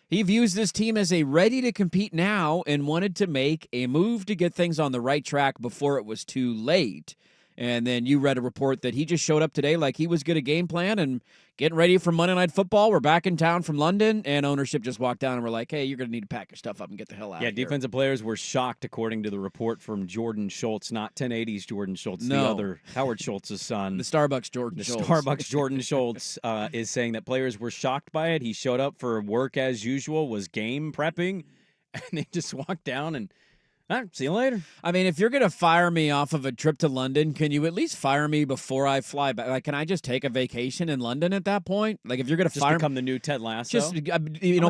Speaker 6: he views this team as a ready to compete now and wanted to make a move to get things on the right track before it was too late. And then you read a report that he just showed up today like he was good at game plan and getting ready for Monday Night Football. We're back in town from London, and ownership just walked down and we're like, hey, you're going to need to pack your stuff up and get the hell out of here.
Speaker 5: Yeah, defensive players were shocked, according to the report from Jordan Schultz, not 1080's Jordan Schultz, the other Howard Schultz's son.
Speaker 6: The Starbucks Jordan Schultz.
Speaker 5: Starbucks Jordan Schultz is saying that players were shocked by it. He showed up for work as usual, was game prepping, and they just walked down and all right, see you later.
Speaker 6: I mean, if you're going to fire me off of a trip to London, can you at least fire me before I fly back? Like, can I just take a vacation in London at that point? Like, if you're going to fire me.
Speaker 5: Become the new Ted Lasso?
Speaker 6: Just,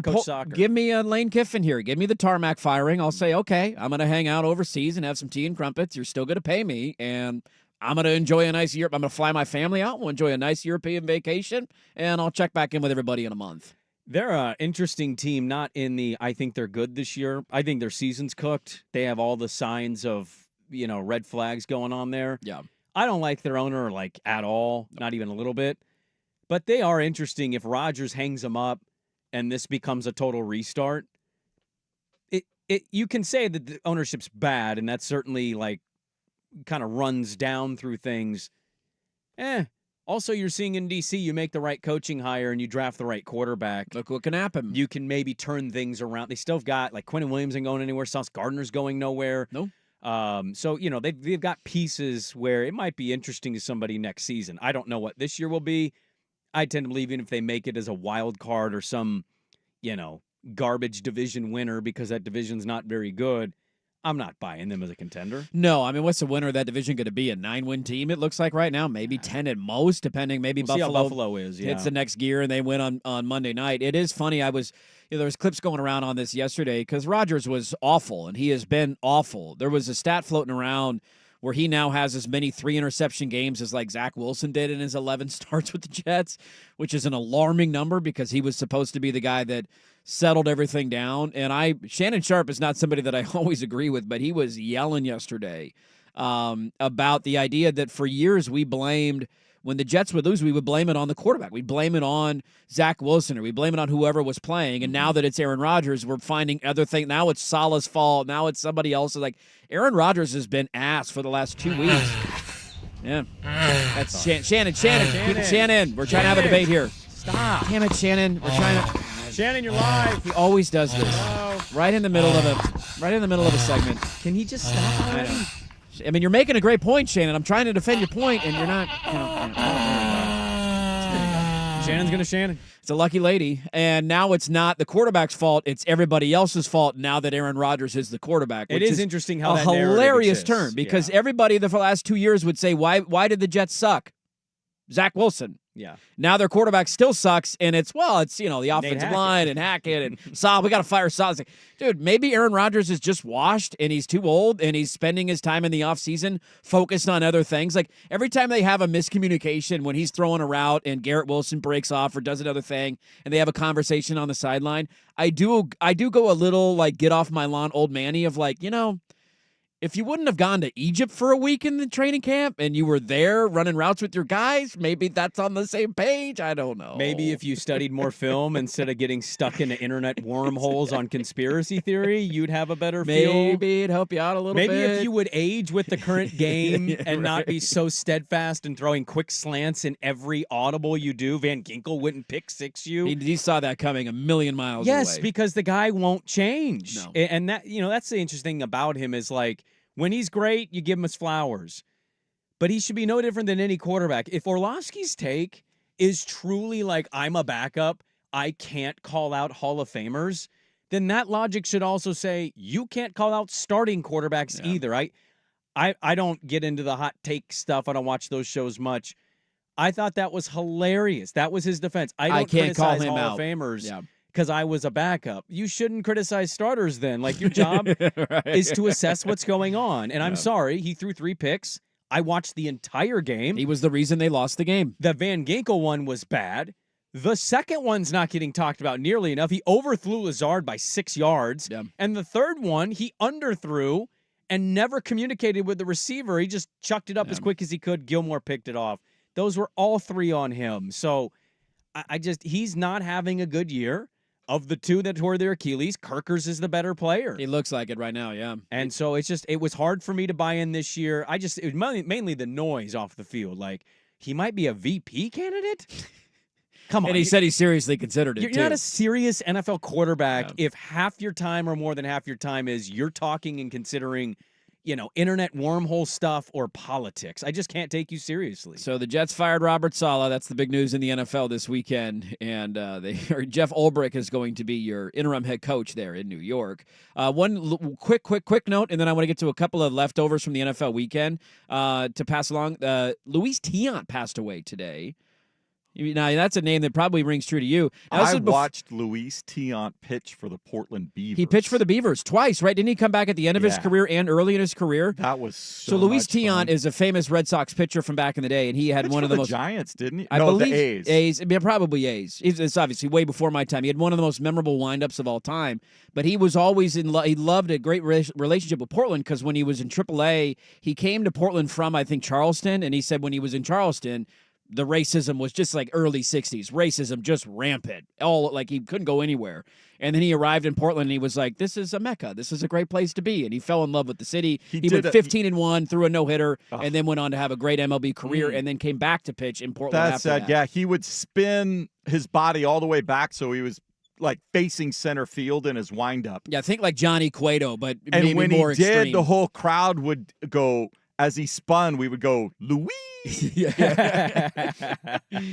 Speaker 6: coach soccer. Give me a Lane Kiffin here. Give me the tarmac firing. I'll say, okay, I'm going to hang out overseas and have some tea and crumpets. You're still going to pay me, and I'm going to enjoy a nice Europe. I'm going to fly my family out. We'll enjoy a nice European vacation, and I'll check back in with everybody in a month.
Speaker 5: They're an interesting team, not in the I think they're good this year. I think their season's cooked. They have all the signs of, red flags going on there.
Speaker 6: Yeah.
Speaker 5: I don't like their owner, like, at all, not even a little bit. But they are interesting if Rodgers hangs them up and this becomes a total restart. You can say that the ownership's bad, and that certainly, like, kind of runs down through things. Also, you're seeing in D.C., you make the right coaching hire and you draft the right quarterback.
Speaker 6: Look what can happen.
Speaker 5: You can maybe turn things around. They still have got, like, Quinnen Williams ain't going anywhere. Sauce Gardner's going nowhere.
Speaker 6: No.
Speaker 5: So, they've got pieces where it might be interesting to somebody next season. I don't know what this year will be. I tend to believe even if they make it as a wild card or some, garbage division winner because that division's not very good, I'm not buying them as a contender.
Speaker 6: No, I mean, what's the winner of that division going to be? A 9-win team, it looks like right now. Maybe 10 at most, depending. Maybe
Speaker 5: we'll see how Buffalo is. Yeah.
Speaker 6: Hits the next gear and they win on Monday night. It is funny. There was clips going around on this yesterday because Rodgers was awful, and he has been awful. There was a stat floating around where he now has as many 3-interception games as like Zach Wilson did in his 11 starts with the Jets, which is an alarming number because he was supposed to be the guy that settled everything down. And Shannon Sharp is not somebody that I always agree with, but he was yelling yesterday about the idea that for years we blamed, when the Jets would lose, we would blame it on the quarterback. We'd blame it on Zach Wilson, or we blame it on whoever was playing. And now that it's Aaron Rodgers, we're finding other things. Now it's Saleh's fault. Now it's somebody else's. Like, Aaron Rodgers has been ass for the last 2 weeks. Yeah. That's Shannon. Keep it Shannon. We're trying to have a debate here.
Speaker 5: Stop.
Speaker 6: Damn it, Shannon. We're trying to.
Speaker 5: Shannon, you're live.
Speaker 6: He always does this. Right in the middle of a segment.
Speaker 5: Can he just stop already?
Speaker 6: I mean, you're making a great point, Shannon. I'm trying to defend your point, and you're not.
Speaker 5: Shannon's going to Shannon.
Speaker 6: It's a lucky lady. And now it's not the quarterback's fault. It's everybody else's fault now that Aaron Rodgers is the quarterback.
Speaker 5: It is interesting how that
Speaker 6: hilarious turn, because everybody the last 2 years would say, why did the Jets suck? Zach Wilson.
Speaker 5: Yeah.
Speaker 6: Now their quarterback still sucks, and it's the offensive line and Hackett and Saleh. We got to fire Saleh. It's like, dude, maybe Aaron Rodgers is just washed, and he's too old, and he's spending his time in the offseason focused on other things. Like, every time they have a miscommunication when he's throwing a route and Garrett Wilson breaks off or does another thing, and they have a conversation on the sideline, I do go a little, like, get off my lawn old manny of, like, if you wouldn't have gone to Egypt for a week in the training camp and you were there running routes with your guys, maybe that's on the same page. I don't know.
Speaker 5: Maybe if you studied more film instead of getting stuck into internet wormholes on conspiracy theory, you'd have a better feel.
Speaker 6: Maybe it'd help you out a little bit.
Speaker 5: Maybe if you would age with the current game and not be so steadfast and throwing quick slants in every audible you do, Van Ginkel wouldn't pick six you.
Speaker 6: He saw that coming a million miles away.
Speaker 5: Yes, because the guy won't change.
Speaker 6: No.
Speaker 5: And that, that's the interesting thing about him is, like, when he's great, you give him his flowers. But he should be no different than any quarterback. If Orlovsky's take is truly like, I'm a backup, I can't call out Hall of Famers, then that logic should also say you can't call out starting quarterbacks either. I don't get into the hot take stuff. I don't watch those shows much. I thought that was hilarious. That was his defense. I can't
Speaker 6: call
Speaker 5: criticize
Speaker 6: him
Speaker 5: Hall
Speaker 6: out.
Speaker 5: of Famers.
Speaker 6: Yeah.
Speaker 5: because I was a backup. You shouldn't criticize starters then. Like, your job is to assess what's going on. And I'm sorry, he threw 3 picks. I watched the entire game.
Speaker 6: He was the reason they lost the game.
Speaker 5: The Van Ginkel one was bad. The second one's not getting talked about nearly enough. He overthrew Lazard by 6 yards.
Speaker 6: Yeah.
Speaker 5: And the third one, he underthrew and never communicated with the receiver. He just chucked it up as quick as he could. Gilmore picked it off. Those were all 3 on him. So he's not having a good year. Of the 2 that tore their Achilles, Kirkers is the better player.
Speaker 6: He looks like it right now, yeah.
Speaker 5: And so it was hard for me to buy in this year. It was mainly the noise off the field. Like, he might be a VP candidate? Come on.
Speaker 6: And he said he seriously considered it,
Speaker 5: You're not a serious NFL quarterback if half your time or more than half your time is you're talking and considering, internet wormhole stuff or politics. I just can't take you seriously.
Speaker 6: So the Jets fired Robert Saleh. That's the big news in the NFL this weekend. And Jeff Ulbrich is going to be your interim head coach there in New York. One quick note, and then I want to get to a couple of leftovers from the NFL weekend to pass along. Luis Tiant passed away today. Now, that's a name that probably rings true to you. Now,
Speaker 7: I watched Luis Tiant pitch for the Portland Beavers.
Speaker 6: He pitched for the Beavers twice, right? Didn't he come back at the end of his career and early in his career?
Speaker 7: That was so
Speaker 6: Luis
Speaker 7: much
Speaker 6: Tiant
Speaker 7: fun.
Speaker 6: is a famous Red Sox pitcher from back in the day, and he had one of the most
Speaker 7: Giants, didn't he?
Speaker 6: I
Speaker 7: No,
Speaker 6: believe
Speaker 7: the A's.
Speaker 6: A's, yeah, probably A's. It's obviously way before my time. He had one of the most memorable windups of all time. But he was always in love. He loved a great relationship with Portland because when he was in AAA, he came to Portland from, I think, Charleston, and he said when he was in Charleston, the racism was just like early 60s. Racism just rampant. Like he couldn't go anywhere. And then he arrived in Portland and he was like, this is a mecca. This is a great place to be. And he fell in love with the city. He went 15-1, threw a no-hitter, and then went on to have a great MLB career and then came back to pitch in Portland
Speaker 7: That's
Speaker 6: after
Speaker 7: sad.
Speaker 6: that.
Speaker 7: Yeah, he would spin his body all the way back so he was like facing center field in his windup.
Speaker 6: Yeah, think like Johnny Cueto, but
Speaker 7: and
Speaker 6: maybe
Speaker 7: when
Speaker 6: more
Speaker 7: he did,
Speaker 6: extreme.
Speaker 7: the whole crowd would go, as he spun, we would go, Louis.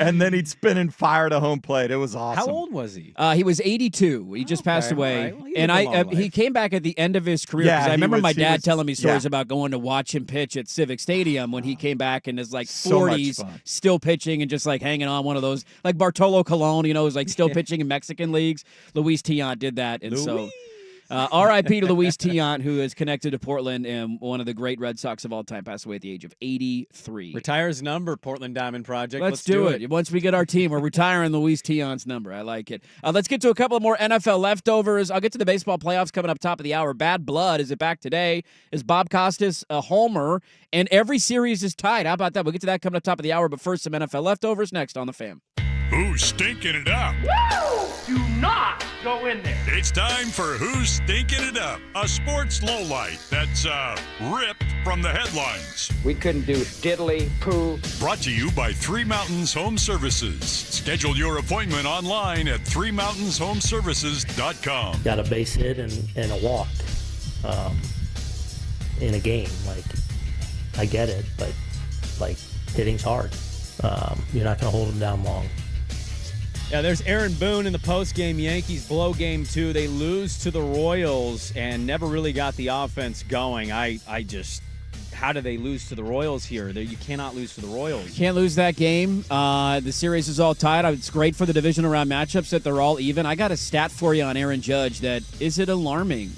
Speaker 7: And then he'd spin and fire to home plate. It was awesome.
Speaker 5: How old was he?
Speaker 6: He was 82. He just passed away.
Speaker 5: Right. Well,
Speaker 6: and he came back at the end of his career.
Speaker 7: Yeah,
Speaker 6: I remember my dad
Speaker 7: was,
Speaker 6: telling me stories about going to watch him pitch at Civic Stadium when he came back in his like
Speaker 7: So much
Speaker 6: 40s,
Speaker 7: fun.
Speaker 6: still pitching and just like hanging on one of those, like Bartolo Colon, was like still pitching in Mexican leagues. Luis Tiant did that. And so R.I.P. to Luis Tiant, who is connected to Portland and one of the great Red Sox of all time, passed away at the age of 83.
Speaker 5: Retire his number, Portland Diamond Project.
Speaker 6: Let's do it. Once we get our team, we're retiring Luis Tiant's number. I like it. Let's get to a couple of more NFL leftovers. I'll get to the baseball playoffs coming up top of the hour. Bad Blood, is it back today? Is Bob Costas a homer? And every series is tied. How about that? We'll get to that coming up top of the hour. But first, some NFL leftovers next on The Fan.
Speaker 2: Who's stinking it up?
Speaker 16: Woo! Do not go in there.
Speaker 2: It's time for Who's Stinking It Up, a sports lowlight that's ripped from the headlines.
Speaker 11: We couldn't do diddly poo.
Speaker 2: Brought to you by Three Mountains Home Services. Schedule your appointment online at threemountainshomservices.com.
Speaker 17: Got a base hit and a walk in a game. Like, I get it, but like hitting's hard. You're not going to hold them down long.
Speaker 5: Yeah, there's Aaron Boone in the postgame. Yankees blow game 2. They lose to the Royals and never really got the offense going. How do they lose to the Royals here? You cannot lose to the Royals.
Speaker 6: Can't lose that game. The series is all tied. It's great for the divisional round matchups that they're all even. I got a stat for you on Aaron Judge that is it alarming?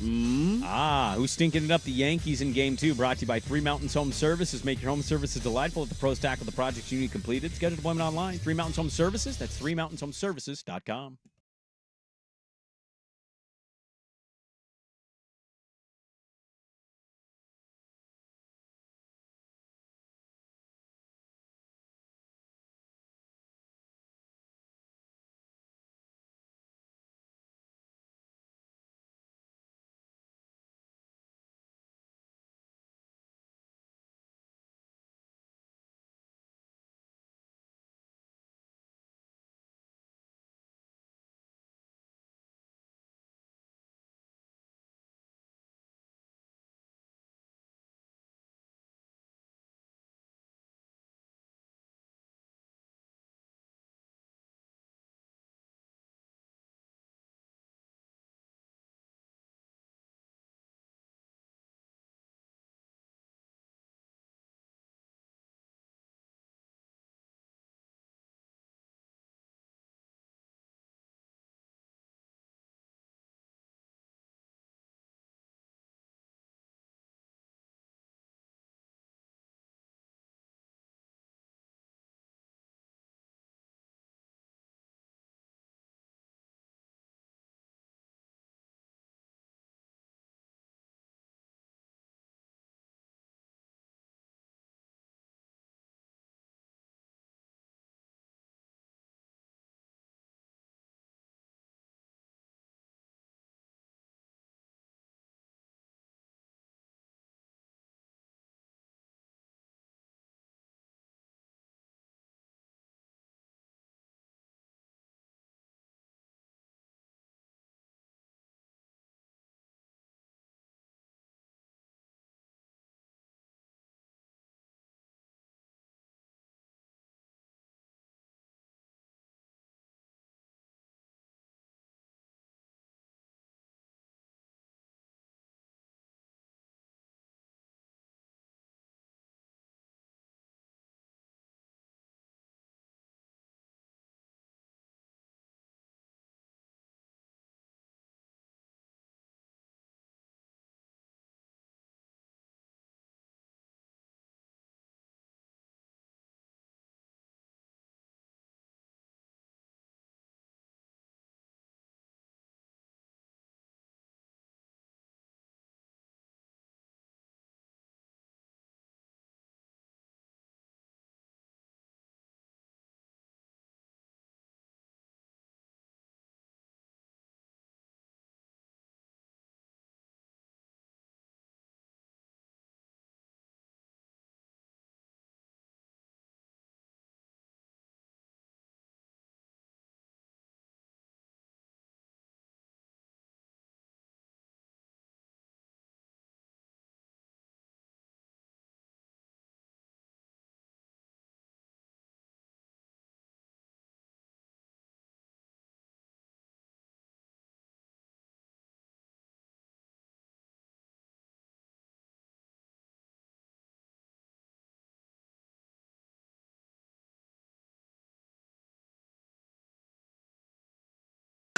Speaker 5: Who's stinking it up? The Yankees in game 2, brought to you by Three Mountains Home Services. Make your home services delightful at the pros tackle the projects you need completed. Schedule appointment online. Three Mountains Home Services. That's threemountainshomservices.com.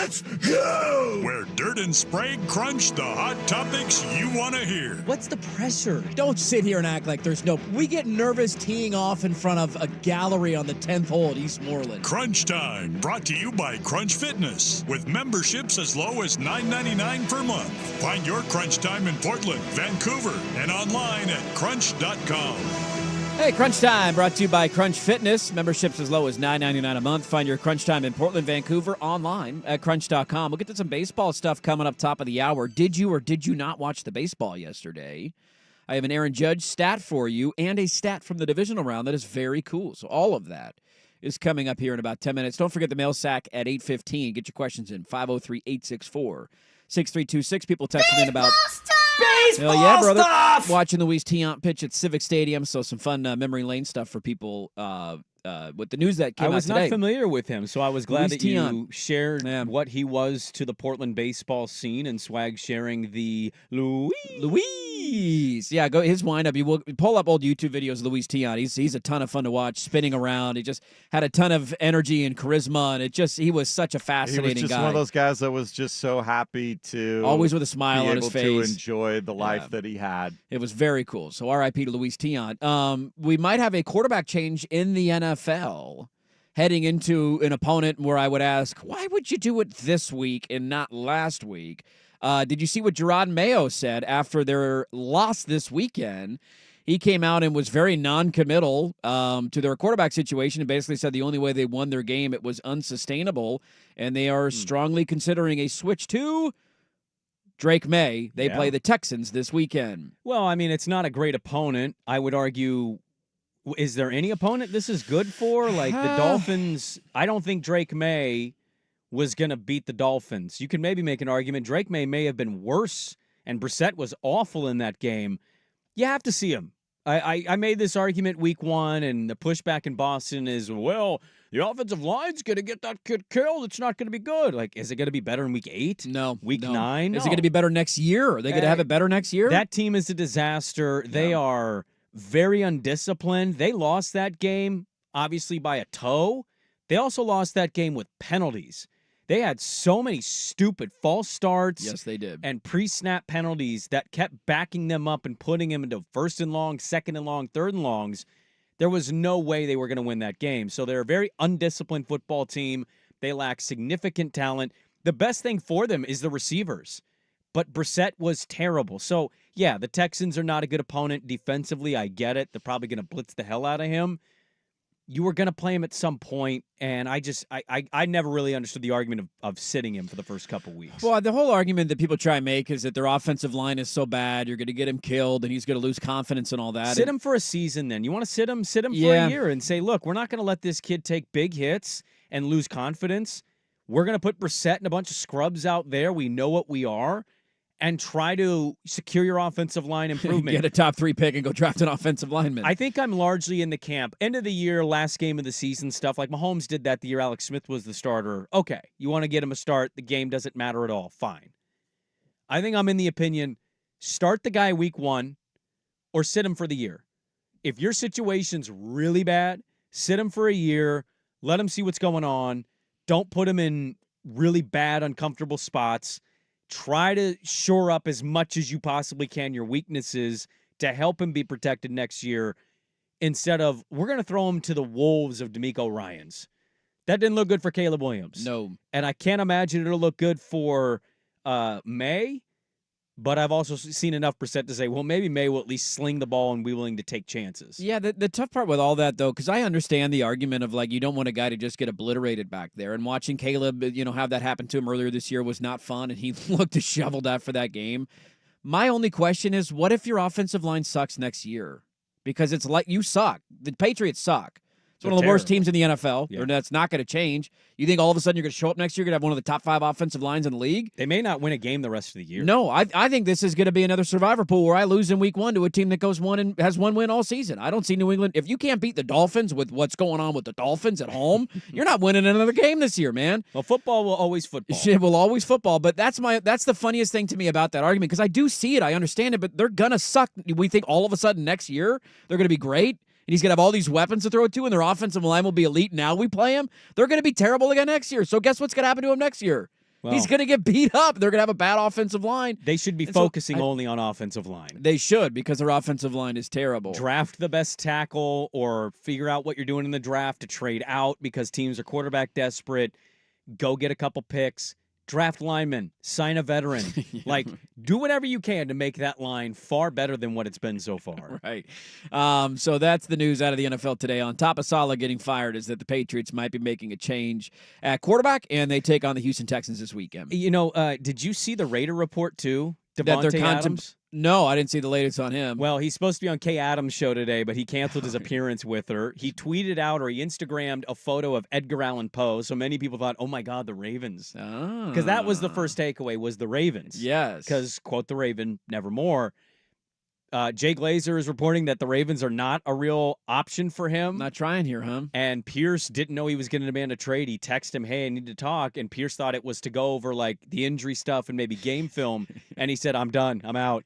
Speaker 2: Let's go! Where Dirt and Sprague crunch the hot topics you want to hear.
Speaker 5: What's the pressure?
Speaker 6: Don't sit here and act like there's no... We get nervous teeing off in front of a gallery on the 10th hole at Eastmoreland.
Speaker 2: Crunch Time, brought to you by Crunch Fitness, with memberships as low as $9.99 per month. Find your Crunch Time in Portland, Vancouver, and online at crunch.com.
Speaker 6: Hey, Crunch Time, brought to you by Crunch Fitness. Memberships as low as $9.99 a month. Find your Crunch Time in Portland, Vancouver, online at crunch.com. We'll get to some baseball stuff coming up top of the hour. Did you or did you not watch the baseball yesterday? I have an Aaron Judge stat for you and a stat from the divisional round that is very cool. So all of that is coming up here in about 10 minutes. Don't forget the mail sack at 8:15. Get your questions in, 503-864-6326. People texting in about...
Speaker 3: Baseball
Speaker 6: yeah, brother.
Speaker 3: stuff!
Speaker 6: Watching the Luis Tiant pitch at Civic Stadium, so some fun memory lane stuff for people with the news that came out today.
Speaker 5: I was not familiar with him, so I was glad
Speaker 6: Luis
Speaker 5: that
Speaker 6: Tiant.
Speaker 5: you shared what he was to the Portland baseball scene, and Swag sharing the
Speaker 6: Luis. Yeah, go his windup. You will pull up old YouTube videos of Luis Tiant. He's a ton of fun to watch, spinning around. He just had a ton of energy and charisma, and he was such a fascinating guy.
Speaker 7: He was just one of those guys that was just so happy to
Speaker 6: always with a smile on his face,
Speaker 7: to enjoy the life that he had.
Speaker 6: It was very cool. So R.I.P. to Luis Tiant. We might have a quarterback change in the NFL. Heading into an opponent where I would ask, why would you do it this week and not last week? Did you see what Gerard Mayo said after their loss this weekend? He came out and was very non-committal to their quarterback situation and basically said the only way they won their game, it was unsustainable, and they are strongly considering a switch to Drake May. They play the Texans this weekend.
Speaker 5: Well, I mean, it's not a great opponent. I would argue, is there any opponent this is good for? Like the Dolphins, I don't think Drake May was going to beat the Dolphins. You can maybe make an argument Drake may have been worse, and Brissett was awful in that game. You have to see him. I made this argument week one, and the pushback in Boston is, well, the offensive line's going to get that kid killed. It's not going to be good. Like, is it going to be better in week 8?
Speaker 6: No.
Speaker 5: Week 9?
Speaker 6: Is it going to be better next year? Are they going to have it better next year?
Speaker 5: That team is a disaster. They are very undisciplined. They lost that game, obviously, by a toe. They also lost that game with penalties. They had so many stupid false starts.
Speaker 6: Yes, they did.
Speaker 5: And pre-snap penalties that kept backing them up and putting them into first and long, second and long, third and longs. There was no way they were going to win that game. So they're a very undisciplined football team. They lack significant talent. The best thing for them is the receivers. But Brissett was terrible. So, yeah, the Texans are not a good opponent defensively. I get it. They're probably going to blitz the hell out of him. You were going to play him at some point, and I never really understood the argument of sitting him for the first couple weeks.
Speaker 6: Well, the whole argument that people try and make is that their offensive line is so bad, you're going to get him killed, and he's going to lose confidence and all that.
Speaker 5: Sit him for a season then. You want to sit him for a year and say, look, we're not going to let this kid take big hits and lose confidence. We're going to put Brissett and a bunch of scrubs out there. We know what we are. And try to secure your offensive line improvement.
Speaker 6: Get a top 3 pick and go draft an offensive lineman.
Speaker 5: I think I'm largely in the camp. End of the year, last game of the season stuff. Like Mahomes did that the year Alex Smith was the starter. Okay, you want to get him a start. The game doesn't matter at all. Fine. I think I'm in the opinion, start the guy week 1 or sit him for the year. If your situation's really bad, sit him for a year. Let him see what's going on. Don't put him in really bad, uncomfortable spots. Try to shore up as much as you possibly can your weaknesses to help him be protected next year instead of, we're going to throw him to the wolves of D'Amico Ryans. That didn't look good for Caleb Williams.
Speaker 6: No.
Speaker 5: And I can't imagine it'll look good for May, but I've also seen enough Brissett to say, well, maybe May will at least sling the ball and be willing to take chances.
Speaker 6: Yeah, the tough part with all that, though, because I understand the argument of, like, you don't want a guy to just get obliterated back there. And watching Caleb, have that happen to him earlier this year was not fun, and he looked disheveled after that game. My only question is, what if your offensive line sucks next year? Because it's like you suck. The Patriots suck. It's one of the worst teams in the NFL.
Speaker 5: Yeah.
Speaker 6: That's not going to change. You think all of a sudden you're going to show up next year, you're going to have one of the top 5 offensive lines in the league?
Speaker 5: They may not win a game the rest of the year.
Speaker 6: No, I think this is going to be another survivor pool where I lose in week 1 to a team that goes 1 and has 1 win all season. I don't see New England. If you can't beat the Dolphins with what's going on with the Dolphins at home, you're not winning another game this year, man.
Speaker 5: Well, football will always football.
Speaker 6: It will always football, but that's the funniest thing to me about that argument, because I do see it, I understand it, but they're going to suck. We think all of a sudden next year they're going to be great. And he's going to have all these weapons to throw to, and their offensive line will be elite. Now we play him. They're going to be terrible again next year. So guess what's going to happen to him next year? He's going to get beat up. They're going to have a bad offensive line.
Speaker 5: They should be focusing only on offensive line.
Speaker 6: They should, because their offensive line is terrible.
Speaker 5: Draft the best tackle or figure out what you're doing in the draft to trade out because teams are quarterback desperate. Go get a couple picks. Draft linemen, sign a veteran. Like, do whatever you can to make that line far better than what it's been so far.
Speaker 6: Right. So that's the news out of the NFL today. On top of Saleh getting fired is that the Patriots might be making a change at quarterback, and they take on the Houston Texans this weekend.
Speaker 5: You know, did you see the Raider report, too? Devontae Adams?
Speaker 6: No, I didn't see the latest on him.
Speaker 5: Well, he's supposed to be on Kay Adams' show today, but he canceled his appearance with her. He tweeted out or he Instagrammed a photo of Edgar Allan Poe, so many people thought, oh, my God, the Ravens. Because that was the first takeaway, was the Ravens.
Speaker 6: Yes.
Speaker 5: Because, quote the Raven, nevermore. Jay Glazer is reporting that the Ravens are not a real option for him.
Speaker 6: Not trying here, huh?
Speaker 5: And Pierce didn't know he was going to demand a trade. He texted him, hey, I need to talk. And Pierce thought it was to go over, like, the injury stuff and maybe game film. And he said, I'm done. I'm out.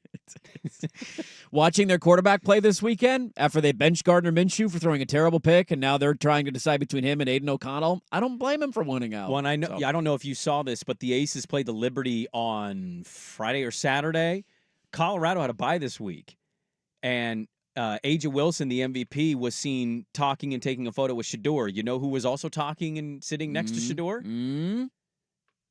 Speaker 6: Watching their quarterback play this weekend after they benched Gardner Minshew for throwing a terrible pick, and now they're trying to decide between him and Aiden O'Connell, I don't blame him for wanting out.
Speaker 5: Well, and I know, I don't know if you saw this, but the Aces played the Liberty on Friday or Saturday. Colorado had a bye this week. And Aja Wilson, the MVP, was seen talking and taking a photo with Shador. You know who was also talking and sitting next to Shador?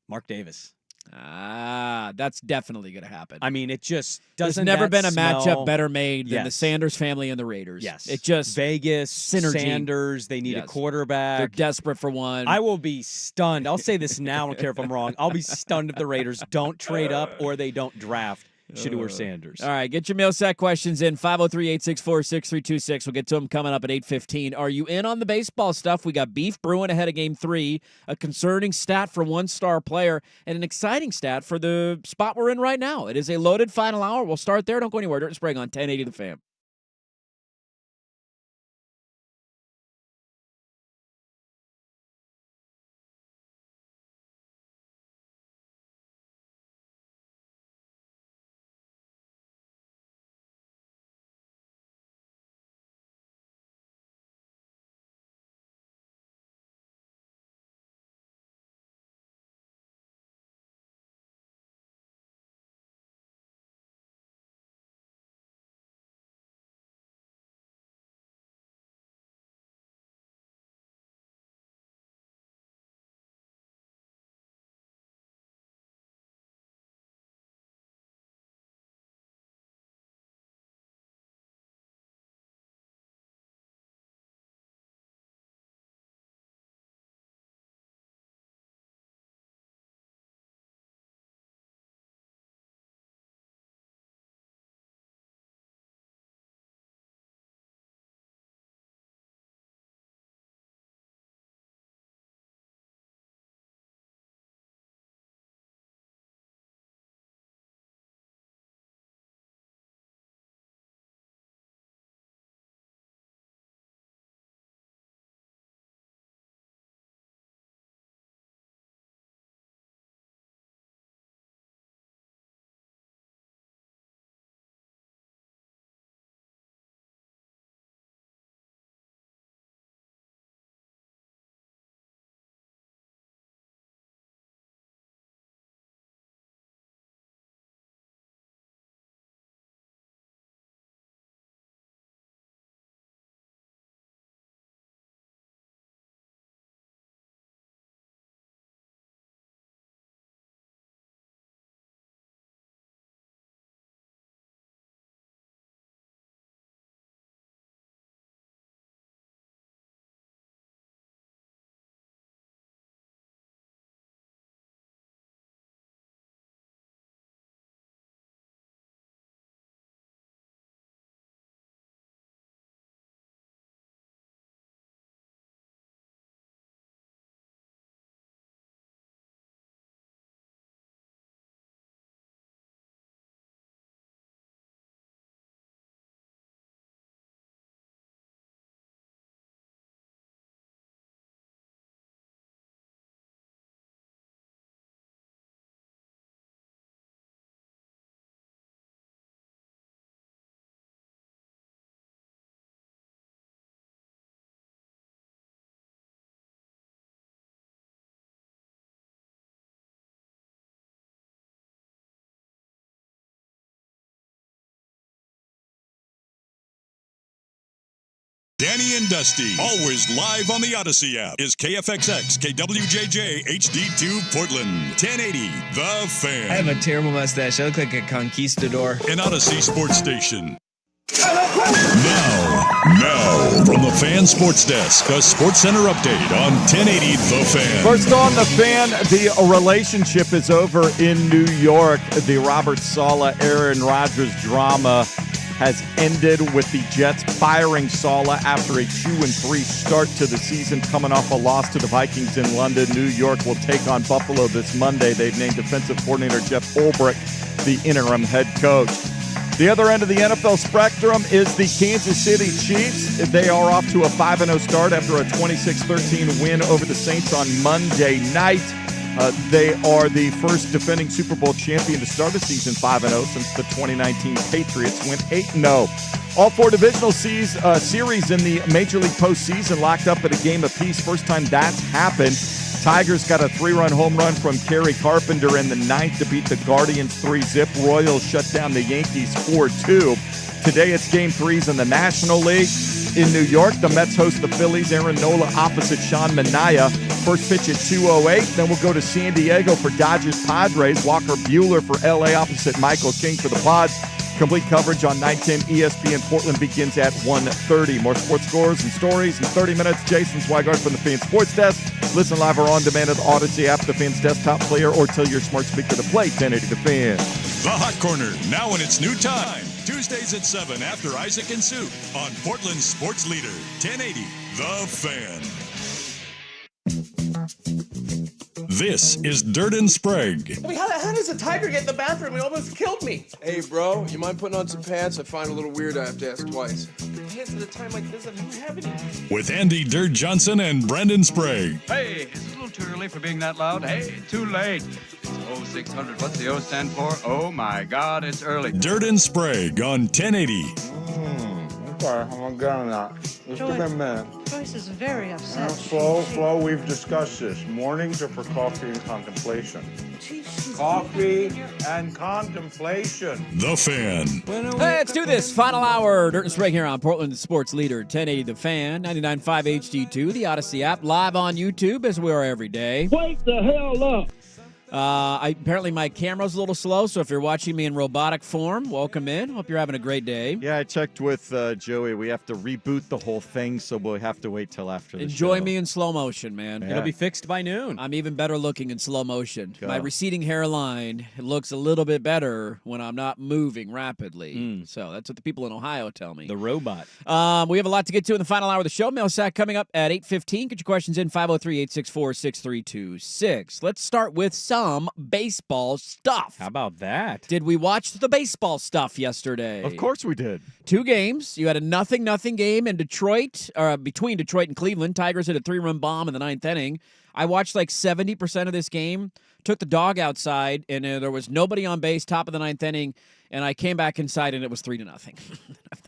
Speaker 5: Mark Davis.
Speaker 6: That's definitely going to happen.
Speaker 5: I mean, it just doesn't.
Speaker 6: There's never been a
Speaker 5: smell...
Speaker 6: matchup better made than the
Speaker 5: Yes.
Speaker 6: Sanders family and the Raiders.
Speaker 5: Yes.
Speaker 6: It just
Speaker 5: Vegas,
Speaker 6: synergy.
Speaker 5: Sanders, they need a quarterback.
Speaker 6: They're desperate for one.
Speaker 5: I will be stunned. I'll say this now. I don't care if I'm wrong. I'll be stunned if the Raiders don't trade up or they don't draft Shador Sanders.
Speaker 6: All right, get your mail set questions in 503-864-6326. We'll get to them coming up at 8:15. Are you in on the baseball stuff? We got beef brewing ahead of Game 3, a concerning stat for one star player, and an exciting stat for the spot we're in right now. It is a loaded final hour. We'll start there. Don't go anywhere. Dirt and Sprague on 1080 The Fan.
Speaker 2: Danny and Dusty, always live on the Odyssey app, is KFXX, KWJJ, HD2 Portland, 1080, The Fan.
Speaker 18: I have a terrible mustache. I look like a conquistador.
Speaker 2: An Odyssey sports station. Now, from the Fan Sports Desk, a Sports Center update on 1080 The Fan.
Speaker 7: First on The Fan, the relationship is over in New York. The Robert Saleh, Aaron Rodgers drama has ended with the Jets firing Saleh after a 2-3 start to the season, coming off a loss to the Vikings in London. New York will take on Buffalo this Monday. They've named defensive coordinator Jeff Ulbrich the interim head coach. The other end of the NFL spectrum is the Kansas City Chiefs. They are off to a 5-0 start after a 26-13 win over the Saints on Monday night. They are the first defending Super Bowl champion to start a season 5-0 since the 2019 Patriots went 8-0. All four divisional series in the Major League postseason locked up at a game apiece. First time that's happened. Tigers got a 3-run home run from Kerry Carpenter in the ninth to beat the Guardians 3-zip. Royals shut down the Yankees 4-2. Today it's Game 3s in the National League. In New York, the Mets host the Phillies. Aaron Nola opposite Sean Manaea. First pitch at 2:08. Then we'll go to San Diego for Dodgers Padres. Walker Buehler for LA opposite Michael King for the Pods. Complete coverage on 910 ESPN Portland begins at 1:30. More sports scores and stories in 30 minutes. Jason Swigart from the Fan Sports Desk. Listen live or on demand at the Odyssey app, the Fan's desktop player, or tell your smart speaker to play 1080 The Fan.
Speaker 2: The Hot Corner, now in its new time. Tuesdays at 7 after Isaac and Sue on Portland's sports leader, 1080 The Fan. This is Dirt and Sprague.
Speaker 19: I mean, how does a tiger get in the bathroom? He almost killed me.
Speaker 20: Hey, bro, you mind putting on some pants? I find it a little weird I have to ask twice.
Speaker 19: Pants at a time like this, I don't have any.
Speaker 2: With Andy Dirt Johnson and Brendan Sprague.
Speaker 21: Hey, it's a little too early for being that loud. Hey, too late. It's 0600. What's the O stand for? Oh, my God, it's early.
Speaker 2: Dirt and Sprague on 1080.
Speaker 22: Okay, I'm gonna get on that. Just give me a minute.
Speaker 23: Joyce is very upset.
Speaker 22: Flo, we've discussed this. Mornings are for coffee and contemplation. Coffee and contemplation.
Speaker 2: The Fan.
Speaker 6: Hey, let's do this. Final hour. Dirt and Sprague here on Portland's sports leader, 1080 The Fan, 99.5 HD2, the Odyssey app, live on YouTube as we are every day.
Speaker 8: Wake the hell up.
Speaker 6: Apparently my camera's a little slow, so if you're watching me in robotic form, welcome in. Hope you're having a great day.
Speaker 7: Yeah, I checked with Joey. We have to reboot the whole thing, so we'll have to wait till after the
Speaker 6: Enjoy
Speaker 7: show.
Speaker 6: me in slow motion, man.
Speaker 7: Yeah.
Speaker 5: It'll be fixed by noon.
Speaker 6: I'm even better looking in slow motion.
Speaker 7: Go.
Speaker 6: My receding hairline looks a little bit better when I'm not moving rapidly. So that's what the people in Ohio tell me.
Speaker 5: The robot.
Speaker 6: We have a lot to get to in the final hour of the show. Mail sack coming up at 8:15. Get your questions in 503-864-6326. Let's start with some baseball stuff.
Speaker 5: How about that?
Speaker 6: Did we watch the baseball stuff yesterday?
Speaker 7: Of course we did.
Speaker 6: 2 games. You had a 0-0 game in Detroit, or between Detroit and Cleveland. Tigers hit a 3-run bomb in the 9th inning. I watched like 70% of this game, took the dog outside, and there was nobody on base, top of the 9th inning, and I came back inside, and it was 3-0.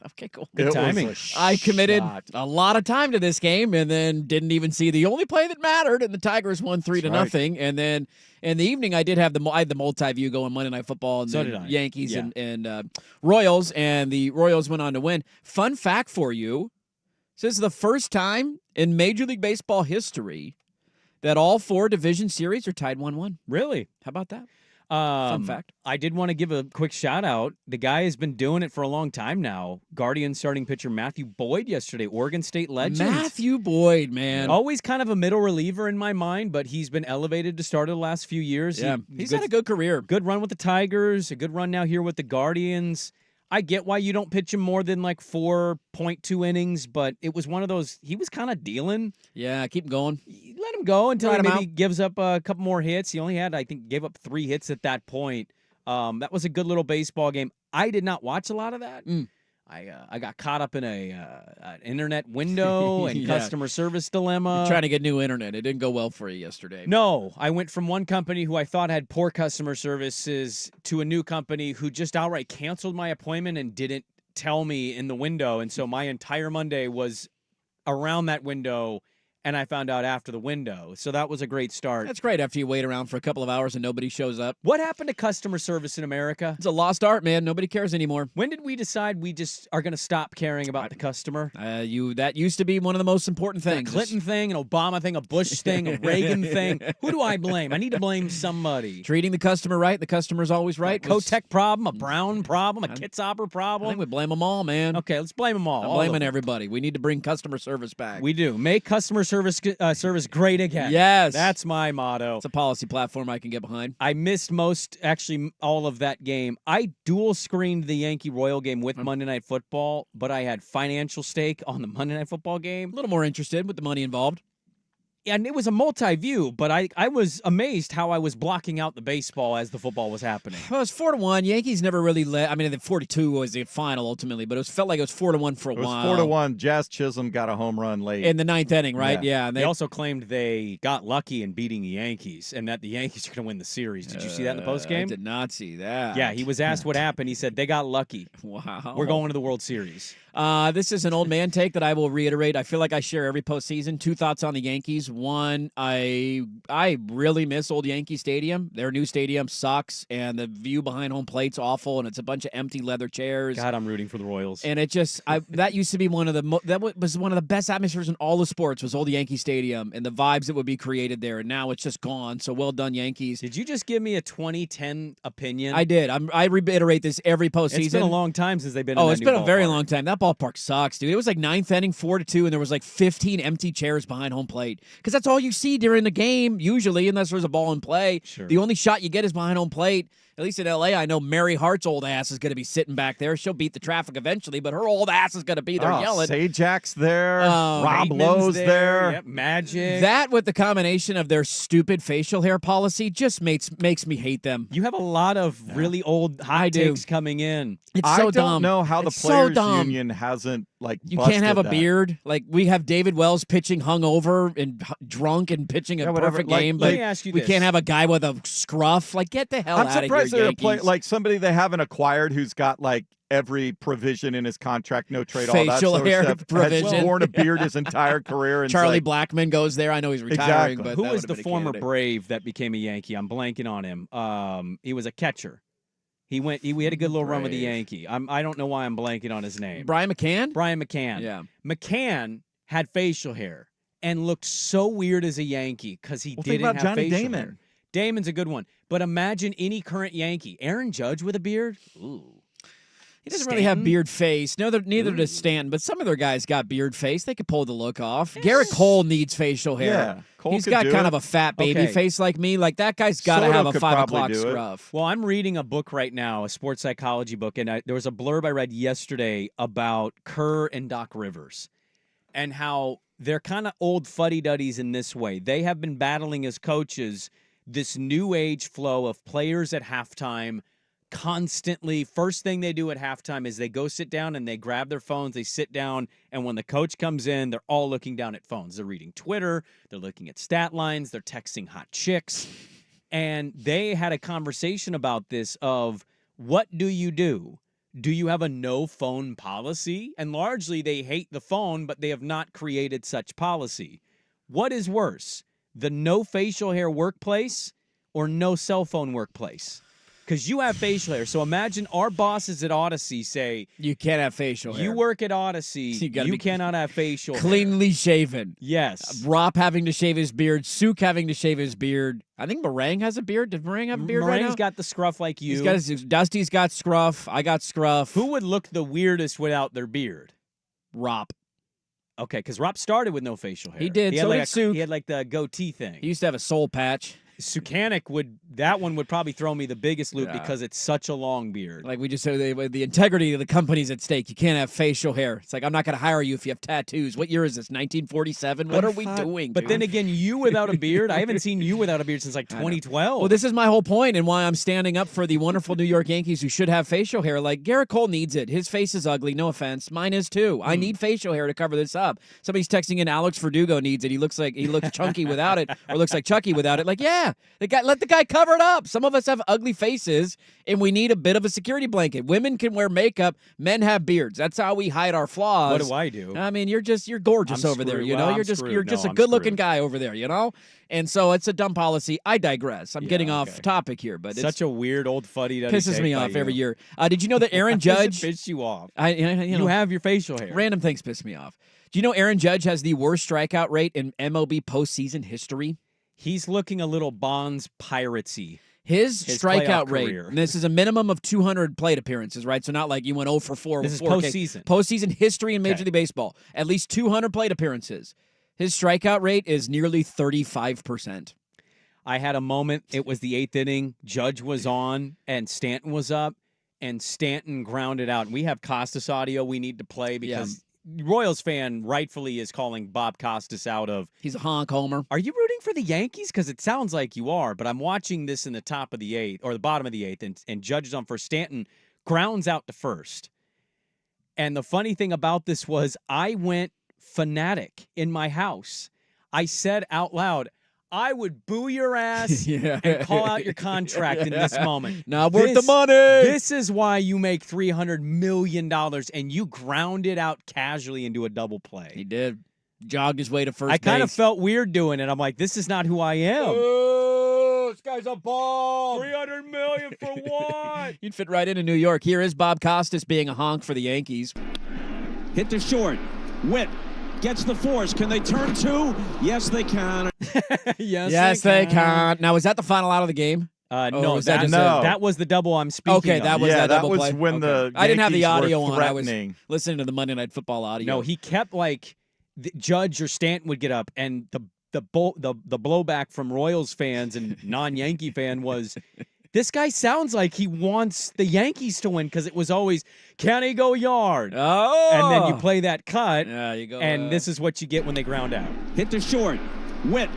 Speaker 6: Okay, cool.
Speaker 5: Good timing.
Speaker 6: I committed a lot of time to this game, and then didn't even see the only play that mattered, and the Tigers won 3-0.
Speaker 7: right.
Speaker 6: And then in the evening, I had the multi-view going Monday Night Football and
Speaker 5: So
Speaker 6: the
Speaker 5: did I.
Speaker 6: Yankees
Speaker 5: Yeah.
Speaker 6: and Royals, and the Royals went on to win. Fun fact for you, this is the first time in Major League Baseball history that all 4 division series are tied 1-1.
Speaker 5: Really?
Speaker 6: How about that? Fun fact.
Speaker 5: I did want to give a quick shout out. The guy has been doing it for a long time now. Guardians starting pitcher Matthew Boyd yesterday, Oregon State legend.
Speaker 6: Matthew Boyd, man.
Speaker 5: Always kind of a middle reliever in my mind, but he's been elevated to starter the last few years.
Speaker 6: Yeah, he's had a good career.
Speaker 5: Good run with the Tigers, a good run now here with the Guardians. I get why you don't pitch him more than like 4.2 innings, but it was one of those, he was kind of dealing.
Speaker 6: Yeah, keep him going.
Speaker 5: Let him go until
Speaker 6: Ride
Speaker 5: he
Speaker 6: him
Speaker 5: maybe gives up a couple more hits. He only had, I think, gave up 3 hits at that point. That was a good little baseball game. I did not watch a lot of that. I got caught up in an internet window and customer service dilemma.
Speaker 6: You're trying to get new internet. It didn't go well for you yesterday.
Speaker 5: No, I went from one company who I thought had poor customer services to a new company who just outright canceled my appointment and didn't tell me in the window. And so my entire Monday was around that window and I found out after the window. So that was a great start.
Speaker 6: That's great after you wait around for a couple of hours and nobody shows up.
Speaker 5: What happened to customer service in America?
Speaker 6: It's a lost art, man. Nobody cares anymore.
Speaker 5: When did we decide we just are going to stop caring about the customer?
Speaker 6: That used to be one of the most important things.
Speaker 5: A Clinton thing, an Obama thing, a Bush thing, a Reagan thing. Who do I blame? I need to blame somebody.
Speaker 6: Treating the customer right. The customer's always right.
Speaker 5: Kotek problem, a Brown problem, a Kitzhopper problem.
Speaker 6: I think we blame them all, man.
Speaker 5: Okay, let's blame them all.
Speaker 6: I'm blaming everybody. We need to bring customer service back.
Speaker 5: We do. Make customer service great again.
Speaker 6: Yes.
Speaker 5: That's my motto.
Speaker 6: It's a policy platform I can get behind.
Speaker 5: I missed actually all of that game. I dual screened the Yankee Royal game with Monday Night Football, but I had financial stake on the Monday Night Football game.
Speaker 6: A little more interested with the money involved.
Speaker 5: And it was a multi-view, but I was amazed how I was blocking out the baseball as the football was happening.
Speaker 6: Well, it was 4-1. Yankees never really led. I mean, the 42 was the final ultimately, but felt like it was 4-1 for a while.
Speaker 7: It was 4-1. Jazz Chisholm got a home run late.
Speaker 6: In the ninth inning, right? Yeah.
Speaker 5: And they also claimed they got lucky in beating the Yankees and that the Yankees are going to win the series. Did you see that in the postgame?
Speaker 6: I did not see that.
Speaker 5: Yeah, he was asked what happened. He said, they got lucky.
Speaker 6: Wow.
Speaker 5: We're going to the World Series.
Speaker 6: This is an old man take that I will reiterate. I feel like I share every postseason. 2 thoughts on the Yankees. One, I really miss old Yankee Stadium. Their new stadium sucks, and the view behind home plate's awful, and it's a bunch of empty leather chairs.
Speaker 5: God, I'm rooting for the Royals.
Speaker 6: And it just that used to be one of the best atmospheres in all the sports was old Yankee Stadium and the vibes that would be created there. And now it's just gone. So well done, Yankees.
Speaker 5: Did you just give me a 2010 opinion?
Speaker 6: I did. I reiterate this every postseason.
Speaker 5: It's been a long time since they've been.
Speaker 6: It's been a very long time. That ballpark sucks, dude. It was like 9th inning, 4-2, and there was like 15 empty chairs behind home plate because that's all you see during the game usually, unless there's a ball in play.
Speaker 5: Sure.
Speaker 6: The only shot you get is behind home plate. At least in L.A., I know Mary Hart's old ass is going to be sitting back there. She'll beat the traffic eventually, but her old ass is going to be there yelling.
Speaker 7: Sajak's there. Rob Lowe's there.
Speaker 5: Yep, Magic.
Speaker 6: That with the combination of their stupid facial hair policy just makes me hate them.
Speaker 5: You have a lot of really old hot takes coming in.
Speaker 6: It's so dumb.
Speaker 7: I don't know how the Players Union hasn't,
Speaker 6: You can't have a beard. Like, we have David Wells pitching hungover and drunk and pitching a perfect game, but
Speaker 5: let me ask you
Speaker 6: we
Speaker 5: this.
Speaker 6: can't have a guy with a scruff. Like, get the hell out of here,
Speaker 7: surprised they're
Speaker 6: Yankees.
Speaker 7: like somebody they haven't acquired who's got like every provision in his contract, no trade, all that
Speaker 6: facial
Speaker 7: sort
Speaker 6: hair
Speaker 7: of stuff.
Speaker 6: provision.
Speaker 7: Has worn a beard his entire career. And
Speaker 6: Charlie Blackmon goes there. I know he's retiring,
Speaker 7: Exactly.
Speaker 6: but
Speaker 5: who
Speaker 6: that
Speaker 5: was
Speaker 6: would've
Speaker 5: the
Speaker 6: been a
Speaker 5: former
Speaker 6: candidate.
Speaker 5: Brave that became a Yankee? I'm blanking on him. He was a catcher. He had a good little run with the Yankee. I don't know why I'm blanking on his name.
Speaker 6: Brian McCann?
Speaker 5: Brian McCann.
Speaker 6: Yeah.
Speaker 5: McCann had facial hair and looked so weird as a Yankee because he
Speaker 7: think
Speaker 5: didn't
Speaker 7: about
Speaker 5: have
Speaker 7: Johnny
Speaker 5: facial
Speaker 7: Damon.
Speaker 5: hair. Damon's a good one. But imagine any current Yankee. Aaron Judge with a beard? Ooh.
Speaker 6: He doesn't really have beard face. Neither does Stanton, but some of their guys got beard face. They could pull the look off. Garrett Cole needs facial hair.
Speaker 7: Yeah, Cole
Speaker 6: He's
Speaker 7: could
Speaker 6: got
Speaker 7: do
Speaker 6: kind
Speaker 7: it.
Speaker 6: of a fat baby
Speaker 5: Okay.
Speaker 6: face like me. Like, that guy's got to
Speaker 7: Soto
Speaker 6: have a
Speaker 7: could
Speaker 6: 5
Speaker 7: probably
Speaker 6: o'clock
Speaker 7: do it.
Speaker 6: scruff.
Speaker 5: Well, I'm reading a book right now, a sports psychology book, and there was a blurb I read yesterday about Kerr and Doc Rivers and how they're kind of old fuddy-duddies in this way. They have been battling as coaches this new age flow of players at halftime constantly. First thing they do at halftime is they go sit down and they grab their phones, they sit down, and when the coach comes in, they're all looking down at phones. They're reading Twitter, they're looking at stat lines, they're texting hot chicks. And they had a conversation about this of, what do you do? Do you have a no phone policy? And largely they hate the phone, but they have not created such policy. What is worse, the no facial hair workplace or no cell phone workplace? Because you have facial hair. So imagine our bosses at Odyssey say,
Speaker 6: You can't have facial hair.
Speaker 5: you work at Odyssey,
Speaker 6: You
Speaker 5: you
Speaker 6: gotta
Speaker 5: cannot have facial hair.
Speaker 6: Cleanly shaven.
Speaker 5: Yes.
Speaker 6: Rop having to shave his beard. Souk having to shave his beard. I think Meringue has a beard. Does Meringue have a beard right now?
Speaker 5: Meringue's got the scruff like you.
Speaker 6: Dusty's got scruff. I got scruff.
Speaker 5: Who would look the weirdest without their beard?
Speaker 6: Rop.
Speaker 5: Okay, because Rop started with no facial hair.
Speaker 6: He did.
Speaker 5: Had
Speaker 6: So
Speaker 5: like
Speaker 6: did Souk.
Speaker 5: He had like the goatee thing.
Speaker 6: He used to have a soul patch.
Speaker 5: Sukanic that one would probably throw me the biggest loop
Speaker 6: Yeah.
Speaker 5: because it's such a long beard.
Speaker 6: Like we just said, the integrity of the company's at stake. You can't have facial hair. It's like, I'm not going to hire you if you have tattoos. What year is this? 1947? What are we doing?
Speaker 5: But
Speaker 6: dude?
Speaker 5: then again, you without a beard, I haven't seen you without a beard since like 2012.
Speaker 6: Well, this is my whole point and why I'm standing up for the wonderful New York Yankees who should have facial hair. Like, Garrett Cole needs it. His face is ugly. No offense. Mine is too. I need facial hair to cover this up. Somebody's texting in Alex Verdugo needs it. He looks chunky without it or looks like Chucky without it. Like, yeah. Yeah. Let the guy cover it up. Some of us have ugly faces, and we need a bit of a security blanket. Women can wear makeup. Men have beards. That's how we hide our flaws.
Speaker 5: What do I do?
Speaker 6: I mean, you're gorgeous
Speaker 5: I'm
Speaker 6: over there.
Speaker 5: screwed.
Speaker 6: You know,
Speaker 5: Well,
Speaker 6: you're
Speaker 5: I'm
Speaker 6: just
Speaker 5: screwed.
Speaker 6: a
Speaker 5: No,
Speaker 6: good-looking
Speaker 5: I'm
Speaker 6: guy over there. You know, and so it's a dumb policy. I digress. I'm getting off topic here, but
Speaker 5: Such a weird old fuddy-duddy
Speaker 6: pisses
Speaker 5: take
Speaker 6: me
Speaker 5: by
Speaker 6: off
Speaker 5: you.
Speaker 6: every year. Did you know that Aaron
Speaker 5: Why does
Speaker 6: Judge
Speaker 5: it piss you off?
Speaker 6: You
Speaker 5: have your facial hair.
Speaker 6: Random things piss me off. Do you know Aaron Judge has the worst strikeout rate in MLB postseason history?
Speaker 5: He's looking a little Bonds Piratesy.
Speaker 6: His strikeout
Speaker 5: playoff
Speaker 6: rate,
Speaker 5: career.
Speaker 6: and this is a minimum of 200 plate appearances, right? So not like you went 0 for 4
Speaker 5: This
Speaker 6: with
Speaker 5: is
Speaker 6: 4
Speaker 5: postseason.
Speaker 6: Postseason history in Major League Baseball. At least 200 plate appearances. His strikeout rate is nearly 35%.
Speaker 5: I had a moment. It was the 8th inning. Judge was on, and Stanton was up, and Stanton grounded out. And we have Costas audio we need to play because Royals fan rightfully is calling Bob Costas out of.
Speaker 6: He's a honk homer.
Speaker 5: Are you rooting for the Yankees? Because it sounds like you are, but I'm watching this in the top of the 8th, or the bottom of the 8th, and Judge is on first. Stanton grounds out to first. And the funny thing about this was I went fanatic in my house. I said out loud, I would boo your ass and call out your contract in this moment.
Speaker 6: Not worth the money.
Speaker 5: This is why you make $300 million, and you grounded out casually into a double play.
Speaker 6: He did. Jogged his way to first base.
Speaker 5: I kind of felt weird doing it. I'm like, this is not who I am.
Speaker 6: Oh, this guy's a bomb.
Speaker 5: $300 million for what?
Speaker 6: You'd fit right into New York. Here is Bob Costas being a honk for the Yankees.
Speaker 1: Hit to short. Whip. Gets the force. Can they turn 2? Yes, they can.
Speaker 6: Yes, they can. Now, is that the final out of the game?
Speaker 5: No, that was the double I'm speaking
Speaker 6: Okay,
Speaker 5: of.
Speaker 6: that was that double
Speaker 7: was
Speaker 6: play.
Speaker 7: when the
Speaker 6: I didn't have the
Speaker 7: Yankees
Speaker 6: audio
Speaker 7: were
Speaker 6: on. I was
Speaker 7: threatening.
Speaker 6: listening to the Monday Night Football audio.
Speaker 5: No, he kept like the Judge or Stanton would get up, and the blowback from Royals fans and non-Yankee fan was, this guy sounds like he wants the Yankees to win because it was always, can he go yard?
Speaker 6: Oh,
Speaker 5: and then you play that cut,
Speaker 6: yeah, you go,
Speaker 5: and this is what you get when they ground out.
Speaker 1: Hit to short. Whip.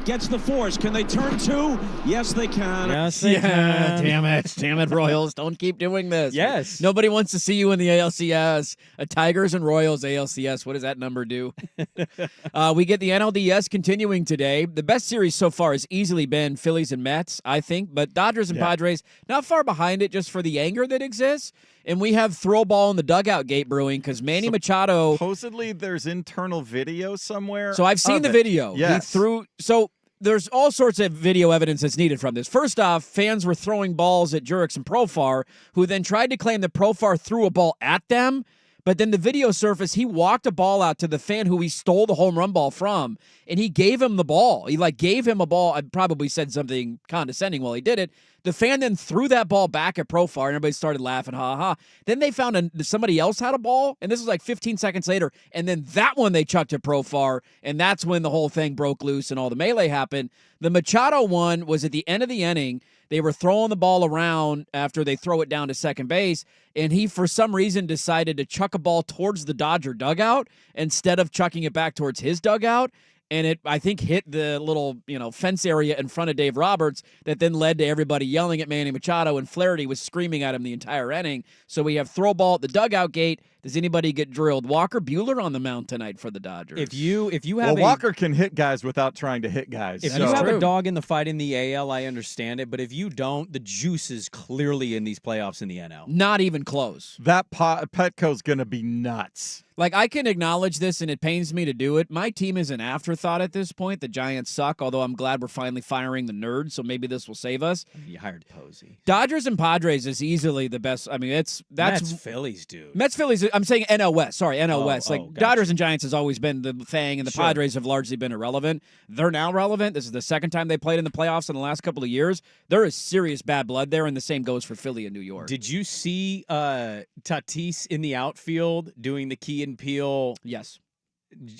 Speaker 1: Gets the force. Can they turn 2? Yes, they can.
Speaker 5: Yes, they can.
Speaker 6: Damn it, Royals. Don't keep doing this.
Speaker 5: Yes.
Speaker 6: Nobody wants to see you in the ALCS. Tigers and Royals ALCS. What does that number do? We get the NLDS continuing today. The best series so far has easily been Phillies and Mets, I think, but Dodgers and Padres not far behind it just for the anger that exists. And we have throw ball in the dugout gate brewing because Manny Machado.
Speaker 7: Supposedly there's internal video somewhere.
Speaker 6: So I've seen the video.
Speaker 7: Yes.
Speaker 6: He threw. So there's all sorts of video evidence that's needed from this. First off, fans were throwing balls at Jurix and Profar, who then tried to claim that Profar threw a ball at them. But then the video surfaced, he walked a ball out to the fan who he stole the home run ball from, and he gave him the ball. He gave him a ball. I probably said something condescending while he did it. The fan then threw that ball back at Profar, and everybody started laughing, ha ha. Then they found somebody else had a ball, and this was like 15 seconds later, and then that one they chucked at Profar, and that's when the whole thing broke loose and all the melee happened. The Machado one was at the end of the inning. They were throwing the ball around after they throw it down to second base, and he, for some reason, decided to chuck a ball towards the Dodger dugout instead of chucking it back towards his dugout. And it, I think, hit the little, fence area in front of Dave Roberts that then led to everybody yelling at Manny Machado, and Flaherty was screaming at him the entire inning. So we have throw ball at the dugout gate. Does anybody get drilled? Walker Buehler on the mound tonight for the Dodgers.
Speaker 5: If you have
Speaker 7: Walker can hit guys without trying to hit guys.
Speaker 5: If you have a dog in the fight in the AL, I understand it. But if you don't, the juice is clearly in these playoffs in the NL.
Speaker 6: Not even close.
Speaker 7: That Petco's going to be nuts.
Speaker 6: I can acknowledge this, and it pains me to do it. My team is an afterthought at this point. The Giants suck, although I'm glad we're finally firing the nerds, so maybe this will save us.
Speaker 5: You hired Posey.
Speaker 6: Dodgers and Padres is easily the best. I mean, that's
Speaker 5: Mets, Phillies, dude.
Speaker 6: Mets, Phillies. I'm saying NL West. Sorry, NL West.
Speaker 5: Gotcha.
Speaker 6: Dodgers and Giants has always been the thing, and the Padres have largely been irrelevant. They're now relevant. This is the second time they played in the playoffs in the last couple of years. There is serious bad blood there, and the same goes for Philly and New York.
Speaker 5: Did you see Tatis in the outfield doing the Key and Peele?
Speaker 6: Yes.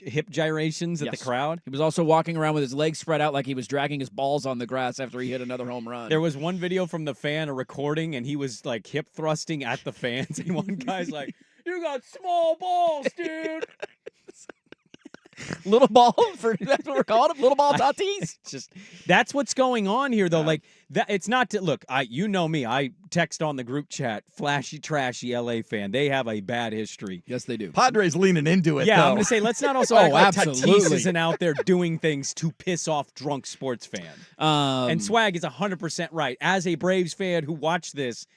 Speaker 5: Hip gyrations at the crowd?
Speaker 6: He was also walking around with his legs spread out like he was dragging his balls on the grass after he hit another home run.
Speaker 5: There was one video from the fan, a recording, and he was hip thrusting at the fans. And one guy's like, "You got small balls, dude."
Speaker 6: Little ball, that's what we're calling them, little ball Tatis.
Speaker 5: That's what's going on here, though. Like that, it's not to look. You know me. I text on the group chat. Flashy, trashy LA fan. They have a bad history.
Speaker 6: Yes, they do.
Speaker 7: Padres leaning into it.
Speaker 5: Yeah,
Speaker 7: though.
Speaker 5: I'm going to say let's not also act like
Speaker 6: absolutely.
Speaker 5: Tatis isn't out there doing things to piss off drunk sports fan. And Swag is 100% right. As a Braves fan who watched this,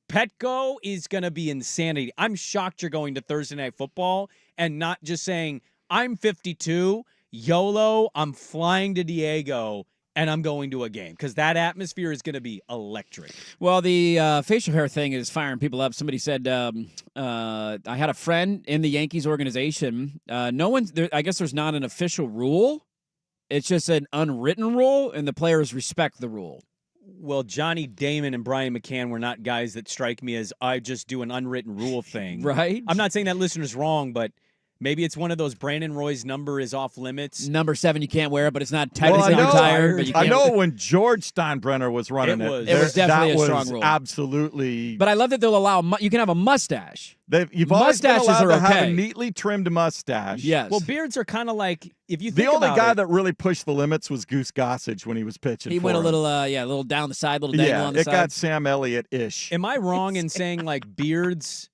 Speaker 5: Petco is going to be insanity. I'm shocked you're going to Thursday Night Football and not just saying, I'm 52, YOLO, I'm flying to Diego, and I'm going to a game. Because that atmosphere is going to be electric.
Speaker 6: Well, the facial hair thing is firing people up. Somebody said, I had a friend in the Yankees organization. I guess there's not an official rule. It's just an unwritten rule, and the players respect the rule.
Speaker 5: Well, Johnny Damon and Brian McCann were not guys that strike me as I just do an unwritten rule thing.
Speaker 6: Right?
Speaker 5: I'm not saying that listener's wrong, but maybe it's one of those Brandon Roy's number is off limits.
Speaker 6: Number 7, you can't wear it, but it's not technically retired. But you can't.
Speaker 7: I know when George Steinbrenner was running it.
Speaker 6: It was definitely a strong rule.
Speaker 7: Absolutely.
Speaker 6: But I love that they'll allow you can have a mustache.
Speaker 7: You've always been
Speaker 6: Mustaches
Speaker 7: allowed
Speaker 6: are
Speaker 7: to have
Speaker 6: okay.
Speaker 7: a neatly trimmed mustache.
Speaker 6: Yes.
Speaker 5: Well, beards are kind of like, if you think
Speaker 7: The only
Speaker 5: about
Speaker 7: guy
Speaker 5: it,
Speaker 7: that really pushed the limits was Goose Gossage when he was pitching.
Speaker 6: He
Speaker 7: for
Speaker 6: went a
Speaker 7: him.
Speaker 6: little, a little down the side, little dangle on the
Speaker 7: it
Speaker 6: side.
Speaker 7: got Sam Elliott-ish.
Speaker 5: Am I wrong in saying like beards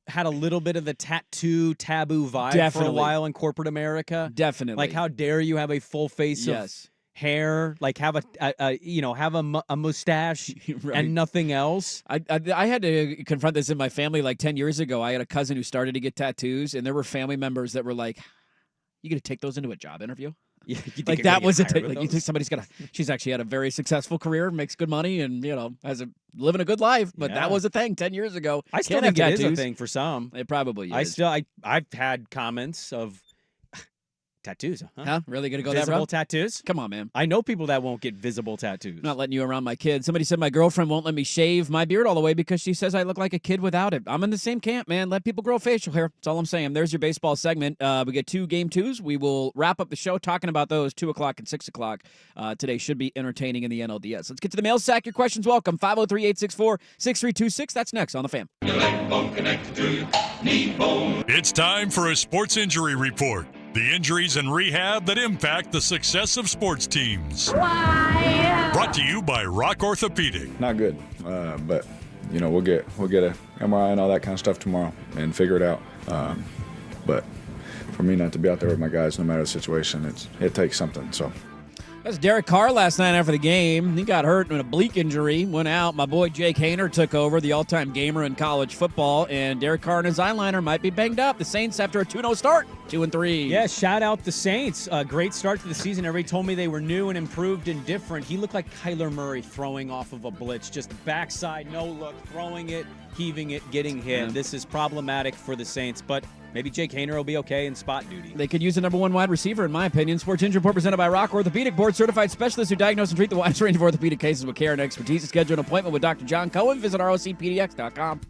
Speaker 5: had a little bit of the tattoo taboo vibe for a
Speaker 6: Definitely.
Speaker 5: while in corporate America?
Speaker 6: Definitely.
Speaker 5: Like, how dare you have a full face of hair? Like, have a mustache
Speaker 6: Right.
Speaker 5: and nothing else?
Speaker 6: I had to confront this in my family like 10 years ago. I had a cousin who started to get tattoos, and there were family members that were like, "You going to take those into a job interview?"
Speaker 5: Yeah, you think
Speaker 6: Like
Speaker 5: you're
Speaker 6: that
Speaker 5: gonna
Speaker 6: was
Speaker 5: get
Speaker 6: a
Speaker 5: hired with
Speaker 6: like you
Speaker 5: those?
Speaker 6: think somebody's gonna. She's actually had a very successful career, makes good money, and has living a good life. But
Speaker 5: Yeah.
Speaker 6: that was a thing 10 years ago.
Speaker 5: I still
Speaker 6: Can't
Speaker 5: think
Speaker 6: have
Speaker 5: it is a
Speaker 6: tattoos.
Speaker 5: thing for some.
Speaker 6: It probably is.
Speaker 5: I've had comments of tattoos. Huh?
Speaker 6: Huh? Really gonna go that
Speaker 5: Visible
Speaker 6: route?
Speaker 5: tattoos?
Speaker 6: Come on, man.
Speaker 5: I know people that won't get visible tattoos.
Speaker 6: I'm not letting you around my kids. Somebody said my girlfriend won't let me shave my beard all the way because she says I look like a kid without it. I'm in the same camp, man. Let people grow facial hair. That's all I'm saying. There's your baseball segment. We get 2 game 2s. We will wrap up the show talking about those 2 o'clock and 6 o'clock. Today should be entertaining in the NLDS. Let's get to the mail sack. Your questions welcome. 503-864-6326. That's next on The Fan.
Speaker 2: It's time for a sports injury report. The injuries and rehab that impact the success of sports teams. Brought to you by Rock Orthopedic.
Speaker 4: Not good, but we'll get a MRI and all that kind of stuff tomorrow and figure it out. But for me not to be out there with my guys, no matter the situation, it takes something. So.
Speaker 6: That's Derek Carr last night after the game. He got hurt in a oblique injury, went out. My boy Jake Haener took over, the all-time gamer in college football, and Derek Carr and his eyeliner might be banged up. The Saints, after a 2-0 start, 2-3.
Speaker 5: Yeah, shout out the Saints. Great start to the season. Everybody told me they were new and improved and different. He looked like Kyler Murray throwing off of a blitz, just backside, no look, throwing it, heaving it, getting hit.
Speaker 6: Yeah.
Speaker 5: This is problematic for the Saints, but maybe Jake Haener will be okay in spot duty.
Speaker 6: They could use a number 1 wide receiver, in my opinion. Sports Injury Report presented by Rock Orthopedic, board-certified specialists who diagnose and treat the widest range of orthopedic cases with care and expertise. To schedule an appointment with Dr. John Cohen, visit rocpdx.com.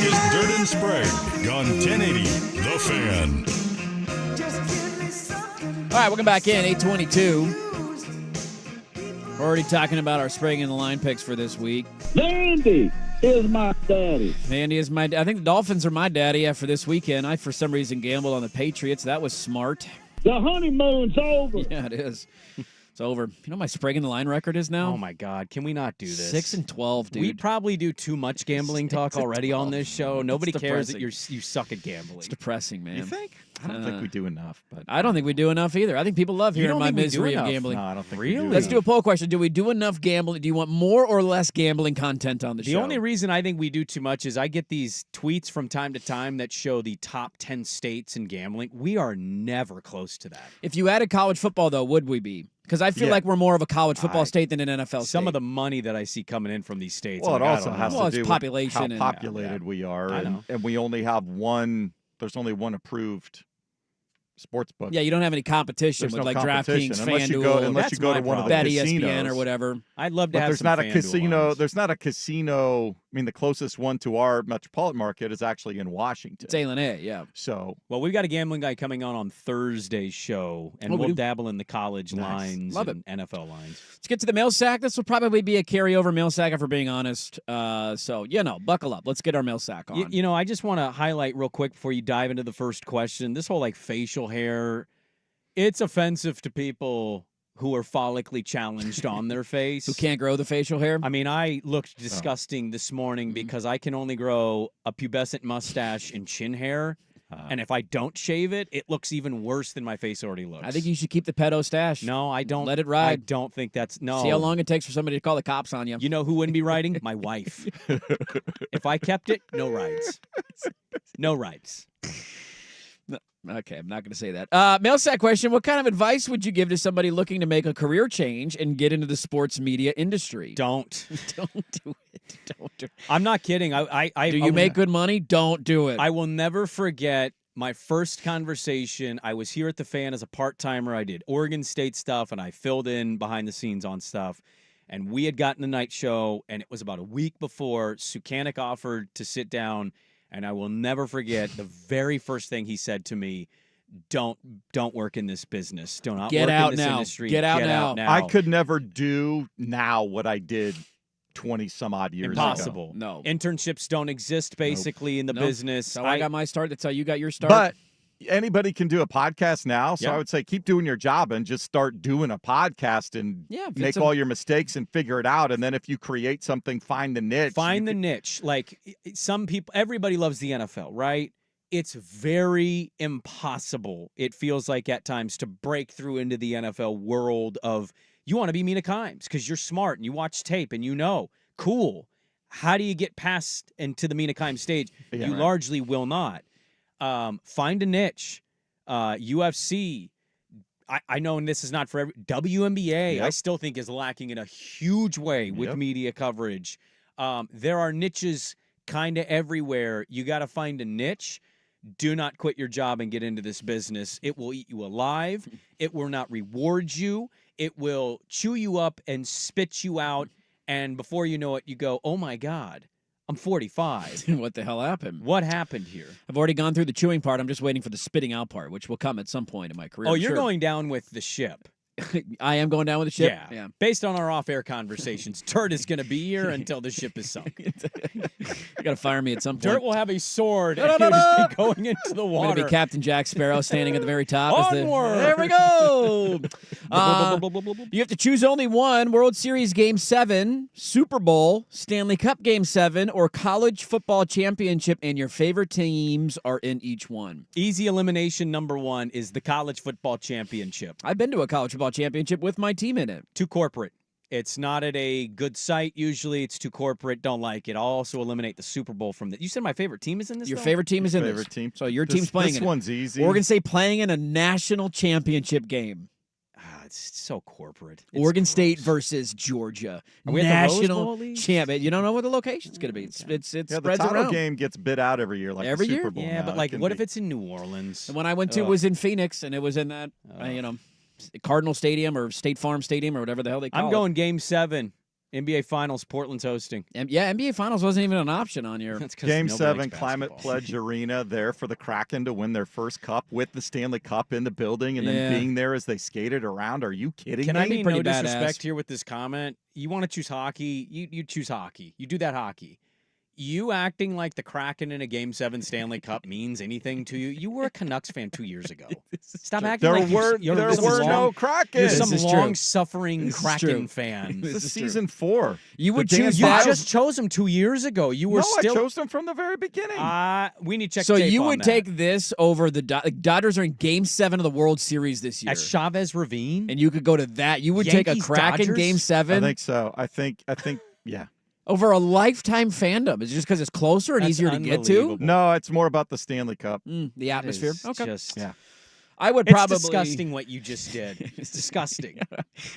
Speaker 2: is Dirt and Sprague on 1080 The Fan.
Speaker 6: All right, welcome back in, 8:22. We're already talking about our Sprague in the line picks for this week.
Speaker 8: Andy is my daddy.
Speaker 6: Andy is my. I think the Dolphins are my daddy after this weekend. I, for some reason, gambled on the Patriots. That was smart.
Speaker 8: The honeymoon's over.
Speaker 6: Yeah, it is. It's over. You know what my Sprague in the line record is now?
Speaker 5: Oh, my God. Can we not do this?
Speaker 6: 6-12, dude.
Speaker 5: We probably do too much gambling talk already on this show. Nobody cares that
Speaker 6: depressing.
Speaker 5: you suck at gambling.
Speaker 6: It's depressing, man.
Speaker 7: You think? I don't think we do enough. But
Speaker 6: I don't think we do enough either. I think people love
Speaker 5: You
Speaker 6: hearing
Speaker 5: don't
Speaker 6: my
Speaker 5: think we do
Speaker 6: misery of
Speaker 5: enough?
Speaker 6: gambling.
Speaker 7: No, I don't think we
Speaker 5: Really?
Speaker 7: do
Speaker 6: Let's
Speaker 7: enough.
Speaker 6: do a poll question. Do we do enough gambling? Do you want more or less gambling content on the show?
Speaker 5: The only reason I think we do too much is I get these tweets from time to time that show the top 10 states in gambling. We are never close to that.
Speaker 6: If you added college football, though, would we be? Because I feel
Speaker 7: Yeah.
Speaker 6: like we're more of a college football state than an NFL state.
Speaker 5: Some of the money that I see coming in from these states.
Speaker 7: Well,
Speaker 5: I'm
Speaker 7: it
Speaker 5: like, I
Speaker 7: also
Speaker 5: don't
Speaker 7: has
Speaker 5: know.
Speaker 6: Well,
Speaker 7: to
Speaker 6: it's
Speaker 7: do
Speaker 6: population
Speaker 7: with
Speaker 6: and-
Speaker 7: how populated we are,
Speaker 5: I know.
Speaker 7: and we only have one. There's only one approved sports book.
Speaker 6: Yeah, you don't have any competition
Speaker 7: There's
Speaker 6: with
Speaker 7: no
Speaker 6: like
Speaker 7: competition
Speaker 6: DraftKings,
Speaker 7: unless you
Speaker 6: FanDuel,
Speaker 7: go unless you
Speaker 5: That's
Speaker 7: go to
Speaker 5: my
Speaker 7: one of the
Speaker 6: Bet
Speaker 7: casinos.
Speaker 6: ESPN or whatever.
Speaker 5: I'd love to
Speaker 7: But
Speaker 5: have
Speaker 7: there's
Speaker 5: some
Speaker 7: not a
Speaker 5: FanDuel
Speaker 7: casino.
Speaker 5: lines.
Speaker 7: There's not a casino. I mean, the closest one to our metropolitan market is actually in Washington.
Speaker 6: It's A, yeah.
Speaker 7: So
Speaker 5: Well, we've got a gambling guy coming on Thursday's show, and
Speaker 6: Oh, we
Speaker 5: we'll
Speaker 6: do?
Speaker 5: dabble in the college
Speaker 7: Nice.
Speaker 5: lines
Speaker 6: Love
Speaker 5: and NFL lines.
Speaker 6: Let's get to the mail sack. This will probably be a carryover mail sack, if we're being honest. So, buckle up. Let's get our mail sack on.
Speaker 5: You know, I just want to highlight real quick before you dive into the first question. This whole like facial hair, it's offensive to people who are follically challenged on their face.
Speaker 6: Who can't grow the facial hair?
Speaker 5: I mean, I looked disgusting this morning because I can only grow a pubescent mustache and chin hair. And if I don't shave it, it looks even worse than my face already looks.
Speaker 6: I think you should keep the pedo stash.
Speaker 5: No, I don't.
Speaker 6: Let it ride.
Speaker 5: I don't think that's no.
Speaker 6: See how long it takes for somebody to call the cops on you.
Speaker 5: You know who wouldn't be riding? My wife. If I kept it, no rides. No rides.
Speaker 6: Okay, I'm not going to say that. Mail sack question. What kind of advice would you give to somebody looking to make a career change and get into the sports media industry?
Speaker 5: Don't.
Speaker 6: Don't do it. Don't do it.
Speaker 5: I'm not kidding.
Speaker 6: Do you make good money? Don't do it.
Speaker 5: I will never forget my first conversation. I was here at the Fan as a part-timer. I did Oregon State stuff, and I filled in behind the scenes on stuff. And we had gotten the night show, and it was about a week before Sukanik offered to sit down. And I will never forget the very first thing he said to me: "Don't work in this business. Do not
Speaker 6: Get
Speaker 5: work
Speaker 6: out
Speaker 5: in this
Speaker 6: now.
Speaker 5: industry.
Speaker 6: Get out now."
Speaker 7: I could never do now what I did 20 some odd years
Speaker 5: Impossible.
Speaker 7: ago.
Speaker 6: No.
Speaker 5: Internships don't exist basically in the
Speaker 6: Nope.
Speaker 5: business.
Speaker 6: That's how I got my start. That's how you got your start.
Speaker 7: But anybody can do a podcast now. So
Speaker 5: Yeah.
Speaker 7: I would say keep doing your job and just start doing a podcast and
Speaker 6: Yeah, if
Speaker 7: make
Speaker 6: it's a-
Speaker 7: all your mistakes and figure it out. And then if you create something, find the niche.
Speaker 5: Find the niche. Like some people, everybody loves the NFL, right? It's very impossible, it feels like at times, to break through into the NFL world of you want to be Mina Kimes because you're smart and you watch tape and you know. Cool. How do you get past and to the Mina Kimes stage?
Speaker 7: Yeah,
Speaker 5: You
Speaker 7: right.
Speaker 5: largely will not. Find a niche. UFC. I know, and this is not for every WNBA. I
Speaker 7: Yep.
Speaker 5: still think is lacking in a huge way with
Speaker 7: Yep.
Speaker 5: media coverage. There are niches kind of everywhere. You got to find a niche. Do not quit your job and get into this business. It will eat you alive. It will not reward you. It will chew you up and spit you out. And before you know it, you go, "Oh my God, I'm 45.
Speaker 6: What the hell happened?
Speaker 5: What happened here?"
Speaker 6: I've already gone through the chewing part. I'm just waiting for the spitting out part, which will come at some point in my career.
Speaker 5: Oh,
Speaker 6: I'm
Speaker 5: you're
Speaker 6: sure.
Speaker 5: going down with the ship.
Speaker 6: I am going down with the ship.
Speaker 5: Yeah. Based on our off-air conversations, Dirt is going to be here until the ship is sunk.
Speaker 6: You got to fire me at some point.
Speaker 5: Dirt will have a sword and he'll just be going into the
Speaker 6: I'm
Speaker 5: water.
Speaker 6: going to be Captain Jack Sparrow standing at the very top.
Speaker 5: Onward!
Speaker 6: There we go. You have to choose only one: World Series Game 7, Super Bowl, Stanley Cup Game 7, or College Football Championship, and your favorite teams are in each one.
Speaker 5: Easy elimination number one is the college football championship.
Speaker 6: I've been to a college football championship with my team in it.
Speaker 5: Too corporate. It's not at a good site. Usually it's too corporate. Don't like it. I'll also eliminate the Super Bowl from that. You said my favorite team is in this,
Speaker 6: Your
Speaker 5: though?
Speaker 6: favorite team is in
Speaker 7: Favorite
Speaker 6: this.
Speaker 7: team.
Speaker 6: So your
Speaker 7: This-
Speaker 6: team's playing
Speaker 7: this
Speaker 6: in it.
Speaker 7: one's easy.
Speaker 6: Oregon State playing in a national championship game.
Speaker 5: It's so corporate. It's
Speaker 6: Oregon State
Speaker 5: gross.
Speaker 6: versus Georgia.
Speaker 5: Are we at the Rose Bowl
Speaker 6: National
Speaker 5: at least?
Speaker 6: champion. You don't know where the location's going to be. It
Speaker 7: Yeah, the
Speaker 6: spreads
Speaker 7: title
Speaker 6: around.
Speaker 7: game gets bid out every year, like
Speaker 6: Every
Speaker 7: the Super
Speaker 6: year?
Speaker 7: Bowl.
Speaker 5: Yeah,
Speaker 7: now.
Speaker 5: but
Speaker 7: It
Speaker 5: like,
Speaker 7: can
Speaker 5: what
Speaker 7: be-
Speaker 5: if it's in New Orleans?
Speaker 6: The one I went to
Speaker 5: Ugh.
Speaker 6: was in Phoenix, and it was in that, Cardinal Stadium or State Farm Stadium or whatever the hell they call it.
Speaker 5: I'm going Game 7. NBA Finals, Portland's hosting.
Speaker 6: NBA Finals wasn't even an option on your
Speaker 7: Game 7, Climate Pledge Arena there for the Kraken to win their first cup with the Stanley Cup in the building and then being there as they skated around. Are you kidding
Speaker 5: Can
Speaker 7: me?
Speaker 5: I mean
Speaker 6: Pretty
Speaker 5: no disrespect
Speaker 6: badass.
Speaker 5: here with this comment? You want to choose hockey, you choose hockey. You do that hockey. You acting like the Kraken in a Game 7 Stanley Cup means anything to you. You were a Canucks fan 2 years ago. Stop acting
Speaker 7: There
Speaker 5: like
Speaker 7: were
Speaker 5: You're
Speaker 7: no Kraken.
Speaker 5: some
Speaker 6: This is true.
Speaker 5: long-suffering
Speaker 6: This is
Speaker 5: Kraken
Speaker 6: true.
Speaker 5: fan.
Speaker 7: This is season 4.
Speaker 6: You would
Speaker 7: The
Speaker 6: choose
Speaker 7: Dan
Speaker 5: You
Speaker 6: that.
Speaker 5: just chose him 2 years ago. You were
Speaker 7: No,
Speaker 5: still.
Speaker 7: I chose them from the very beginning.
Speaker 5: We need to check.
Speaker 6: So
Speaker 5: tape
Speaker 6: you
Speaker 5: on
Speaker 6: would
Speaker 5: that.
Speaker 6: take this over the Dodgers are in Game 7 of the World Series this year.
Speaker 5: at Chavez Ravine,
Speaker 6: And you could go to that. You would take a
Speaker 5: Yankees,
Speaker 6: Kraken
Speaker 5: Dodgers?
Speaker 6: Game
Speaker 7: I
Speaker 6: 7
Speaker 7: think so. I think, yeah.
Speaker 6: over a lifetime fandom. Is it just because it's closer and
Speaker 5: That's
Speaker 6: easier to get to?
Speaker 5: unbelievable.
Speaker 7: No, it's more about the Stanley Cup.
Speaker 6: The atmosphere.
Speaker 5: Is
Speaker 6: Okay.
Speaker 5: just-
Speaker 7: Yeah.
Speaker 6: I would
Speaker 5: It's
Speaker 6: probably
Speaker 5: disgusting what you just did. It's disgusting.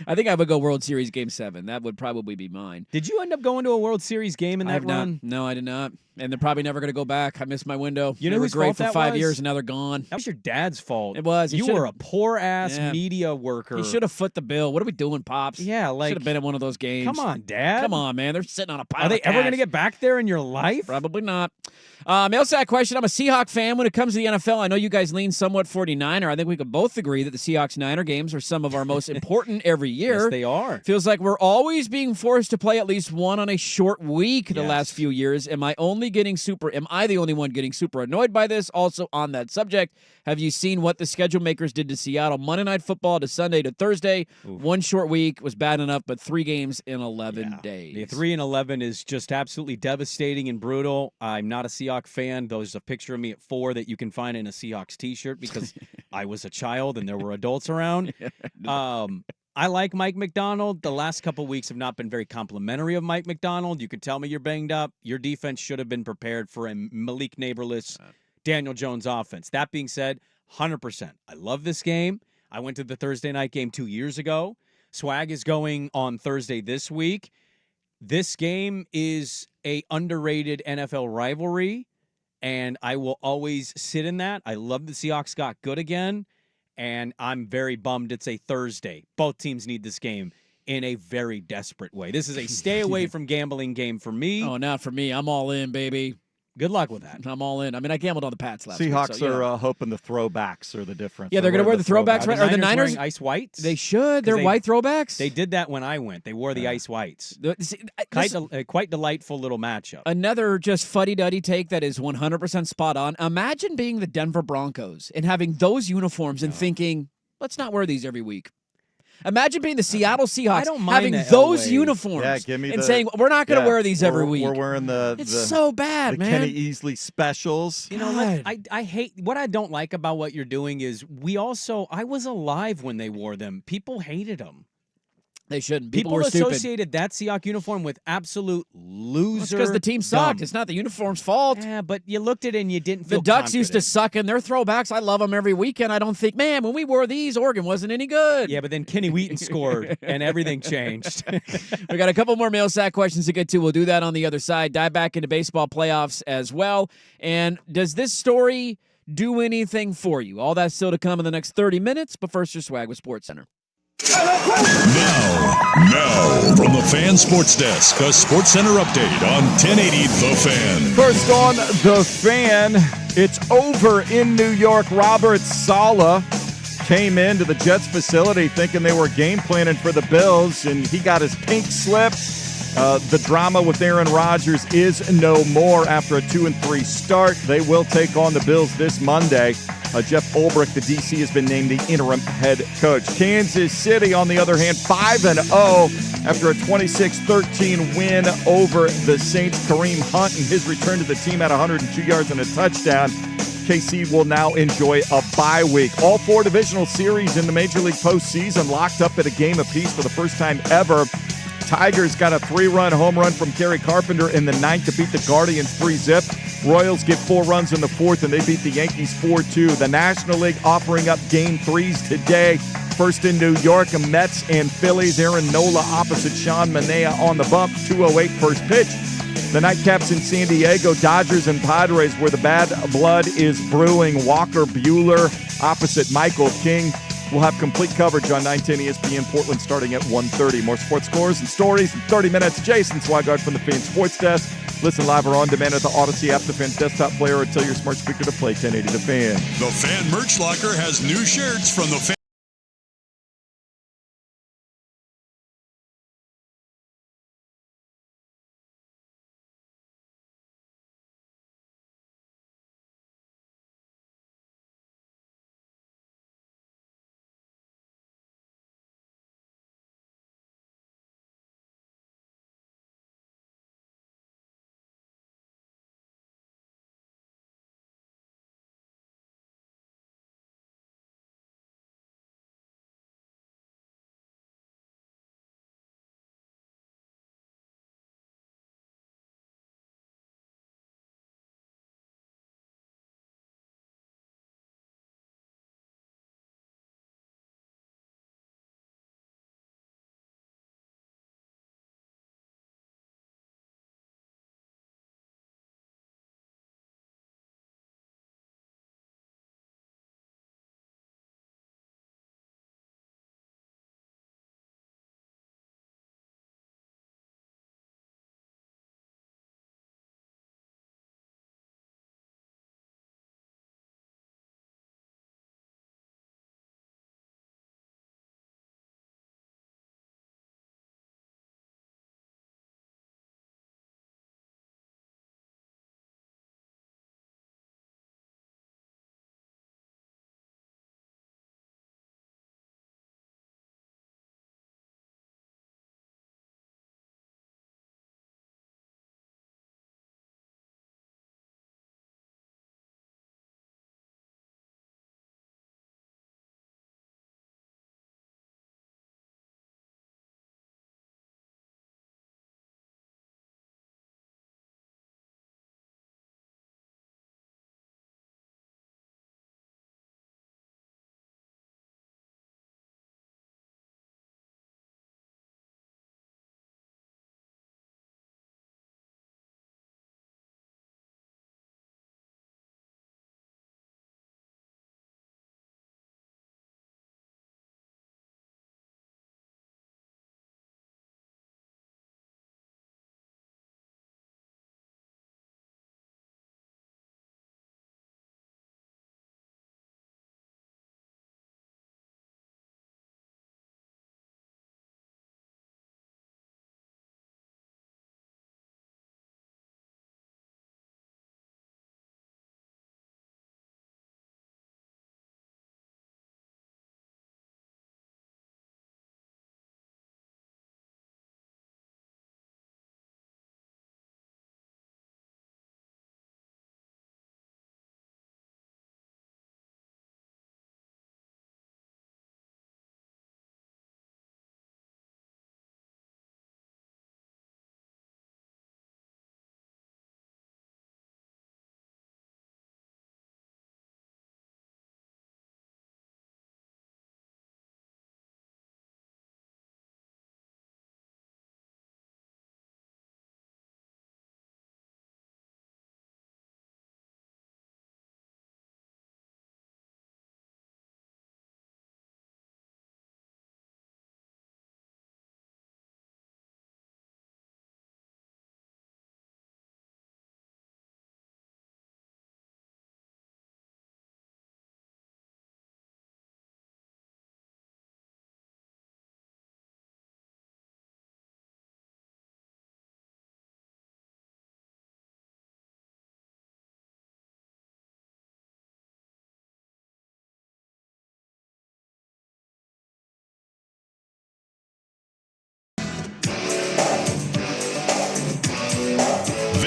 Speaker 6: I think I would go World Series Game 7. That would probably be mine.
Speaker 5: Did you end up going to a World Series game in
Speaker 6: I
Speaker 5: that
Speaker 6: have
Speaker 5: run?
Speaker 6: not. No, I did not. And they're probably never going to go back. I missed my window.
Speaker 5: You know
Speaker 6: they were
Speaker 5: whose
Speaker 6: great
Speaker 5: fault
Speaker 6: for
Speaker 5: that
Speaker 6: 5
Speaker 5: was?
Speaker 6: years, and now they're gone.
Speaker 5: That was your dad's fault.
Speaker 6: It was. He
Speaker 5: You
Speaker 6: should've-
Speaker 5: were a poor ass
Speaker 6: Yeah.
Speaker 5: media worker.
Speaker 6: He should have foot the bill. What are we doing, Pops?
Speaker 5: Yeah, like
Speaker 6: should have been at one of those games.
Speaker 5: Come on, Dad.
Speaker 6: Come on, man. They're sitting on a pile
Speaker 5: Are they
Speaker 6: of
Speaker 5: ever going to
Speaker 6: cash.
Speaker 5: get back there in your life?
Speaker 6: Probably not. Mail sack question. I'm a Seahawk fan. When it comes to the NFL, I know you guys lean somewhat 49er. I think we could both agree that the Seahawks-Niner games are some of our most important every year.
Speaker 5: Yes, they are.
Speaker 6: Feels like we're always being forced to play at least one on a short week the
Speaker 5: Yes.
Speaker 6: last few years. Am I the only one getting super annoyed by this? Also on that subject, have you seen what the schedule makers did to Seattle? Monday Night Football to Sunday to Thursday.
Speaker 5: Oof.
Speaker 6: One short week was bad enough, but 3 games in 11 days.
Speaker 5: The 3-11 is just absolutely devastating and brutal. I'm not a Seahawks fan. There's a picture of me at 4 that you can find in a Seahawks t-shirt because I was a child and there were adults around. I like Mike McDonald. The last couple weeks have not been very complimentary of Mike McDonald. You can tell me you're banged up. Your defense should have been prepared for a Malik Neighborless Daniel Jones offense. That being said, 100%. I love this game. I went to the Thursday night game 2 years ago. Swag is going on Thursday this week. This game is a underrated NFL rivalry, and I will always sit in that. I love the Seahawks got good again, and I'm very bummed it's a Thursday. Both teams need this game in a very desperate way. This is a stay away from gambling game for me.
Speaker 6: Oh, not for me. I'm all in, baby.
Speaker 5: Good luck with that.
Speaker 6: I'm all in. I mean, I gambled on the Pats last week.
Speaker 7: Seahawks
Speaker 6: so,
Speaker 7: are hoping the throwbacks are the difference.
Speaker 6: Yeah, they're going to wear the throwbacks, right? Are the Niners
Speaker 5: wearing ice whites?
Speaker 6: They should. They're white throwbacks.
Speaker 5: They did that when I went. They wore the ice whites.
Speaker 6: See,
Speaker 5: Quite delightful little matchup.
Speaker 6: Another just fuddy-duddy take that is 100% spot on. Imagine being the Denver Broncos and having those uniforms and thinking, let's not wear these every week. Imagine being the Seattle Seahawks having those uniforms and saying, we're not going to wear these every week.
Speaker 7: We're wearing the
Speaker 6: so bad,
Speaker 7: the
Speaker 6: man.
Speaker 7: Kenny Easley specials.
Speaker 5: You know, I hate what I don't like about what you're doing is I was alive when they wore them. People hated them.
Speaker 6: They shouldn't.
Speaker 5: People
Speaker 6: were stupid.
Speaker 5: associated that Seahawks uniform with absolute loser.
Speaker 6: It's because the team sucked.
Speaker 5: dumb.
Speaker 6: It's not the uniform's fault.
Speaker 5: Yeah, but you looked at it and you didn't feel
Speaker 6: The Ducks used to
Speaker 5: confident.
Speaker 6: suck in their throwbacks. I love them every weekend. I don't think, man, when we wore these, Oregon wasn't any good.
Speaker 5: Yeah, but then Kenny Wheaton scored and everything changed.
Speaker 6: We got a couple more mail sack questions to get to. We'll do that on the other side. Dive back into baseball playoffs as well. And does this story do anything for you? All that's still to come in the next 30 minutes. But first, your swag with SportsCenter.
Speaker 2: Now, from the Fan Sports Desk, a SportsCenter update on 1080 The Fan.
Speaker 7: First on The Fan, it's over in New York. Robert Saleh came into the Jets facility thinking they were game planning for the Bills, and he got his pink slip. The drama with Aaron Rodgers is no more after a 2-3 start. They will take on the Bills this Monday. Jeff Ulbrich, the DC, has been named the interim head coach. Kansas City, on the other hand, 5-0 after a 26-13 win over the Saints. Kareem Hunt, in his return to the team, had 102 yards and a touchdown. KC will now enjoy a bye week. All 4 divisional series in the Major League postseason locked up at a game apiece for the first time ever. Tigers got a 3-run home run from Kerry Carpenter in the 9th to beat the Guardians 3-zip. Royals get 4 runs in the 4th, and they beat the Yankees 4-2. The National League offering up Game 3s today. First in New York, Mets and Phillies. Aaron Nola opposite Sean Manaea on the bump. 2:08 first pitch. The nightcaps in San Diego, Dodgers and Padres, where the bad blood is brewing. Walker Buehler opposite Michael King. We'll have complete coverage on 910 ESPN Portland starting at 1:30. More sports scores and stories in 30 minutes. Jason Swigard from the Fan Sports Desk. Listen live or on demand at the Odyssey app, the Fan's desktop player, or tell your smart speaker to play 1080 The Fan.
Speaker 2: The Fan Merch Locker has new shirts from the Fan.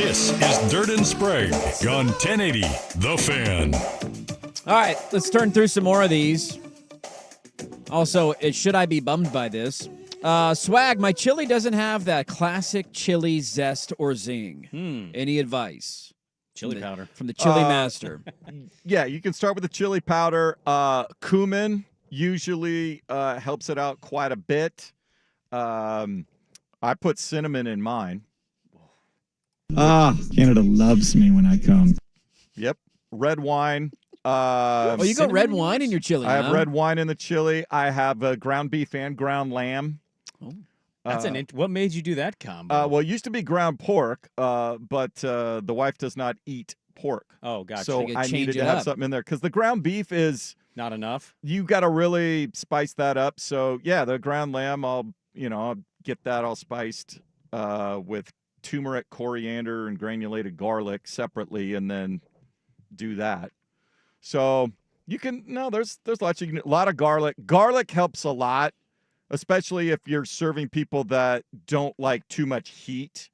Speaker 2: This is Dirt and Sprague on 1080 The Fan.
Speaker 6: All right, let's turn through some more of these. Also, should I be bummed by this? Swag, my chili doesn't have that classic chili zest or zing. Any advice?
Speaker 5: Chili powder.
Speaker 6: From the chili master.
Speaker 7: Yeah, you can start with the chili powder. Cumin usually helps it out quite a bit. I put cinnamon in mine.
Speaker 9: Canada loves me when I come.
Speaker 7: Yep. Red wine,
Speaker 6: Oh, you got red wine in your chili.
Speaker 7: I have
Speaker 6: huh?
Speaker 7: red wine in the chili. I have ground beef and ground lamb.
Speaker 6: Oh.
Speaker 5: That's what made you do that combo?
Speaker 7: Well, it used to be ground pork, but the wife does not eat pork.
Speaker 5: Oh, gotcha.
Speaker 7: So
Speaker 6: You
Speaker 7: I
Speaker 6: change
Speaker 7: needed
Speaker 6: it
Speaker 7: to have
Speaker 6: up.
Speaker 7: something in there because the ground beef is
Speaker 5: Not enough.
Speaker 7: you got to really spice that up. So yeah, the ground lamb, I'll get that all spiced with turmeric, coriander, and granulated garlic separately, and then do that. So you can there's lots a lot of garlic. Garlic helps a lot, especially if you're serving people that don't like too much heat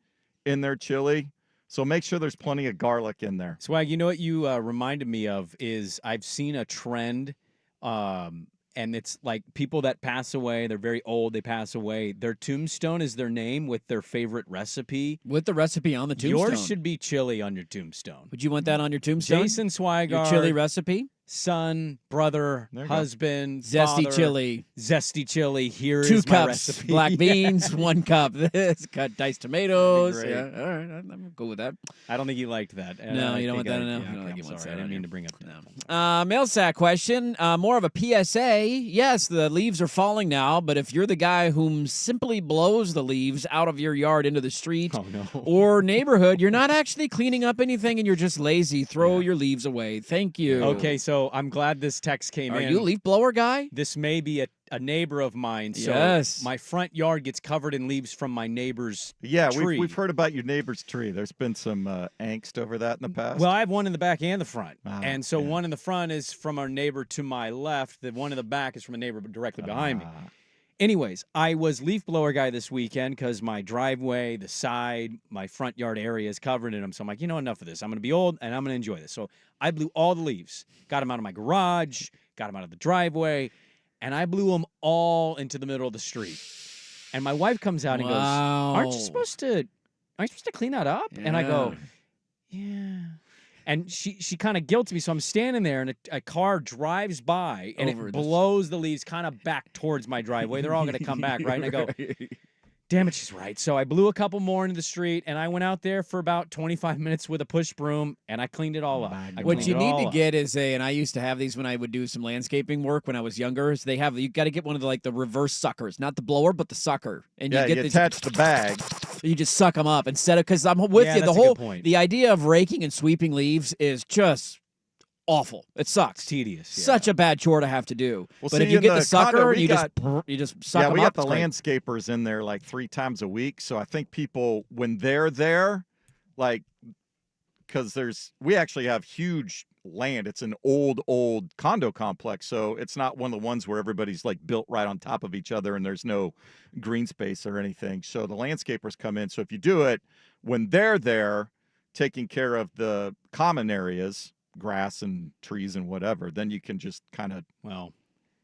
Speaker 7: in their chili. So make sure there's plenty of garlic in there.
Speaker 5: Swag, you know what you reminded me of is I've seen a trend, and it's like people that pass away, they're very old, they pass away. Their tombstone is their name with their favorite recipe.
Speaker 6: With the recipe on the tombstone.
Speaker 5: Yours should be chili on your tombstone.
Speaker 6: Would you want that on your tombstone?
Speaker 5: Jason Swigard.
Speaker 6: Your chili recipe?
Speaker 5: Son, brother, husband,
Speaker 6: Zesty
Speaker 5: father,
Speaker 6: chili.
Speaker 5: Zesty chili. Here
Speaker 6: 2
Speaker 5: is
Speaker 6: cups
Speaker 5: my recipe.
Speaker 6: black beans, 1 cup this, cut diced tomatoes.
Speaker 5: That'd be
Speaker 6: Yeah,
Speaker 5: great.
Speaker 6: all right, I'm cool with that.
Speaker 5: I don't think he liked that. And
Speaker 6: No,
Speaker 5: I
Speaker 6: you don't want
Speaker 5: think
Speaker 6: that
Speaker 5: I-
Speaker 6: enough?
Speaker 5: yeah,
Speaker 6: You don't
Speaker 5: okay,
Speaker 6: think
Speaker 5: I'm
Speaker 6: you want
Speaker 5: sorry.
Speaker 6: that
Speaker 5: I
Speaker 6: on
Speaker 5: didn't mean
Speaker 6: here.
Speaker 5: to bring up that.
Speaker 6: Mail sack question, more of a PSA. Yes, the leaves are falling now, but if you're the guy whom simply blows the leaves out of your yard into the street or neighborhood, you're not actually cleaning up anything and you're just lazy. Throw your leaves away. Thank you.
Speaker 5: Okay, so I'm glad this text came
Speaker 6: Are
Speaker 5: in.
Speaker 6: you a leaf blower guy?
Speaker 5: This may be a neighbor of mine. So
Speaker 6: Yes.
Speaker 5: my front yard gets covered in leaves from my neighbor's
Speaker 7: Yeah,
Speaker 5: tree.
Speaker 7: we've heard about your neighbor's tree. There's been some angst over that in the past.
Speaker 5: Well, I have one in the back and the front.
Speaker 7: Ah,
Speaker 5: and so one in the front is from our neighbor to my left. The one in the back is from a neighbor directly behind me. Anyways, I was leaf blower guy this weekend because my driveway, the side, my front yard area is covered in them. So I'm like, enough of this. I'm going to be old and I'm going to enjoy this. So I blew all the leaves, got them out of my garage, got them out of the driveway, and I blew them all into the middle of the street. And my wife comes out and goes, "Aren't you supposed to clean that up?" And I go, "Yeah." And she kind of guilts me, so I'm standing there, and a car drives by, and
Speaker 6: Over
Speaker 5: it
Speaker 6: this-
Speaker 5: blows the leaves kind of back towards my driveway. They're all going to come back, right? And I go, damn it, she's right. So I blew a couple more into the street, and I went out there for about 25 minutes with a push broom, and I cleaned it all up.
Speaker 6: What you need to get is and I used to have these when I would do some landscaping work when I was younger. Is you got to get one of the reverse suckers, not the blower, but the sucker. And
Speaker 7: yeah,
Speaker 6: you get
Speaker 7: you
Speaker 6: these,
Speaker 7: attach the bag.
Speaker 6: You just suck them up instead of because I'm with
Speaker 5: Yeah,
Speaker 6: you.
Speaker 5: that's a good point.
Speaker 6: The idea of raking and sweeping leaves is just awful. It sucks.
Speaker 5: It's tedious.
Speaker 6: Such a bad chore to have to do.
Speaker 7: Well,
Speaker 6: but
Speaker 7: see,
Speaker 6: if you
Speaker 7: in
Speaker 6: get the
Speaker 7: condo,
Speaker 6: sucker,
Speaker 7: we
Speaker 6: you
Speaker 7: got-
Speaker 6: just suck
Speaker 7: yeah,
Speaker 6: them
Speaker 7: we
Speaker 6: up.
Speaker 7: got the
Speaker 6: It's great.
Speaker 7: landscapers in there like 3 times a week. So I think people, when they're there, because we actually have huge land. It's an old condo complex. So it's not one of the ones where everybody's built right on top of each other and there's no green space or anything. So the landscapers come in. So if you do it when they're there taking care of the common areas, grass and trees and whatever, then you can just kind of,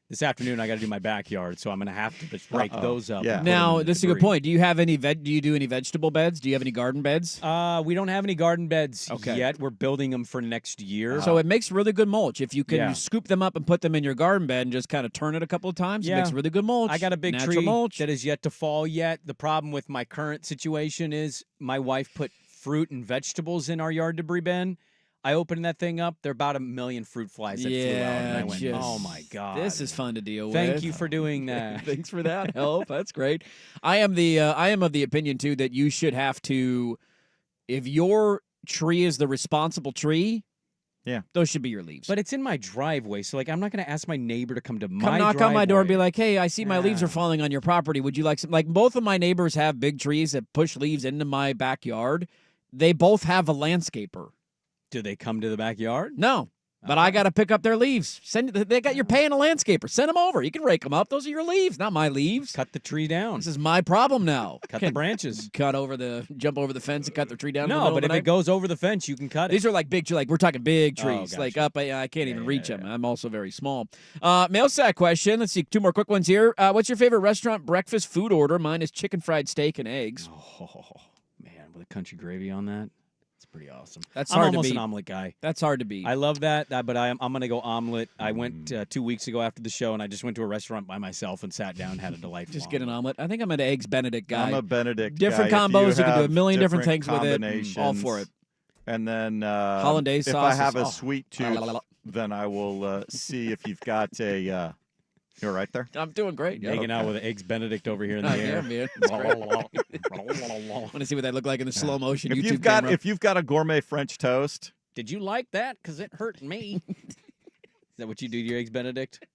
Speaker 5: This afternoon, I got to do my backyard, so I'm going to have to just break those up.
Speaker 7: Yeah.
Speaker 5: and put them
Speaker 6: Now,
Speaker 5: in the
Speaker 6: this is a good
Speaker 5: debris.
Speaker 6: point. Do you have any Do you do any vegetable beds? Do you have any garden beds?
Speaker 5: We don't have any garden beds
Speaker 6: Okay.
Speaker 5: yet. We're building them for next year.
Speaker 6: So it makes really good mulch. If you can
Speaker 5: Yeah.
Speaker 6: scoop them up and put them in your garden bed and just kind of turn it a couple of times, it
Speaker 5: Yeah.
Speaker 6: makes really good mulch.
Speaker 5: I got a big
Speaker 6: Natural
Speaker 5: tree
Speaker 6: mulch.
Speaker 5: that is yet to fall yet. The problem with my current situation is my wife put fruit and vegetables in our yard debris bin. I opened that thing up. There are about 1 million fruit flies that flew out, and I went, "Oh my god,
Speaker 6: This is fun to deal with."
Speaker 5: Thank you for doing that.
Speaker 6: Thanks for that help. That's great. I am of the opinion too that you should have to, if your tree is the responsible tree, those should be your leaves.
Speaker 5: But it's in my driveway, so I'm not going to ask my neighbor to come to my
Speaker 6: Come knock on my door and be
Speaker 5: driveway.
Speaker 6: like, "Hey, I see my leaves are falling on your property. Would you like some?" Like both of my neighbors have big trees that push leaves into my backyard. They both have a landscaper.
Speaker 5: Do they come to the backyard?
Speaker 6: No. But I got to pick up their leaves. You're paying a landscaper. Send them over. You can rake them up. Those are your leaves, not my leaves.
Speaker 5: Cut the tree down.
Speaker 6: This is my problem now.
Speaker 5: Cut the branches.
Speaker 6: Jump over the fence and cut the tree down. in the
Speaker 5: No,
Speaker 6: middle
Speaker 5: but
Speaker 6: of
Speaker 5: if
Speaker 6: the
Speaker 5: it
Speaker 6: night.
Speaker 5: goes over the fence, you can cut it.
Speaker 6: These are we're talking big
Speaker 5: Oh,
Speaker 6: trees.
Speaker 5: gotcha.
Speaker 6: Like up, I can't even reach them. I'm also very small. Mail sack question. Let's see, 2 more quick ones here. What's your favorite restaurant breakfast food order? Mine is chicken fried steak and eggs.
Speaker 5: Oh, man, with a country gravy on that. It's pretty awesome.
Speaker 6: That's
Speaker 5: I'm
Speaker 6: hard to
Speaker 5: almost
Speaker 6: beat.
Speaker 5: an omelet guy.
Speaker 6: That's hard to beat.
Speaker 5: I love that, but I'm going to go omelet. I went 2 weeks ago after the show, and I just went to a restaurant by myself and sat down, had a delightful
Speaker 6: Just get an omelet. I think I'm an eggs Benedict guy.
Speaker 7: I'm a Benedict
Speaker 6: Different
Speaker 7: guy. If
Speaker 6: combos. You can do a
Speaker 7: have
Speaker 6: million different things with it.
Speaker 7: combinations,
Speaker 6: All for it.
Speaker 7: And then
Speaker 6: Hollandaise
Speaker 7: if
Speaker 6: sauce
Speaker 7: I have
Speaker 6: is-
Speaker 7: a
Speaker 6: oh.
Speaker 7: sweet tooth, then I will see if you've got a. You're right there.
Speaker 6: I'm doing great. Yeah.
Speaker 5: Hanging out with Eggs Benedict over here in the air.
Speaker 6: Yeah, man. Want to see what that looked like in the slow motion
Speaker 7: If
Speaker 6: YouTube
Speaker 7: you've got
Speaker 6: camera.
Speaker 7: if you've got a gourmet French toast,
Speaker 5: Did you like that? Because it hurt me. Is that what you do to your Eggs Benedict?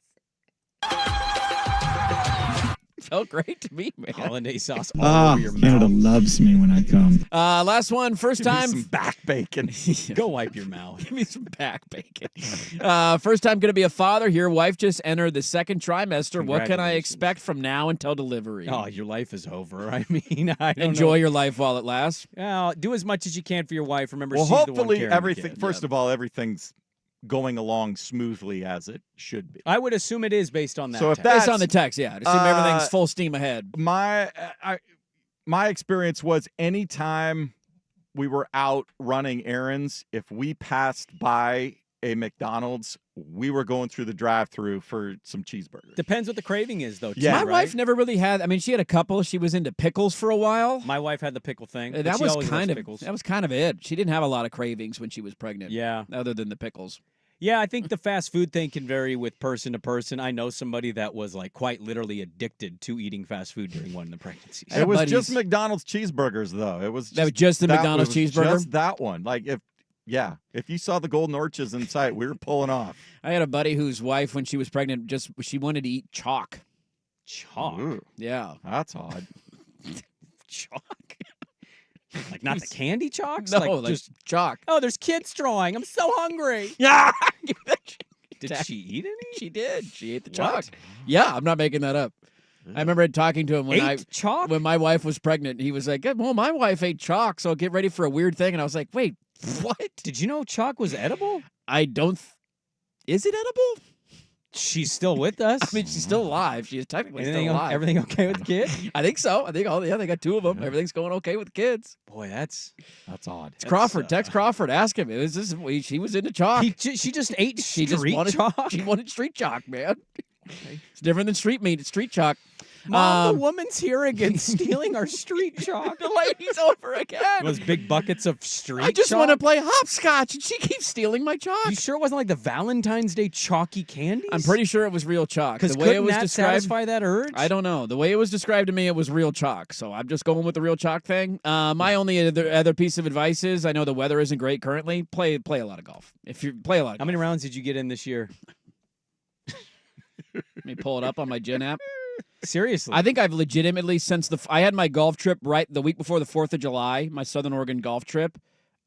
Speaker 6: Felt great to me, man.
Speaker 5: Hollandaise sauce all over your
Speaker 9: Canada
Speaker 5: mouth.
Speaker 9: loves me when I come.
Speaker 6: Last one, first
Speaker 7: give me
Speaker 6: time.
Speaker 7: some back bacon.
Speaker 5: Go wipe your mouth.
Speaker 6: Give me some back bacon. First time going to be a father here. Wife just entered the second trimester. What can I expect from now until delivery?
Speaker 5: Oh, your life is over. I mean, I don't
Speaker 6: Enjoy
Speaker 5: know.
Speaker 6: your life while it lasts.
Speaker 5: Well, do as much as you can for your wife. Remember,
Speaker 7: well,
Speaker 5: she's the one
Speaker 7: hopefully
Speaker 5: carrying the
Speaker 7: everything.
Speaker 5: kid.
Speaker 7: First of all, everything's going along smoothly as it should be.
Speaker 5: I would assume it is based on that.
Speaker 7: So if
Speaker 5: text.
Speaker 7: that's
Speaker 6: Based on the text, yeah. To assume everything's full steam ahead.
Speaker 7: My experience was anytime we were out running errands, if we passed by a McDonald's, we were going through the drive-through for some cheeseburgers.
Speaker 5: Depends what the craving is, though. Too,
Speaker 7: Yeah.
Speaker 6: My
Speaker 5: right?
Speaker 6: wife never really had. I mean, she had a couple. She was into pickles for a while.
Speaker 5: My wife had the pickle thing. but
Speaker 6: That
Speaker 5: she
Speaker 6: was
Speaker 5: always
Speaker 6: kind
Speaker 5: loves
Speaker 6: of
Speaker 5: pickles.
Speaker 6: that was kind of it. She didn't have a lot of cravings when she was pregnant.
Speaker 5: Yeah.
Speaker 6: Other than the pickles.
Speaker 5: Yeah, I think the fast food thing can vary with person to person. I know somebody that was like quite literally addicted to eating fast food during one of the pregnancies.
Speaker 7: It was just McDonald's cheeseburgers, though. It was
Speaker 6: That was just the
Speaker 7: that
Speaker 6: McDonald's
Speaker 7: was
Speaker 6: cheeseburger?
Speaker 7: Just that one. Like if you saw the golden arches in sight, we were pulling off.
Speaker 6: I had a buddy whose wife, when she was pregnant, she wanted to eat chalk.
Speaker 5: Chalk?
Speaker 7: Ooh,
Speaker 6: Yeah.
Speaker 7: that's odd.
Speaker 5: Chalk? Like not the candy chalks?
Speaker 6: No,
Speaker 5: like
Speaker 6: just chalk.
Speaker 5: Oh, there's kids drawing. I'm so hungry.
Speaker 6: Yeah.
Speaker 5: Did she eat any?
Speaker 6: She did. She ate the
Speaker 5: What?
Speaker 6: chalk. Yeah, I'm not making that up. I remember talking to him when my wife was pregnant. He was like, "Well, my wife ate chalk, so get ready for a weird thing." And I was like, "Wait, what?
Speaker 5: Did you know chalk was edible?
Speaker 6: I don't. Is it edible?
Speaker 5: She's still with us.
Speaker 6: I mean, she's still alive. She is technically
Speaker 5: Everything,
Speaker 6: still alive.
Speaker 5: everything okay with the kid?
Speaker 6: I think so. I think they got two of them. Everything's going okay with the kids.
Speaker 5: Boy, that's
Speaker 7: odd.
Speaker 6: It's Crawford. Text Crawford. Ask him. She was into chalk.
Speaker 5: She just ate
Speaker 6: She just
Speaker 5: street
Speaker 6: wanted
Speaker 5: chalk.
Speaker 6: She wanted street chalk, man. It's different than street meat. It's street chalk.
Speaker 5: Mom, the woman's here again, stealing our street chalk.
Speaker 6: The lady's over again.
Speaker 5: Those big buckets of street
Speaker 6: I just
Speaker 5: chalk?
Speaker 6: want to play hopscotch, and she keeps stealing my chalk.
Speaker 5: You sure it wasn't like the Valentine's Day chalky candies?
Speaker 6: I'm pretty sure it was real chalk.
Speaker 5: Because
Speaker 6: The way it
Speaker 5: couldn't
Speaker 6: was
Speaker 5: that
Speaker 6: described,
Speaker 5: satisfy that urge?
Speaker 6: I don't know. The way it was described to me, it was real chalk. So I'm just going with the real chalk thing. My only other piece of advice is, I know the weather isn't great currently. Play a lot of golf. If you play a lot of
Speaker 5: How many rounds did you get in this year?
Speaker 6: Let me pull it up on my Gin app.
Speaker 5: Seriously.
Speaker 6: I think I've legitimately, since I had my golf trip right the week before the 4th of July, my Southern Oregon golf trip,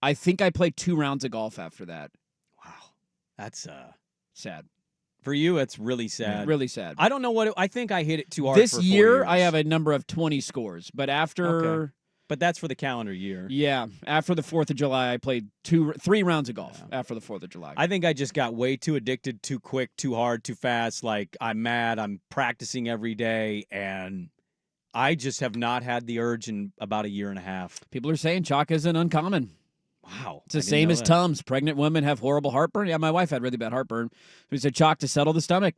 Speaker 6: I think I played 2 rounds of golf after that.
Speaker 5: Wow. That's
Speaker 6: sad.
Speaker 5: For you, it's really sad.
Speaker 6: Really sad.
Speaker 5: I don't know what I think I hit it too hard
Speaker 6: This
Speaker 5: for 4
Speaker 6: year,
Speaker 5: years.
Speaker 6: I have a number of 20 scores, but after...
Speaker 5: Okay. But that's for the calendar year.
Speaker 6: Yeah, after the 4th of July, I played 3 rounds of golf after the 4th of July.
Speaker 5: I think I just got way too addicted, too quick, too hard, too fast. Like, I'm mad, I'm practicing every day, and I just have not had the urge in about a year and a half.
Speaker 6: People are saying chalk isn't uncommon.
Speaker 5: Wow.
Speaker 6: It's the same as Tums. Pregnant women have horrible heartburn. Yeah, my wife had really bad heartburn. We said chalk to settle the stomach.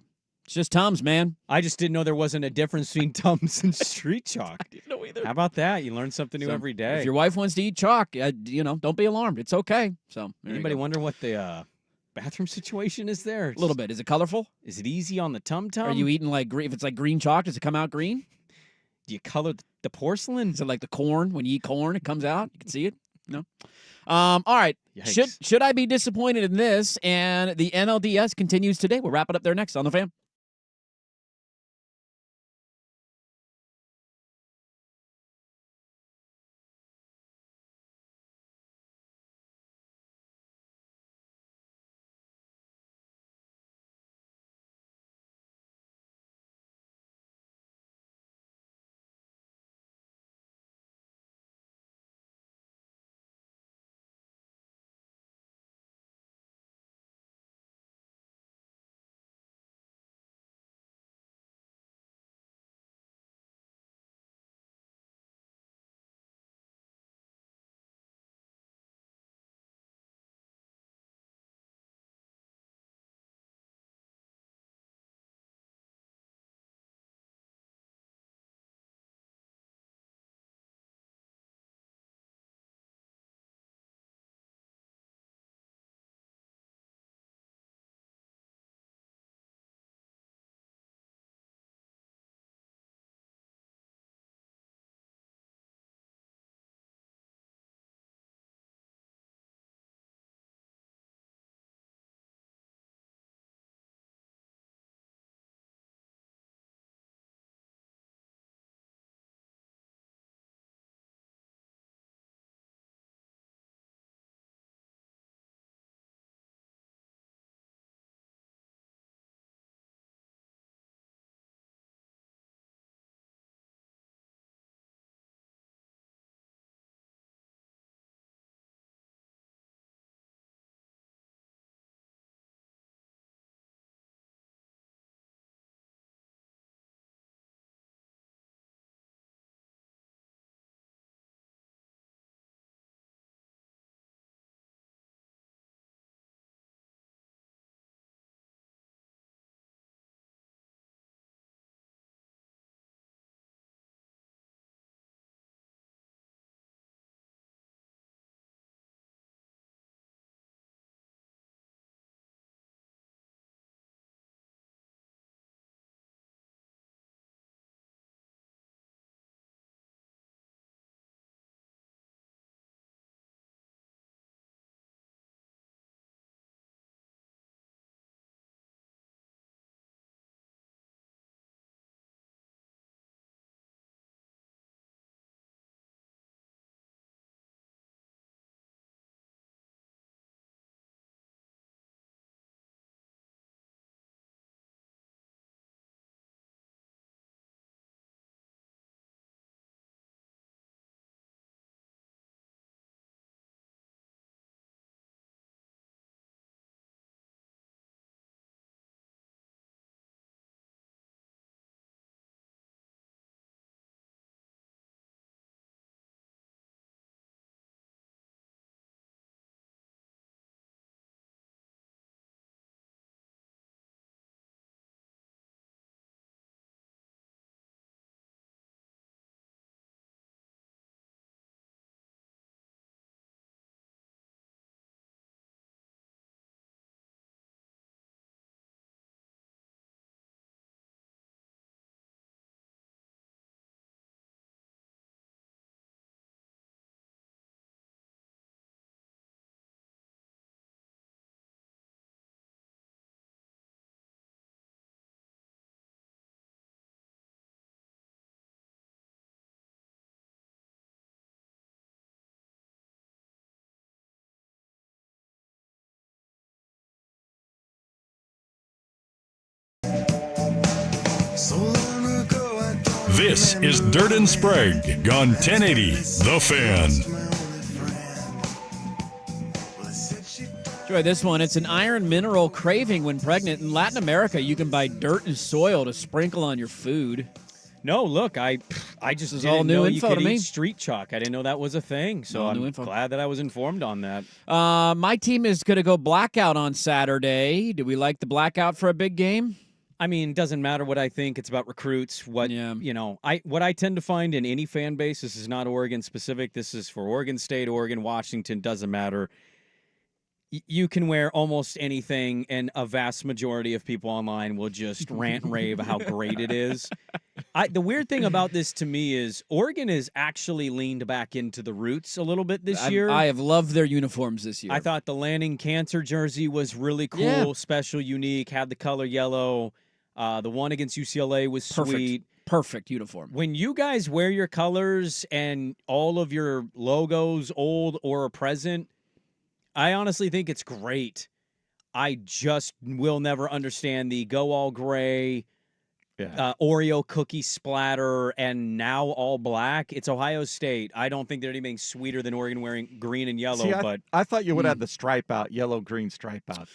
Speaker 6: It's just Tums, man.
Speaker 5: I just didn't know there wasn't a difference between Tums and street chalk.
Speaker 6: I didn't know either.
Speaker 5: How about that? You learn something new every day.
Speaker 6: If your wife wants to eat chalk, don't be alarmed. It's okay. So
Speaker 5: Anybody wonder what the bathroom situation is there?
Speaker 6: A little bit. Is it colorful?
Speaker 5: Is it easy on the tum-tum?
Speaker 6: Are you eating like green? If it's like green chalk, does it come out green?
Speaker 5: Do you color the porcelain?
Speaker 6: Is it like the corn? When you eat corn, it comes out. You can see it. No. All right.
Speaker 5: Yikes.
Speaker 6: Should I be disappointed in this? And the NLDS continues today. We'll wrap it up there next on The Fan.
Speaker 2: This is Dirt and Sprague on 1080 The Fan.
Speaker 6: Enjoy this one. It's an iron mineral craving when pregnant. In Latin America, you can buy dirt and soil to sprinkle on your food.
Speaker 5: No, look, I just
Speaker 6: is
Speaker 5: didn't
Speaker 6: all new
Speaker 5: know
Speaker 6: info
Speaker 5: you could
Speaker 6: to me.
Speaker 5: eat street chalk. I didn't know that was a thing, so
Speaker 6: All new
Speaker 5: I'm
Speaker 6: info.
Speaker 5: glad that I was informed on that.
Speaker 6: My team is going to go blackout on Saturday. Do we like the blackout for a big game?
Speaker 5: I mean, it doesn't matter what I think. It's about recruits. What I tend to find in any fan base, this is not Oregon specific. This is for Oregon State, Oregon, Washington, doesn't matter. You can wear almost anything, and a vast majority of people online will just rant and rave how great it is. The weird thing about this to me is Oregon has actually leaned back into the roots a little bit this year.
Speaker 6: I have loved their uniforms this year.
Speaker 5: I thought the Lanning Cancer jersey was really cool,
Speaker 6: Yeah.
Speaker 5: special, unique, had the color yellow. The one against UCLA was sweet.
Speaker 6: Perfect uniform.
Speaker 5: When you guys wear your colors and all of your logos, old or present, I honestly think it's great. I just will never understand the go all gray, Oreo cookie splatter, and now all black. It's Ohio State. I don't think there's anything sweeter than Oregon wearing green and yellow.
Speaker 7: See,
Speaker 5: but
Speaker 7: I thought you would have the stripe out, yellow-green stripe out.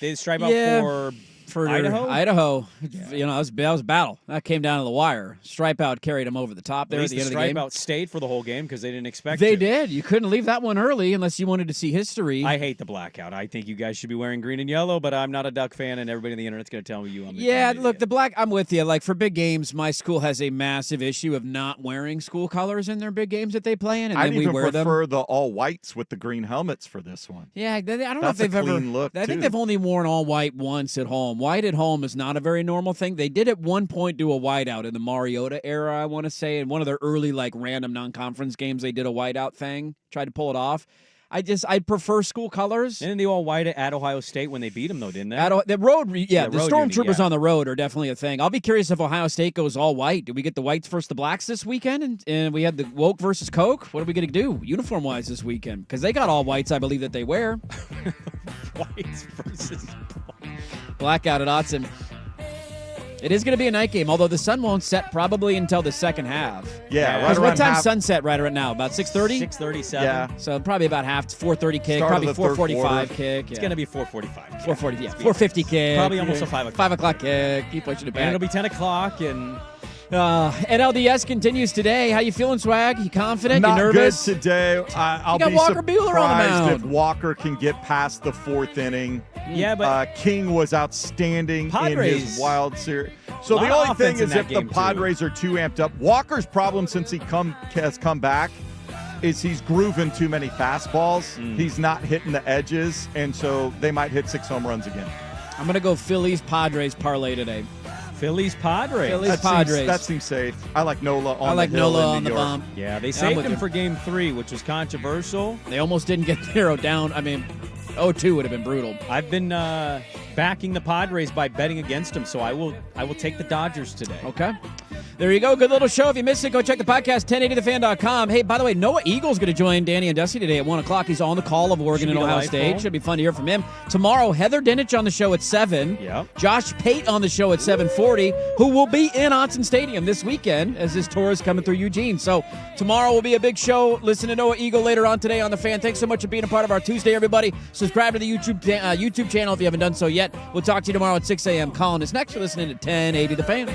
Speaker 5: They stripe out for Idaho?
Speaker 6: Idaho. You know, that was a battle. That came down to the wire. Stripe out carried them over the top there at the end of the game.
Speaker 5: Stripe out stayed for the whole game because they didn't expect
Speaker 6: They
Speaker 5: it.
Speaker 6: did. You couldn't leave that one early unless you wanted to see history.
Speaker 5: I hate the blackout. I think you guys should be wearing green and yellow, but I'm not a Duck fan, and everybody on the internet's going to tell me I'm
Speaker 6: Yeah, look, the black, I'm with you. Like, for big games, my school has a massive issue of not wearing school colors in their big games that they play in, and
Speaker 7: I'd
Speaker 6: then we
Speaker 7: even
Speaker 6: wear them.
Speaker 7: prefer the all-whites with the green helmets for this one.
Speaker 6: Yeah, I don't know
Speaker 7: That's
Speaker 6: if they've
Speaker 7: a clean
Speaker 6: ever.
Speaker 7: look,
Speaker 6: I think
Speaker 7: too.
Speaker 6: they've only worn all white once at home. White at home is not a very normal thing. They did at one point do a whiteout in the Mariota era, I want to say, in one of their early like random non-conference games. They did a whiteout thing, tried to pull it off. I prefer school colors.
Speaker 5: Didn't they all white at Ohio State when they beat them though? Didn't they?
Speaker 6: The road, the
Speaker 5: road
Speaker 6: stormtroopers
Speaker 5: uni, yeah.
Speaker 6: on the road are definitely a thing. I'll be curious if Ohio State goes all white. Do we get the whites versus the blacks this weekend? And we had the woke versus Coke. What are we going to do uniform-wise this weekend? Because they got all whites, I believe, that they wear.
Speaker 5: Whites versus
Speaker 6: Blackout at Autzen. It is going to be a night game, although the sun won't set probably until the second half.
Speaker 7: Yeah, right
Speaker 6: Because what
Speaker 7: around
Speaker 6: time's
Speaker 7: half.
Speaker 6: sunset right around now? About 6:30?
Speaker 5: 6:37.
Speaker 7: Yeah.
Speaker 6: So probably about half, 4:30 kick,
Speaker 7: Start of
Speaker 6: probably
Speaker 7: the third
Speaker 6: 4:45
Speaker 7: quarter.
Speaker 6: kick.
Speaker 5: It's going to be 4:45.
Speaker 6: 4:40, yeah. 4:50 kick.
Speaker 5: Probably almost a 5 o'clock.
Speaker 6: 5 o'clock kick. Keep pushing it back.
Speaker 5: And it'll be 10 o'clock, and
Speaker 6: NLDS continues today. How you feeling, Swag? You confident?
Speaker 7: Not
Speaker 6: you nervous?
Speaker 7: good today. I'll
Speaker 6: got
Speaker 7: be
Speaker 6: Walker Buehler on the
Speaker 7: surprised if
Speaker 6: mound.
Speaker 7: Walker can get past the fourth inning.
Speaker 5: Yeah, but
Speaker 7: King was outstanding in
Speaker 5: Padres-
Speaker 7: his wild series. So
Speaker 5: Lot
Speaker 7: the
Speaker 5: of
Speaker 7: only thing
Speaker 5: offense in
Speaker 7: is
Speaker 5: that
Speaker 7: if the
Speaker 5: game, too.
Speaker 7: Padres are too amped up. Walker's problem since he has come back is he's grooving too many fastballs. He's not hitting the edges, and so they might hit 6 home runs again.
Speaker 6: I'm going to go Phillies-Padres parlay today.
Speaker 5: Phillies Padres.
Speaker 7: That seems safe. I like Nola on
Speaker 6: I like
Speaker 7: the hill
Speaker 6: Nola
Speaker 7: in
Speaker 6: on
Speaker 7: New
Speaker 6: the
Speaker 7: York.
Speaker 6: bump.
Speaker 5: Yeah, they
Speaker 6: I'm
Speaker 5: saved
Speaker 6: with
Speaker 5: him
Speaker 6: you.
Speaker 5: for Game 3, which was controversial.
Speaker 6: They almost didn't get narrowed down. I mean, 0-2 would have been brutal.
Speaker 5: I've been backing the Padres by betting against them, so I will take the Dodgers today.
Speaker 6: Okay. There you go. Good little show. If you missed it, go check the podcast, 1080thefan.com. Hey, by the way, Noah Eagle's going to join Danny and Dusty today at 1 o'clock. He's on the call of Oregon
Speaker 5: Should
Speaker 6: and
Speaker 5: be
Speaker 6: Ohio
Speaker 5: delightful.
Speaker 6: State. Should be fun to hear from him. Tomorrow, Heather Dinich on the show at 7.
Speaker 5: Yep.
Speaker 6: Josh Pate on the show at 7:40, who will be in Autzen Stadium this weekend as his tour is coming through Eugene. So tomorrow will be a big show. Listen to Noah Eagle later on today on The Fan. Thanks so much for being a part of our Tuesday, everybody. Subscribe to the YouTube channel if you haven't done so yet. We'll talk to you tomorrow at 6 a.m. Colin is next. You're listening to 1080 The Fan.